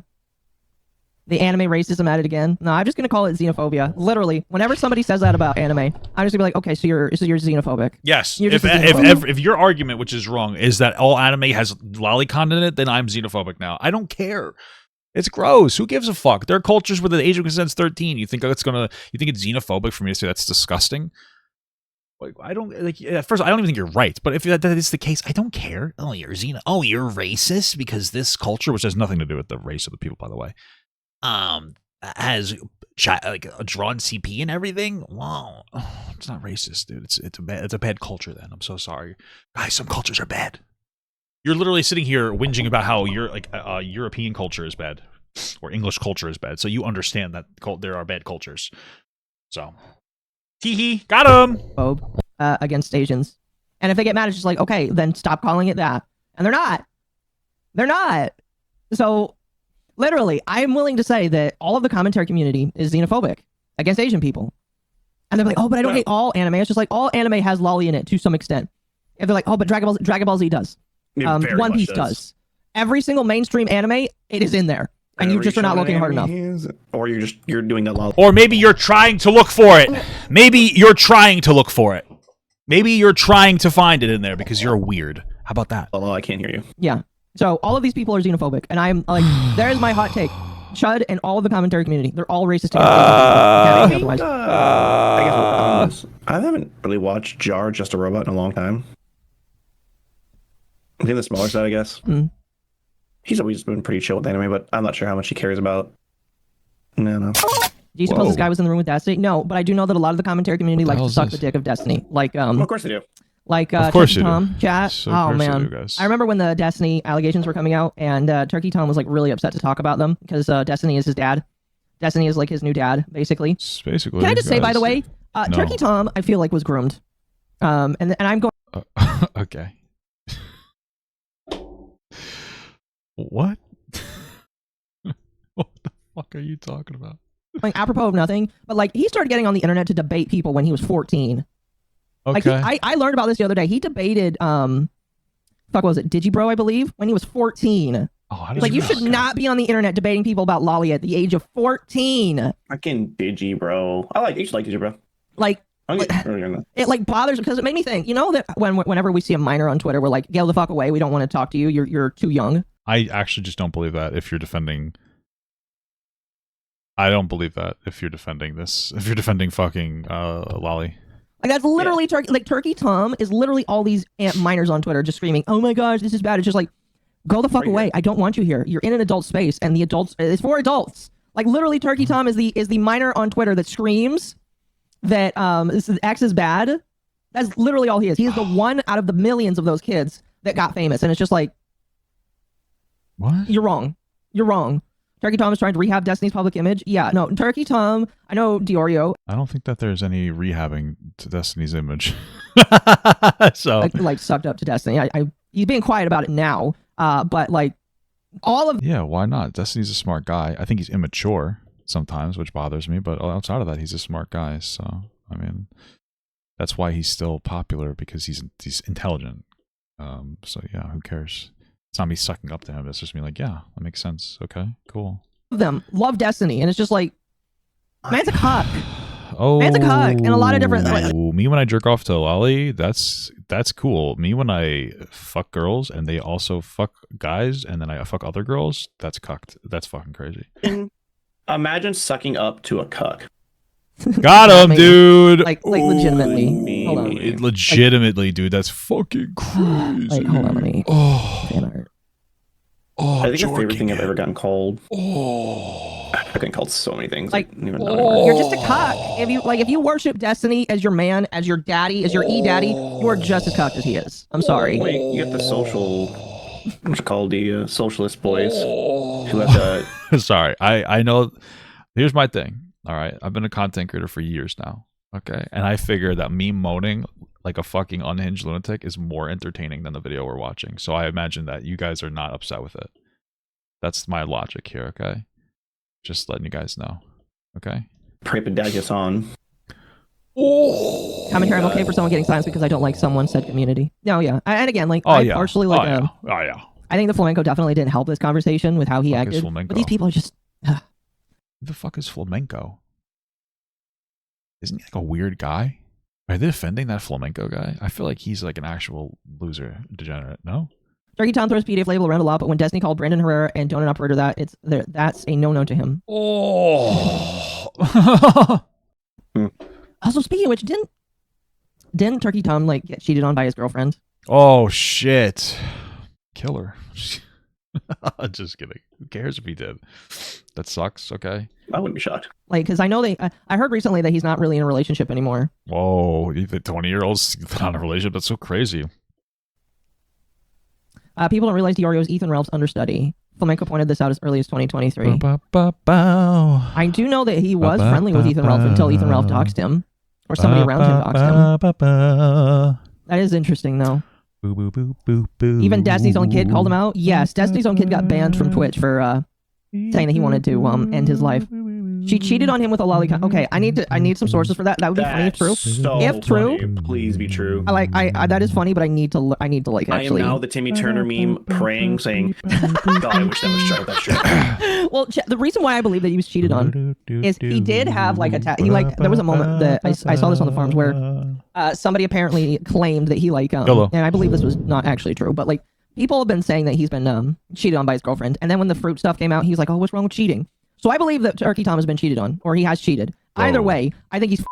The anime racism at it again. No, I'm just gonna call it xenophobia. Literally, whenever somebody says that about anime, I'm just gonna be like, okay, so you're xenophobic. Yes. You're If, just a xenophobe. if your argument, which is wrong, is that all anime has lolly content in it, then I'm xenophobic now. I don't care. It's gross. Who gives a fuck? There are cultures where the age of consent's 13. You think it's xenophobic for me to say that's disgusting? Like, I don't like. At first, I don't even think you're right. But if that is the case, I don't care. Oh, you're you're racist because this culture, which has nothing to do with the race of the people, by the way, has like a drawn CP and everything. Wow, it's not racist, dude. It's a bad culture. Then I'm so sorry, guys. Some cultures are bad. You're literally sitting here whinging about how European culture is bad or English culture is bad. So you understand that there are bad cultures. So, hee got him. Phobe against Asians. And if they get mad, it's just like, okay, then stop calling it that. And they're not. They're not. So, literally, I am willing to say that all of the commentary community is xenophobic against Asian people. And they're like, oh, but I don't hate all anime. It's just like all anime has lolly in it to some extent. If they're like, oh, but Dragon Ball Z does. It very One much Piece does. Every single mainstream anime, it is in there. And you just are not looking hard enough. Or you're doing that lol. Or maybe you're trying to look for it. Maybe you're trying to look for it. Maybe you're trying to find it in there because you're weird. How about that? Oh, I can't hear you. Yeah. So all of these people are xenophobic. And I'm like, there's my hot take. Chud and all of the commentary community, they're all racist. I guess I haven't really watched Jar Just a Robot in a long time. I think the smaller side, I guess. Mm. He's always been pretty chill with anime, but I'm not sure how much he cares about. No. Do you suppose this guy was in the room with Destiny? No, but I do know that a lot of the commentary community likes to suck the dick of Destiny. Like, Well, of course they do. like Of course Turkey you do. Tom chat. So Oh of course you man, do, guys. I remember when the Destiny allegations were coming out, and Turkey Tom was like really upset to talk about them because Destiny is his dad. Destiny is like his new dad, basically. It's basically. Can I just say, by the way, No. Turkey Tom, I feel like was groomed. And I'm going. Okay. What? What the fuck are you talking about? Like, apropos of nothing, but like he started getting on the internet to debate people when he was 14. Okay. Like I learned about this the other day. He debated what was it, Digibro, I believe, when he was 14. Oh, how does Like, he you know? should not be on the internet debating people about lolly at the age of 14. Fucking Digi, bro. I used to like Digi, bro. Like, I'm getting earlier than that. it like bothers because it made me think, you know, that whenever we see a minor on Twitter, we're like, get the fuck away. We don't want to talk to you. You're too young. I actually just don't believe that if you're defending. I don't believe that if you're defending this. If you're defending fucking Lolly. Like, that's literally Turkey. Like, Turkey Tom is literally all these minors on Twitter just screaming, oh my gosh, this is bad. It's just like, go the fuck away. I don't want you here. You're in an adult space, and the adults, it's for adults. Like, literally, Turkey Tom is the minor on Twitter that screams that X is bad. That's literally all he is. He is the one out of the millions of those kids that got famous. And it's just like, What? you're wrong. You're wrong. Turkey Tom is trying to rehab Destiny's public image. Yeah, no, Turkey Tom, I know Diorio. I don't think that there's any rehabbing to Destiny's image. So Like sucked up to Destiny. He's being quiet about it now. But like all of yeah, why not? Destiny's a smart guy. I think he's immature sometimes, which bothers me. But outside of that, he's a smart guy. So I mean, that's why he's still popular, because he's intelligent. So yeah, who cares? It's not me sucking up to him. It's just me like, yeah, that makes sense. Okay, cool. them love Destiny, and it's just like, man's a cock. Oh, man's a cock, and a lot of different. Like, me when I jerk off to Loli, that's cool. Me when I fuck girls and they also fuck guys, and then I fuck other girls, that's cucked. That's fucking crazy. Imagine sucking up to a cuck. Got him, dude. Like legitimately. Hold on. Legitimately, dude. That's fucking crazy. Like, hold on, let me. Fan art. I think the favorite thing I've ever gotten called. I've gotten called so many things. Like, I don't even know. You're just a cock. If you worship Destiny as your man, as your daddy, as your e-daddy, you are just as cocked as he is. I'm sorry. Wait, you get the social. What's it called? The socialist boys. Who have the. Sorry, I know. Here's my thing. All right, I've been a content creator for years now. Okay, and I figure that me moaning like a fucking unhinged lunatic is more entertaining than the video we're watching. So I imagine that you guys are not upset with it. That's my logic here. Okay, just letting you guys know. Okay. Prepadagus on. Commentary, I'm okay for someone getting silenced because I don't like someone said community. No, yeah, and again, like I partially like. Yeah. I think the flamenco definitely didn't help this conversation with how he acted. But these people are just. Who the fuck is flamenco? Isn't he like a weird guy? Are they defending that flamenco guy? I feel like he's like an actual loser, degenerate. No. Turkey Tom throws PDF label around a lot, but when Destiny called Brandon Herrera and Donut Operator that's a no-no to him. Also, speaking of which, didn't Turkey Tom like get cheated on by his girlfriend? Oh shit! Killer. Just kidding. Who cares if he did? That sucks. Okay. I wouldn't be shocked. Like, because I know I heard recently that he's not really in a relationship anymore. Whoa, the 20-year-old's not in a relationship? That's so crazy. People don't realize Diorio's Ethan Ralph's understudy. Flamenco pointed this out as early as 2023. I do know that he was friendly with Ethan Ralph until Ethan Ralph doxed him, or somebody around him doxed him. That is interesting, though. Boo, boo, boo, boo, boo. Even Destiny's own kid called him out. Yes, Destiny's own kid got banned from Twitch for saying that he wanted to end his life. She cheated on him with a lollipop. Okay, I need some sources for that. That would be funny if true. If true, please be true. I that is funny, but I need to like actually. I am now the Timmy Turner meme praying, saying, "God, I wish that was true. That's true." Well, the reason why I believe that he was cheated on is he did have like there was a moment that I saw this on the forums where somebody apparently claimed that he and I believe this was not actually true, but like people have been saying that he's been cheated on by his girlfriend, and then when the fruit stuff came out, he was like, "Oh, what's wrong with cheating?" So I believe that Turkey Tom has been cheated on, or he has cheated. Either way, I think he's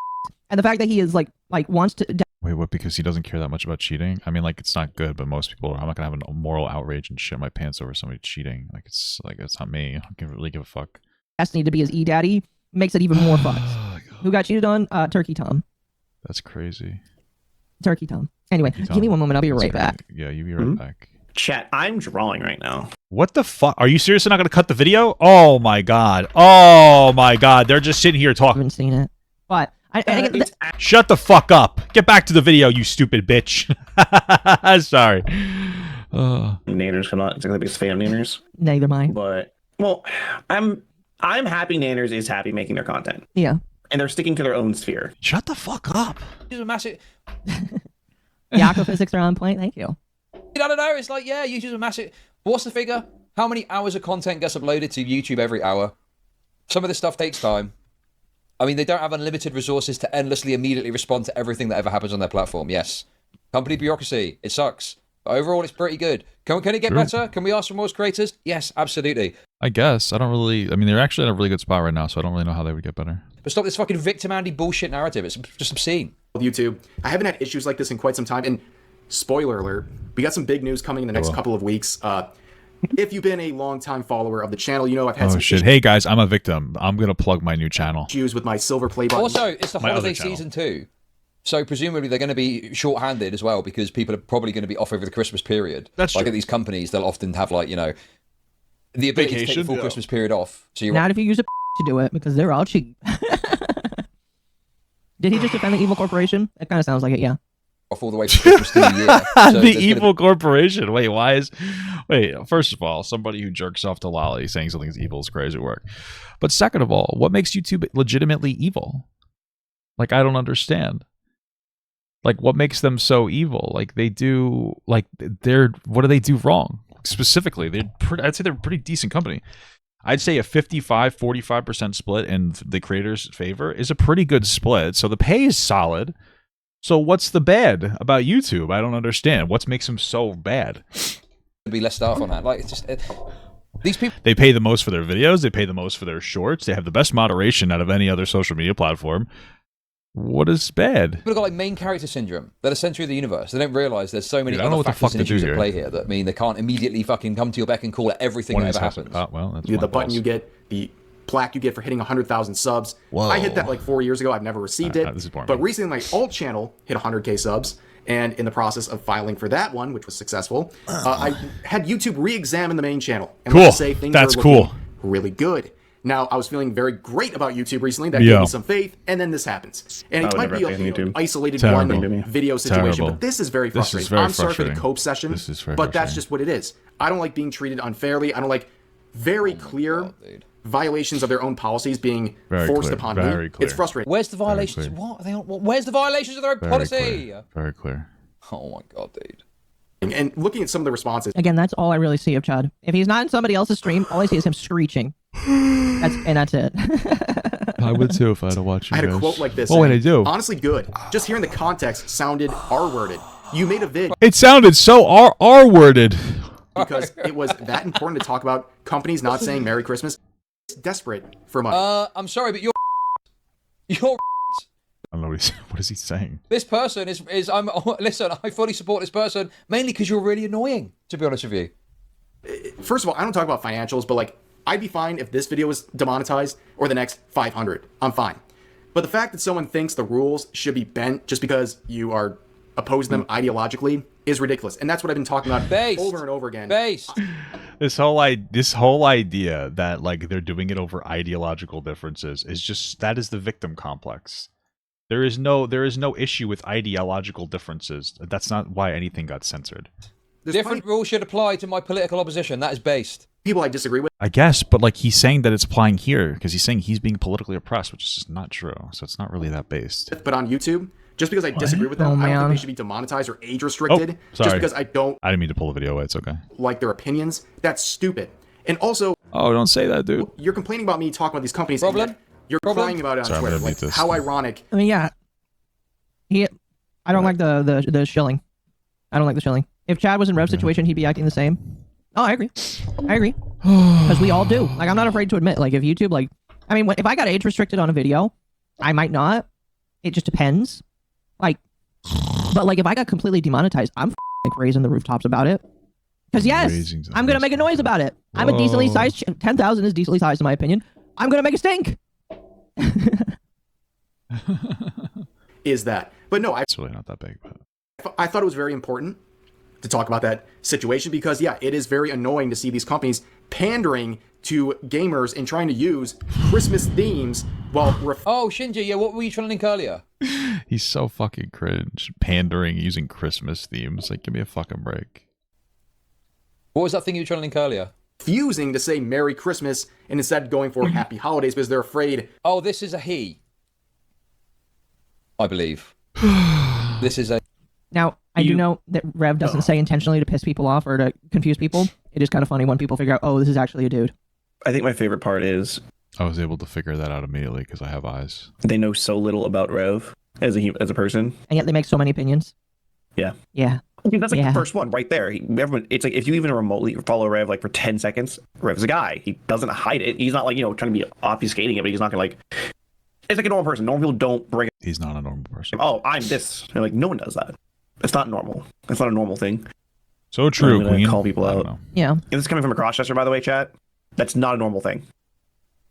and the fact that he is like wants to. Wait, what? Because he doesn't care that much about cheating? I mean, like, it's not good, but most people I'm not gonna have a moral outrage and shit my pants over somebody cheating. It's not me. I don't really give a fuck. Destiny to be his e-daddy makes it even more fucked. Who got cheated on? Turkey Tom. That's crazy. Turkey Tom. Anyway, give me one moment. I'll be right back. Yeah, you be right back. Chat, I'm drawing right now. What the fuck? Are you seriously not going to cut the video? Oh my god. Oh my god. They're just sitting here talking. I haven't seen it. But shut the fuck up. Get back to the video, you stupid bitch. Sorry. Nanners come out. It's like the biggest fan of Nanners. Neither am I. But well, I'm happy Nanners is happy making their content. Yeah. And they're sticking to their own sphere. Shut the fuck up. This is a massive. The aquaphysics are on point. Thank you. I don't know. It's like, yeah, YouTube's a massive. What's the figure? How many hours of content gets uploaded to YouTube every hour? Some of this stuff takes time. I mean, they don't have unlimited resources to endlessly immediately respond to everything that ever happens on their platform. Yes. Company bureaucracy. It sucks. But overall, it's pretty good. Can it get better? Can we ask for more as creators? Yes, absolutely. I guess. I don't really... I mean, they're actually in a really good spot right now, so I don't really know how they would get better. But stop this fucking victim Andy bullshit narrative. It's just obscene. YouTube. I haven't had issues like this in quite some time, and spoiler alert, we got some big news coming in the next couple of weeks. If you've been a long-time follower of the channel, you know I've had some shit. Hey guys, I'm a victim. I'm gonna plug my new channel. Issues with my silver play button. Also, it's the holiday season too, so presumably they're going to be short-handed as well because people are probably going to be off over the Christmas period. That's like true. At these companies, they'll often have the ability to take the Vacation? full Yeah. Christmas period off. So you're Not if you use a to do it, because they're all cheap. Did he just defend the evil corporation? That kind of sounds like it, yeah. off all the way from Christmas to New Year. So The there's gonna- evil corporation. Wait, first of all, somebody who jerks off to Loli saying something's evil is crazy work. But second of all, what makes YouTube legitimately evil? Like, I don't understand. Like, what makes them so evil? Like, what do they do wrong? Specifically, I'd say they're a pretty decent company. I'd say a 45% split in the creator's favor is a pretty good split. So the pay is solid. So what's the bad about YouTube? I don't understand. What makes them so bad? be less staff on that. Like, it's just these people. They pay the most for their videos. They pay the most for their shorts. They have the best moderation out of any other social media platform. What is bad? People have got like main character syndrome. They're the center of the universe. They don't realize there's so many Dude, I don't know other what the fuck factors and to do issues at here. play here that mean they can't immediately fucking come to your beck and call at everything One that of ever these has- happens. well, that's The my button balls. you get, the plaque you get for hitting 100,000 subs. Whoa. I hit that like 4 years ago. I've never received it. this is boring. But recently, my alt channel hit 100K subs. And in the process of filing for that one, which was successful, I had YouTube re-examine the main channel. And Cool. let's say things That's are looking cool. really good. Now, I was feeling very great about YouTube recently. That Yo. gave me some faith. And then this happens. And it would might never be have faith in a YouTube. isolated Terrible. one video situation. Terrible. But this is very This is frustrating. very I'm sorry for the frustrating. cope session. This is very but that's frustrating. just what it is. I don't like being treated unfairly. I don't like very clear God, dude. violations of their own policies being Very forced clear, upon very me. clear. It's frustrating. Where's the violations? clear. What are they on? Where's the violations of their own Very policy? clear. Very clear. Oh my god, dude. And looking at some of the responses, Again, that's all I really see of Chud. If he's not in somebody else's stream, all I see is him screeching. That's it. I would too if I had to watch you I had guys. a quote like this. Oh, wait, I saying, do. Honestly, good. Just hearing the context sounded R-worded. You made a vid It sounded so R-worded. because it was that important to talk about companies not saying Merry Christmas. Desperate for money. I'm sorry, but you're I don't know what is he saying. this person is listen, I fully support this person mainly because you're really annoying, to be honest with you. First of all, I don't talk about financials, but like, I'd be fine if this video was demonetized or the next 500. I'm fine. But the fact that someone thinks the rules should be bent just because you are opposing them ideologically is ridiculous. And that's what I've been talking about Based. over and over again. Based. This whole idea that like they're doing it over ideological differences is just that is the victim complex. There is no issue with ideological differences. That's not why anything got censored. There's Different plenty rules should apply to my political opposition. That is based. of people I disagree with. I guess, but like he's saying that it's applying here because he's saying he's being politically oppressed, which is just not true. So it's not really that based. But on YouTube, just because I disagree with them, Oh, I don't think man. they should be demonetized or age restricted. Just sorry. because I don't I didn't mean to pull the video away. It's okay. like their opinions. That's stupid. And also, Oh, don't say that, dude. you're complaining about me talking about these companies. and Problem? yet you're Problem? crying about it on Sorry, I'm Twitter. gonna Like, delete this. how ironic. I mean, yeah. I don't like the shilling. I don't like the shilling. If Chad was in Rev's situation, he'd be acting the same. Oh, I agree. Because we all do. Like, I'm not afraid to admit, like, if YouTube, like, I mean, if I got age restricted on a video, I might not. It just depends. Like, but like, if I got completely demonetized, I'm like raising the rooftops about it. Because yes, Raising the I'm gonna make a noise about it. I'm a decently Whoa. sized. 10,000 is decently sized in my opinion. I'm gonna make a stink. Is that? But no, It's really not that big. But I thought it was very important to talk about that situation because, yeah, it is very annoying to see these companies pandering to gamers and trying to use Christmas themes while Oh, Shinji, yeah, what were you trying to link earlier? he's so fucking cringe, pandering using Christmas themes. Like, give me a fucking break. What was that thing you were trying to link earlier? refusing to say Merry Christmas and instead going for Happy Holidays because they're afraid. Oh, this is a he. I believe. This is a... Now, I do know that Rev doesn't say intentionally to piss people off or to confuse people. It is kind of funny when people figure out, oh, this is actually a dude. I think my favorite part is I was able to figure that out immediately because I have eyes. they know so little about Rev as a person. And yet they make so many opinions. Yeah. Yeah. I mean, that's like Yeah. the first one right there. Everyone, it's like if you even remotely follow Rev like for 10 seconds, Rev's a guy. He doesn't hide it. He's not like, trying to be obfuscating it, but he's not gonna like. It's like a normal person. Normal people don't bring. He's not a normal person. Oh, I'm this. And like no one does that. It's not normal. It's not a normal thing. So true, I'm gonna Queen. call people I don't out. know. Yeah. And this is coming from a crossdresser, by the way, chat. That's not a normal thing.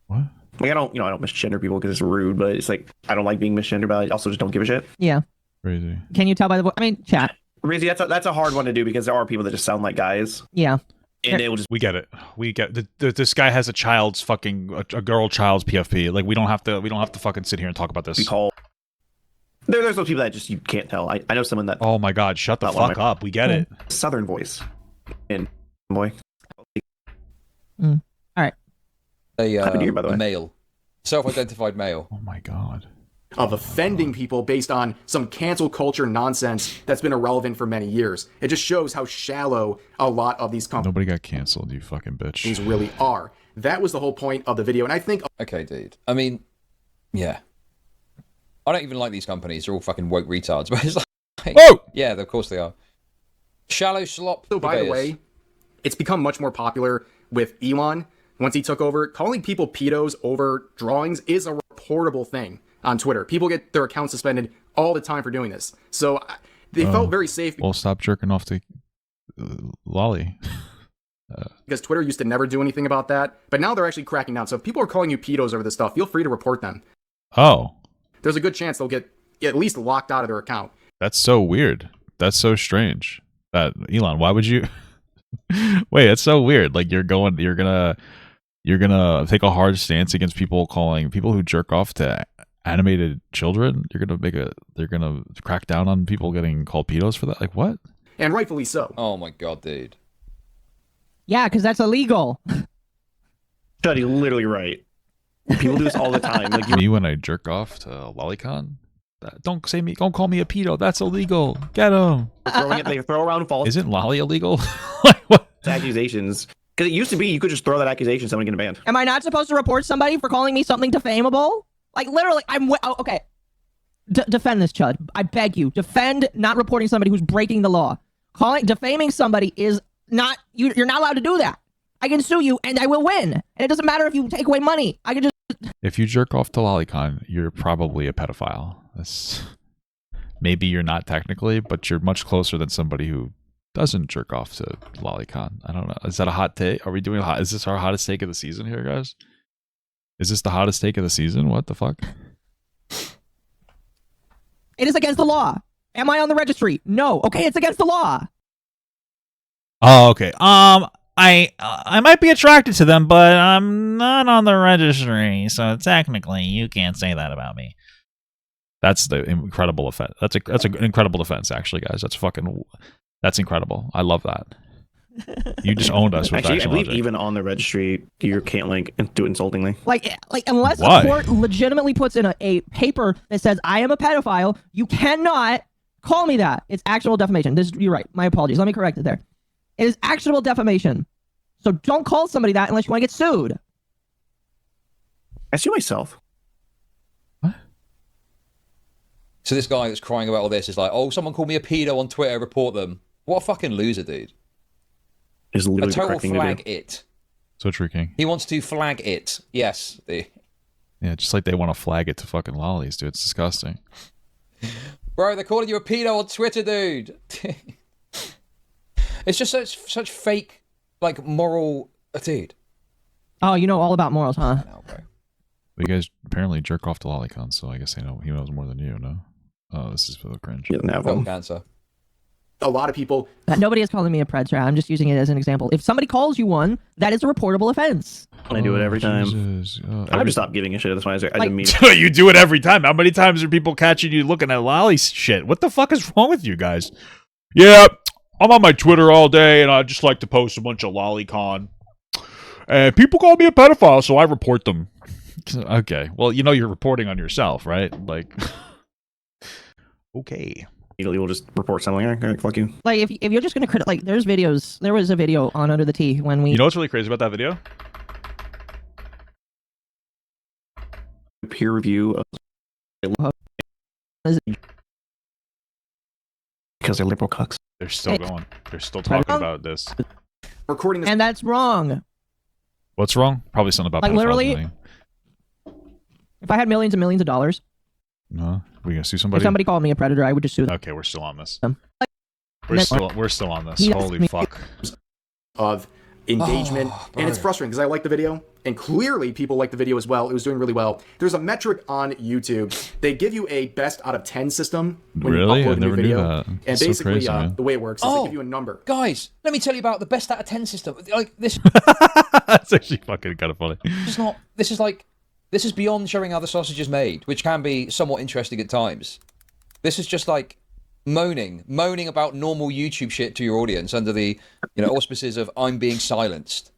What? Like I don't misgender people because it's rude, but it's like I don't like being misgendered, but I also just don't give a shit. Yeah. Crazy. Can you tell by the voice? I mean, chat. Rizzy, that's a hard one to do because there are people that just sound like guys. Yeah. and they will just We get it. We get this guy has a child's fucking a girl child's PFP. Like we don't have to fucking sit here and talk about this. be called. There's those people that just you can't tell. I know someone that Oh my god, shut the fuck up. We get it. Southern voice, and boy, All right. Happy New Year, by the way. Male, self-identified male. Oh my god. Of offending people based on some cancel culture nonsense that's been irrelevant for many years. It just shows how shallow a lot of these companies Nobody got canceled, you fucking bitch. really are. That was the whole point of the video, and I think Okay, dude. I mean, yeah. I don't even like these companies. They're all fucking woke retards. But it's like, Oh! yeah, of course they are. Shallow slop. So, by the purveyors. way, it's become much more popular with Elon. Once he took over, calling people pedos over drawings is a reportable thing on Twitter. People get their accounts suspended all the time for doing this. So they felt very safe Well, stop jerking off to Loli. because Twitter used to never do anything about that. But now they're actually cracking down. So if people are calling you pedos over this stuff, feel free to report them. Oh, There's a good chance they'll get at least locked out of their account. that's so weird. That's so strange. That Elon, why would you? Wait, it's so weird. Like you're gonna take a hard stance against people who jerk off to animated children. They're gonna crack down on people getting called pedos for that. Like what? And rightfully so. Oh my god, dude. Yeah, because that's illegal. Shuddy, literally right. People do this all the time. Like Me when I jerk off to Lolicon. Don't call me a pedo. That's illegal. Get him. they throw around false Isn't Lolly illegal? Like what? accusations. Because it used to be you could just throw that accusation, someone getting banned. Am I not supposed to report somebody for calling me something defamable? Like, literally, okay. Defend this, Chud. I beg you. Defend not reporting somebody who's breaking the law. Defaming somebody is not... You're not allowed to do that. I can sue you, and I will win. And it doesn't matter if you take away money. I can just... If you jerk off to Lolicon, you're probably a pedophile. Maybe you're not technically, but you're much closer than somebody who doesn't jerk off to Lolicon. I don't know. Is that a hot take? Are we doing is this our hottest take of the season here, guys? Is this the hottest take of the season? What the fuck? It is against the law. Am I on the registry? No. Okay, it's against the law. Oh, okay. I might be attracted to them, but I'm not on the registry, so technically you can't say that about me. That's the incredible offense. That's an incredible defense, actually, guys. That's incredible. I love that. You just owned us with Actually, I factual believe logic. even on the registry, you can't do it insultingly. Like unless Why? a court legitimately puts in a paper that says I am a pedophile, you cannot call me that. It's actual defamation. You're right. My apologies. Let me correct it there. It is actionable defamation. So don't call somebody that unless you want to get sued. I sue myself. So this guy that's crying about all this is like, oh, someone called me a pedo on Twitter, report them. What a fucking loser, dude. Is A literally the total correct thing to flag do. it. So true, King. He wants to flag it. Yes. Yeah, just like they want to flag it to fucking lollies, dude. It's disgusting. Bro, they're calling you a pedo on Twitter, dude. It's just such fake, like, moral... dude. Oh, you know all about morals, huh? No, bro. You guys apparently jerk off to Lolicon, so I guess he knows more than you, no? Oh, this is for the cringe. He doesn't have Colon one. cancer. A lot of people Nobody is calling me a predator. I'm just using it as an example. If somebody calls you one, that is a reportable offense. I do it every time. Jesus. I've just stopped giving a shit. That's why I Like- mean. You do it every time. How many times are people catching you looking at lolly shit? What the fuck is wrong with you guys? Yeah, I'm on my Twitter all day, and I just like to post a bunch of lolicon. And people call me a pedophile, so I report them. Okay, well, you're reporting on yourself, right? Like, okay. We'll just report something. Like, fuck you. Like, if you're just going to like, there was a video on Under the Tea when we... You know what's really crazy about that video? Peer review. Because they're liberal cucks. They're still going. They're still talking about this. recording this And that's wrong. What's wrong? Probably something about Like, pedophiles, literally- I think. If I had millions and millions of dollars, No, we gonna sue if somebody? somebody called me a predator, I would just sue them. Okay, we're still on this. Like, We're still on this. He- Holy fuck. of engagement, and it's frustrating because I like the video, and clearly people like the video as well. It was doing really well. There's a metric on YouTube. They give you a best out of 10 system when you upload a new video. And basically, the way it works is they give you a number. Guys, let me tell you about the best out of 10 system. Like this. That's actually fucking kind of funny. This is beyond showing how the sausage is made, which can be somewhat interesting at times. This is just like moaning about normal YouTube shit to your audience under the, auspices of I'm being silenced.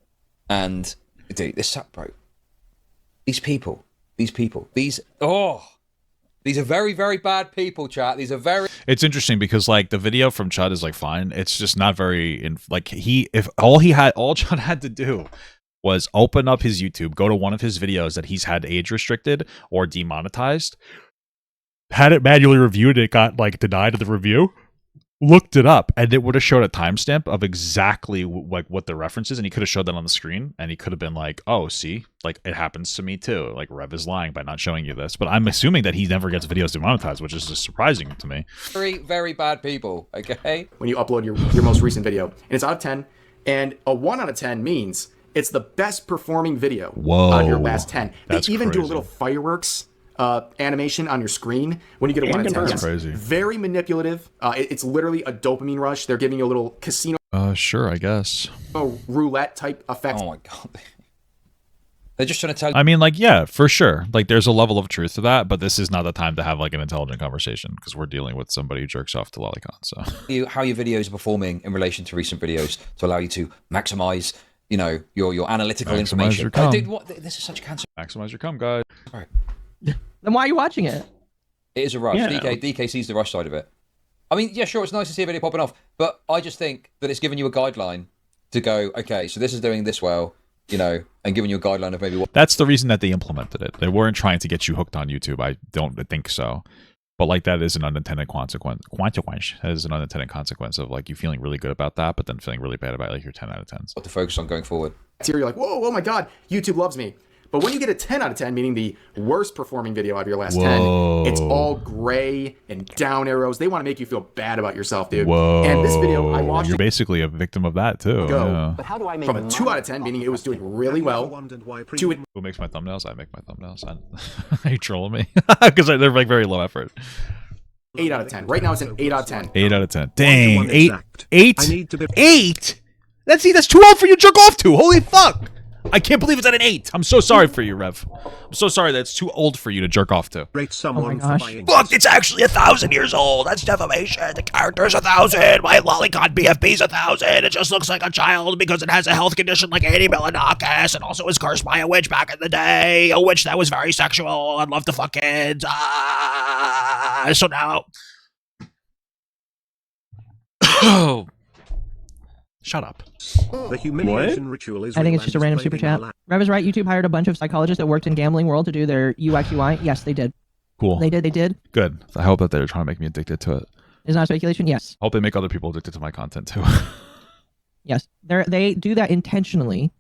And dude, these are very, very bad people, chat. These are very. It's interesting because like the video from Chud is like fine. It's just not very all Chud had to do was open up his YouTube, go to one of his videos that he's had age restricted or demonetized, had it manually reviewed, it got like denied the review, looked it up, and it would have showed a timestamp of exactly like what the reference is, and he could have showed that on the screen, and he could have been like, oh, see, like it happens to me too, like Rev is lying by not showing you this. But I'm assuming that he never gets videos demonetized, which is just surprising to me. Very, very bad people, okay? When you upload your most recent video, and it's out of 10, and a 1 out of 10 means it's the best performing video out of your last 10. They even do a little fireworks animation on your screen when you get a 1 out of 10. That's crazy. Very manipulative. It's literally a dopamine rush. They're giving you a little casino Sure, I guess. roulette type effect. Oh my god. They're just trying to tell I mean, like, yeah, for sure. Like, there's a level of truth to that, but this is not the time to have like an intelligent conversation because we're dealing with somebody who jerks off to Lolicon. So, how your videos are performing in relation to recent videos to allow you to maximize, your analytical information. Dude, this is such cancer. Maximize your cum, guys. Right. Then why are you watching it? It is a rush. Yeah. DK sees the rush side of it. I mean, yeah, sure, it's nice to see a video popping off, but I just think that it's giving you a guideline to go, okay, so this is doing this well, and giving you a guideline of maybe what. That's the reason that they implemented it. They weren't trying to get you hooked on YouTube. I don't think so. But like that is an unintended consequence. That is an unintended consequence of like you feeling really good about that, but then feeling really bad about like your 10 out of 10s. What to focus on going forward. Here you're like, whoa, oh my god, YouTube loves me. But when you get a 10 out of 10, meaning the worst performing video out of your last 10, it's all gray and down arrows. They want to make you feel bad about yourself, dude. Whoa. And this video, I watched You're it basing a victim of that too. Yeah. But how do I make from a 2 out of 10, meaning it was doing really well, to it. Who makes my thumbnails? I make my thumbnails. Are you trolling me? Because they're like very low effort. 8 out of 10. Right now it's an 8 out of 10. 8 out of 10. Dang. 8? I need to be 8? That's too old for you to jerk off to. Holy fuck. I can't believe it's at an 8. I'm so sorry for you, Rev. I'm so sorry that it's too old for you to jerk off to. rate someone for buying. Look, it's actually 1,000 years old. That's defamation. The character's 1,000. My lolicon BFB's 1,000. It just looks like a child because it has a health condition like Annie Milanakis and also was cursed by a witch back in the day. A witch that was very sexual and loved to fuck kids. So now... Shut up. The humiliation ritual is I think it's just a random relentless super chat. blaming our Rev is right. YouTube hired a bunch of psychologists that worked in gambling world to do their UX UI. Yes, they did. Cool. They did. Good. I hope that they're trying to make me addicted to it. Is not speculation. Yes. I hope they make other people addicted to my content too. Yes. They do that intentionally.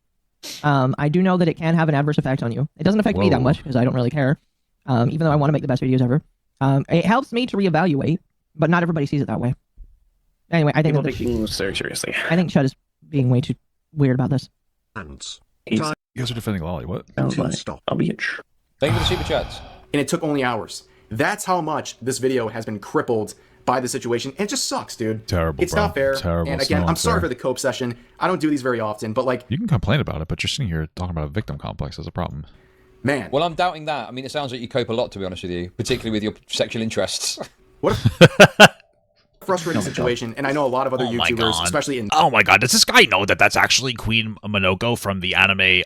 I do know that it can have an adverse effect on you. It doesn't affect me that much because I don't really care. Even though I want to make the best videos ever. It helps me to reevaluate, but not everybody sees it that way. Anyway, I think People take things very seriously. I think Chud is being way too weird about this. hands. He's- Time You guys are defending Loli. What? Sounds to like stop. a bitch. Thank you for the super chats. And it took only hours. That's how much this video has been crippled by the situation. And it just sucks, dude. Terrible, It's bro. not fair. Terrible. And It's again, not I'm sorry fair. for the cope session. I don't do these very often, but like, You can complain about it, but you're sitting here talking about a victim complex as a problem. man, Well, I'm doubting that. I mean, it sounds like you cope a lot, to be honest with you, particularly with your sexual interests. what a frustrating situation. And I know a lot of other Oh my YouTubers, God. especially in Oh my god, does this guy know that that's actually Queen Monoko from the anime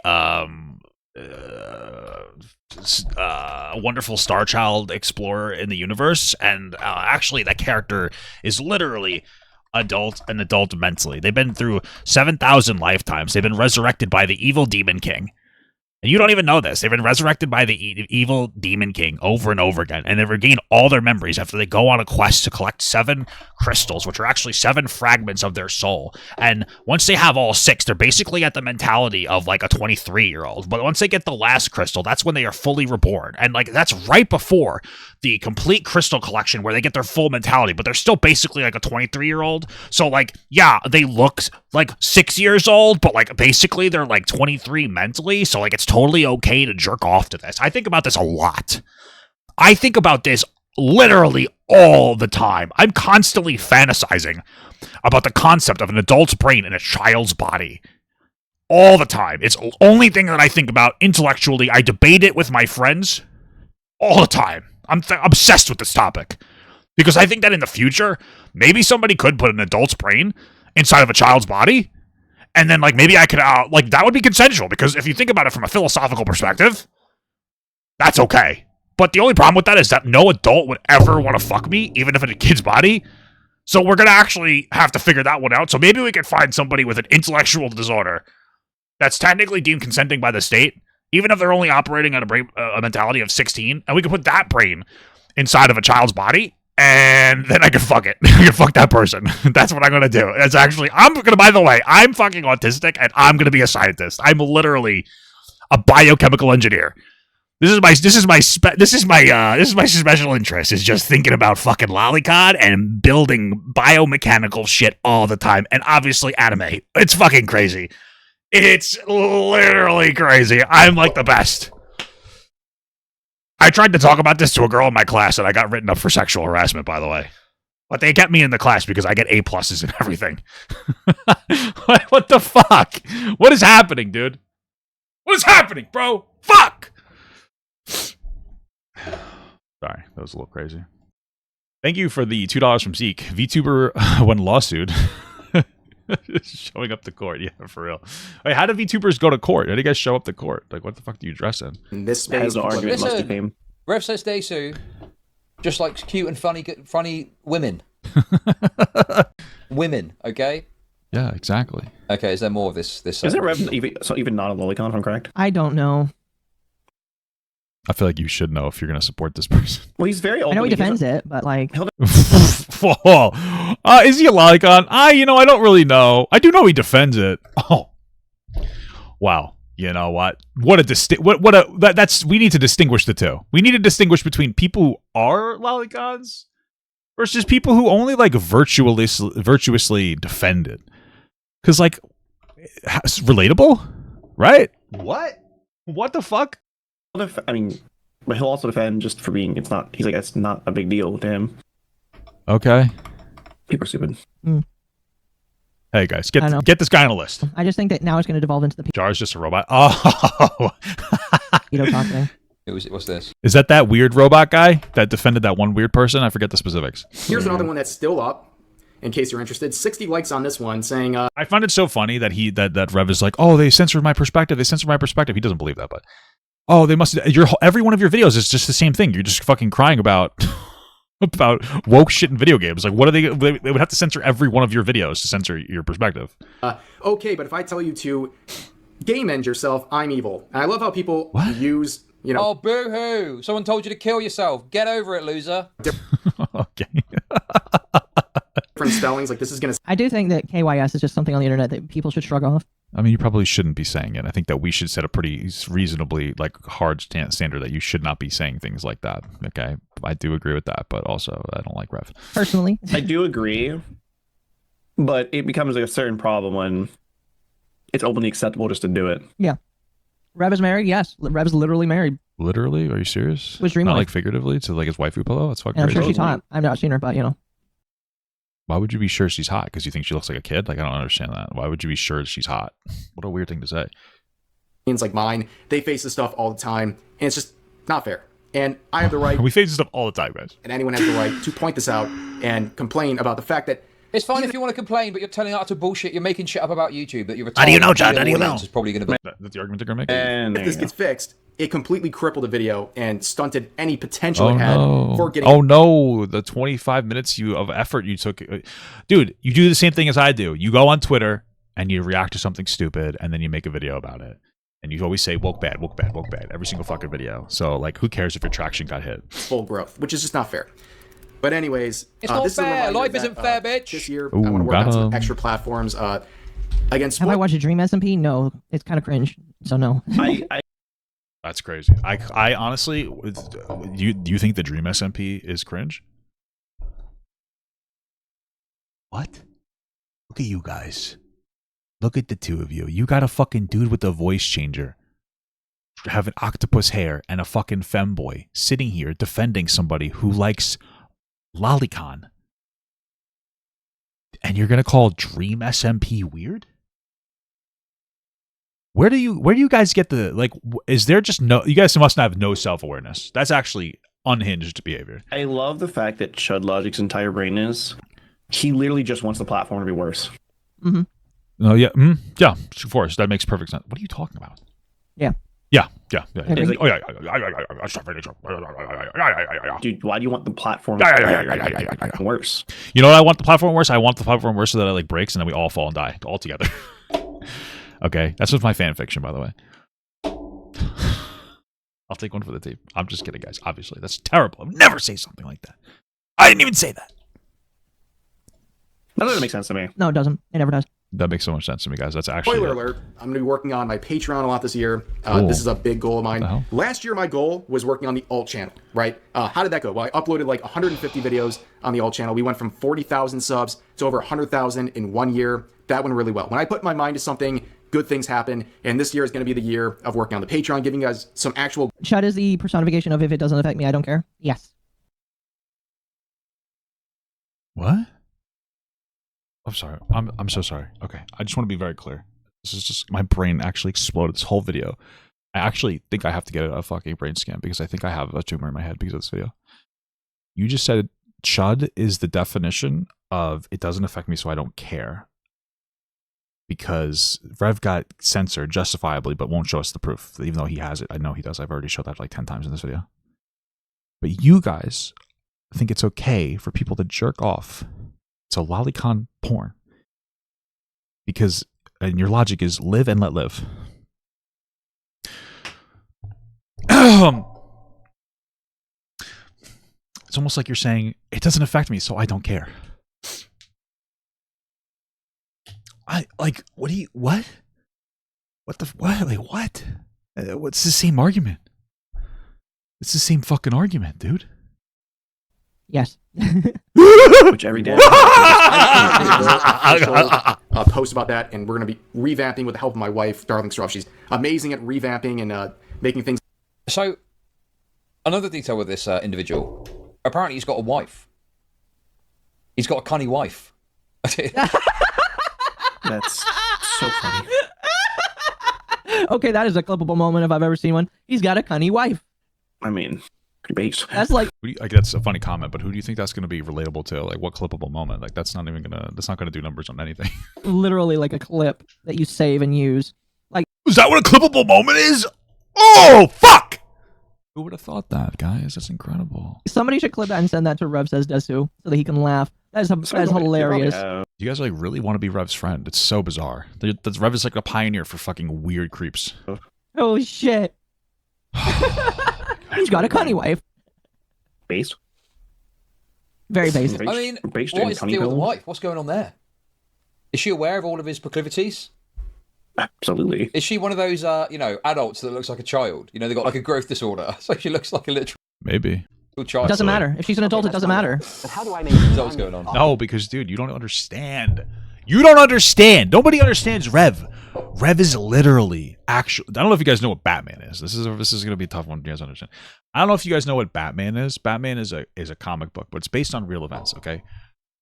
Wonderful Star Child Explorer in the Universe? And actually that character is literally an adult mentally. They've been through 7,000 lifetimes. They've been resurrected by the evil Demon King. And you don't even know this. They've been resurrected by the evil demon king over and over again, and they've regained all their memories after they go on a quest to collect 7 crystals, which are actually 7 fragments of their soul. And once they have all 6, they're basically at the mentality of like a 23-year-old. But once they get the last crystal, that's when they are fully reborn. And like that's right before the complete crystal collection where they get their full mentality, but they're still basically like a 23-year-old. So like, yeah, they look like 6 years old, but like basically they're like 23 mentally. So like it's totally okay to jerk off to this. I think about this a lot. I think about this literally all the time. I'm constantly fantasizing about the concept of an adult's brain in a child's body. All the time. It's the only thing that I think about intellectually. I debate it with my friends all the time. I'm obsessed with this topic. Because I think that in the future, maybe somebody could put an adult's brain inside of a child's body. And then, like, maybe I could, like, that would be consensual. Because if you think about it from a philosophical perspective, that's okay. But the only problem with that is that no adult would ever want to fuck me, even if in a kid's body. So we're going to actually have to figure that one out. So maybe we could find somebody with an intellectual disorder that's technically deemed consenting by the state, even if they're only operating at a mentality of 16. And we could put that brain inside of a child's body. And then I can fuck it. I can fuck that person. That's what I'm going to do. It's actually, by the way, I'm fucking autistic and I'm going to be a scientist. I'm literally a biochemical engineer. This is my special interest is just thinking about fucking lolicon and building biomechanical shit all the time. And obviously anime. It's fucking crazy. It's literally crazy. I'm like the best. I tried to talk about this to a girl in my class and I got written up for sexual harassment, by the way. But they kept me in the class because I get A+ and everything. What the fuck? What is happening, dude? What is happening, bro? Fuck! Sorry, that was a little crazy. Thank you for the $2 from Zeke. VTuber won lawsuit. Showing up to court, yeah, for real. Wait, how do VTubers go to court? How do you guys show up to court? Like, what the fuck do you dress in? In this space, the argument must be came. Rev says Desu just likes cute and funny women. Women, okay? Yeah, exactly. Okay, is there more of this? Isn't Rev even not a lolicon, if I'm correct? I don't know. I feel like you should know if you're going to support this person. Well, he's very open. I know he defends it, but like... Whoa. Is he a lolicon? I don't really know. I do know he defends it. Oh. Wow. You know what? We need to distinguish the two. We need to distinguish between people who are lolicons versus people who only like virtuously defend it. Because like, it's relatable, right? What the fuck? I mean, but he'll also defend just for being. He's like, it's not a big deal to him. Okay. People are stupid. Hey guys, get this guy on a list. I just think that now it's going to devolve into the... Jar's just a robot. Oh. You don't talk there. What's this? Is that weird robot guy that defended that one weird person? I forget the specifics. Here's another one that's still up. In case you're interested, 60 likes on this one saying... I find it so funny that that Rev is like, oh, they censored my perspective. He doesn't believe that, but... Oh, they must... Every one of your videos is just the same thing. You're just fucking crying about woke shit in video games. Like, what are they would have to censor every one of your videos to censor your perspective. Okay, but if I tell you to game end yourself, I'm evil. And I love how people use... Oh, boo-hoo! Someone told you to kill yourself. Get over it, loser. Okay. Different spellings, like this is gonna... I do think that KYS is just something on the internet that people should shrug off. I mean, you probably shouldn't be saying it. I think that we should set a pretty reasonably hard standard that you should not be saying things like that. Okay, I do agree with that, but also I don't like Rev. Personally, I do agree, but it becomes like a certain problem when it's openly acceptable just to do it. Yeah, Rev is married. Yes, Rev's literally married. Literally? Are you serious? Was dream not life. like figuratively to like his waifu pillow? That's fucking. And I'm crazy. sure she's hot. I've not seen her, but Why would you be sure she's hot? Because you think she looks like a kid? Like, I don't understand that. Why would you be sure she's hot? What a weird thing to say. Things like mine, they face this stuff all the time, and it's just not fair. And I have the right... We face this stuff all the time, guys. And anyone has the right to point this out and complain about the fact that... It's fine if you want to complain, but you're telling us to bullshit. You're making shit up about YouTube that you're... How do you know, John? How do you know? Is probably going to be... That's the argument they're going to make. And if this gets fixed, it completely crippled the video and stunted any potential it had for getting... Oh no, the 25 minutes of effort you took. Dude, you do the same thing as I do. You go on Twitter and you react to something stupid and then you make a video about it. And you always say woke bad, woke bad, woke bad every single fucking video. So like, who cares if your traction got hit? Full growth, which is just not fair. But anyways, it's not fair. Life isn't fair, bitch. This year, I want to work on some extra platforms. Again, have I watched a Dream SMP? No, it's kind of cringe. So no. That's crazy. I honestly, do you think the Dream SMP is cringe? What? Look at you guys. Look at the two of you. You got a fucking dude with a voice changer, having octopus hair, and a fucking femboy sitting here defending somebody who likes lolicon. And you're gonna call Dream SMP weird? Where do you guys get the, like, is there just no, you guys must have no self-awareness. That's actually unhinged behavior. I love the fact that Chud Logic's entire brain is, he literally just wants the platform to be worse. Mm-hmm. No, yeah, yeah, of course, that makes perfect sense. What are you talking about? Yeah. Yeah. Like, oh, yeah. Dude, why do you want the platform worse? You know what I want the platform worse? I want the platform worse so that it like breaks and then we all fall and die all together. Okay, that's just my fan fiction, by the way. I'll take one for the team. I'm just kidding, guys. Obviously, that's terrible. I would never say something like that. I didn't even say that. That doesn't make sense to me. No, it doesn't. It never does. That makes so much sense to me, guys. That's actually... Spoiler alert, I'm going to be working on my Patreon a lot this year. This is a big goal of mine. Last year, my goal was working on the alt channel, right? How did that go? Well, I uploaded like 150 videos on the alt channel. We went from 40,000 subs to over 100,000 in 1 year. That went really well. When I put my mind to something, good things happen. And this year is going to be the year of working on the Patreon, giving you guys some actual... Chud is the personification of if it doesn't affect me, I don't care. Yes. What? I'm sorry. I'm so sorry. Okay. I just want to be very clear. This is just, my brain actually exploded this whole video. I actually think I have to get a fucking brain scan because I think I have a tumor in my head because of this video. You just said Chud is the definition of it doesn't affect me so I don't care. Because Rev got censored justifiably but won't show us the proof. Even though he has it. I know he does. I've already showed that like 10 times in this video. But you guys think it's okay for people to jerk off to lolicon porn because, and your logic is live and let live. It's almost like you're saying it doesn't affect me so I don't care. I like, what do you, what the, what, like, what? What's the same argument? It's the same fucking argument, dude. Yes. Which every day. Post about that, and we're going to be revamping with the help of my wife, Darling Straw. She's amazing at revamping and making things. So, another detail with this individual. Apparently, he's got a wife. He's got a cunny wife. That's so funny. Okay, that is a clippable moment if I've ever seen one. He's got a cunny wife. I mean, pretty base. That's like, that's a funny comment, but who do you think that's going to be relatable to? Like, what clippable moment? Like, that's not even gonna, that's not gonna do numbers on anything. Literally like a clip that you save and use. Like, is that what a clippable moment is? Oh fuck! Who would have thought that, guys? That's incredible. Somebody should clip that and send that to Rev Says Desu so that he can laugh. That is hilarious. You guys like really want to be Rev's friend? It's so bizarre. Rev is like a pioneer for fucking weird creeps. Oh shit! He's got a cunny wife. Base. Very basic. I mean, what is the deal with the wife? What's going on there? Is she aware of all of his proclivities? Absolutely. Is she one of those, adults that looks like a child? You know, they got like a growth disorder, so she looks like a literal maybe. Child. It doesn't matter. If she's an adult, it doesn't matter. But how do I make money? What's going on? No, because dude, you don't understand. You don't understand. Nobody understands Rev. Rev is literally actually. I don't know if you guys know what Batman is. This is going to be a tough one for you guys to understand. I don't know if you guys know what Batman is. Batman is a comic book, but it's based on real events. Okay,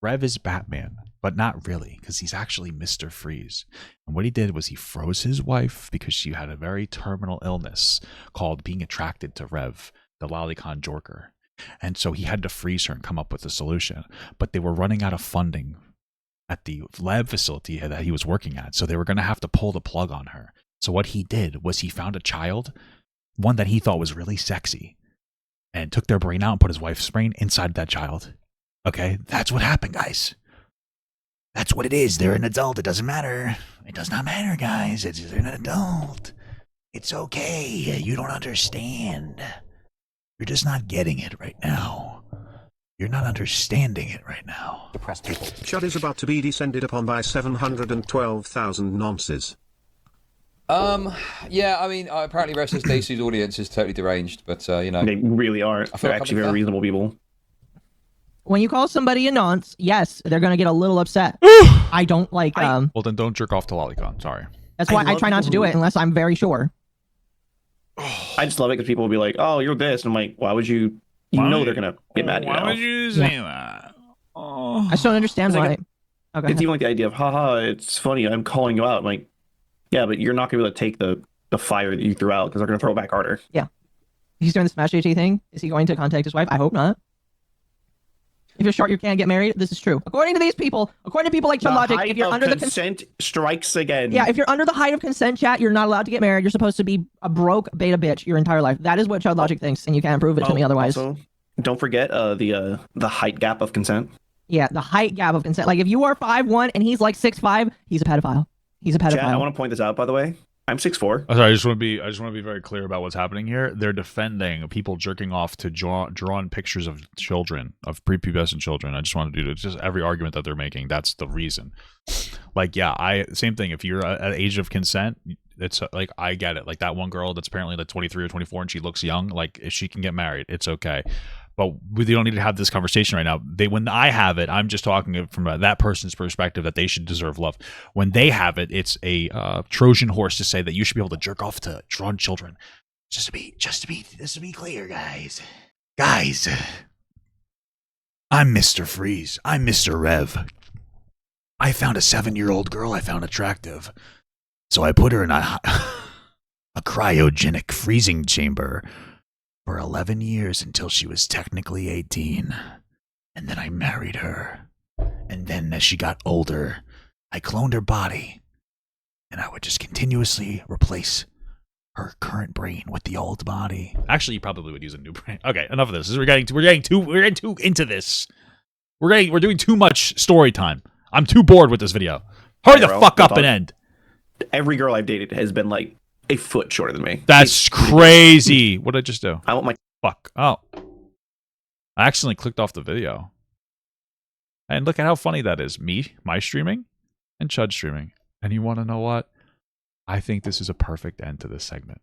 Rev is Batman, but not really, because he's actually Mr. Freeze. And what he did was he froze his wife because she had a very terminal illness called being attracted to Rev, the lolicon jorker. And so he had to freeze her and come up with a solution. But they were running out of funding at the lab facility that he was working at. So they were going to have to pull the plug on her. So what he did was he found a child, one that he thought was really sexy, and took their brain out and put his wife's brain inside that child. Okay? That's what happened, guys. That's what it is. They're an adult. It doesn't matter. It does not matter, guys. They're an adult. It's okay. You don't understand. You're just not getting it right now. You're not understanding it right now. Depressed people. Chud is about to be descended upon by 712,000 nonces. Yeah, I mean, apparently Restless Desu's audience is totally deranged, but, you know. They really are. They're actually very reasonable people. When you call somebody a nonce, yes, they're going to get a little upset. I don't like... Well, then don't jerk off to Lolicon. Sorry. That's why I try not to do it unless I'm very sure. I just love it because people will be like, "Oh, you're this," and I'm like, "Why would you? You know they're gonna get mad at you." Why would you say that? Oh. I just don't understand why. It's even like the idea of, haha, it's funny, I'm calling you out. I'm like, yeah, but you're not gonna be able to take the fire that you threw out because they're gonna throw it back harder. Yeah. He's doing the Smash JT thing. Is he going to contact his wife? I hope not. If you're short, you can't get married. This is true. According to these people, according to people like Chud Logic, if you're under the consent strikes again. Yeah, if you're under the height of consent, chat, you're not allowed to get married. You're supposed to be a broke beta bitch your entire life. That is what Chud Logic thinks, and you can't prove it to me otherwise. Also, don't forget the height gap of consent. Yeah, the height gap of consent. Like if you are 5'1" and he's like 6'5", he's a pedophile. He's a pedophile. Chat, I want to point this out, by the way. I'm 6'4". Oh, sorry, I just want to be very clear about what's happening here. They're defending people jerking off to drawn pictures of children, of prepubescent children. I just want to do just every argument that they're making. That's the reason. Like, yeah, same thing. If you're at age of consent, it's like, I get it. Like that one girl that's apparently like 23 or 24 and she looks young. Like if she can get married, it's okay. But we don't need to have this conversation right now. When I have it, I'm just talking from that person's perspective that they should deserve love. When they have it, it's a Trojan horse to say that you should be able to jerk off to drawn children. Just to be clear, guys. Guys, I'm Mr. Freeze. I'm Mr. Rev. I found a 7-year-old girl I found attractive, so I put her in a cryogenic freezing chamber for 11 years until she was technically 18. And then I married her. And then as she got older, I cloned her body. And I would just continuously replace her current brain with the old body. Actually, you probably would use a new brain. Okay, enough of this. We're getting too into this. We're doing too much story time. I'm too bored with this video. Hurry the fuck up and end. Every girl I've dated has been like a foot shorter than me. That's crazy. What did I just do? I want my fuck. Oh, I accidentally clicked off the video. And look at how funny that is. My streaming, and Chud streaming. And you want to know what? I think this is a perfect end to this segment.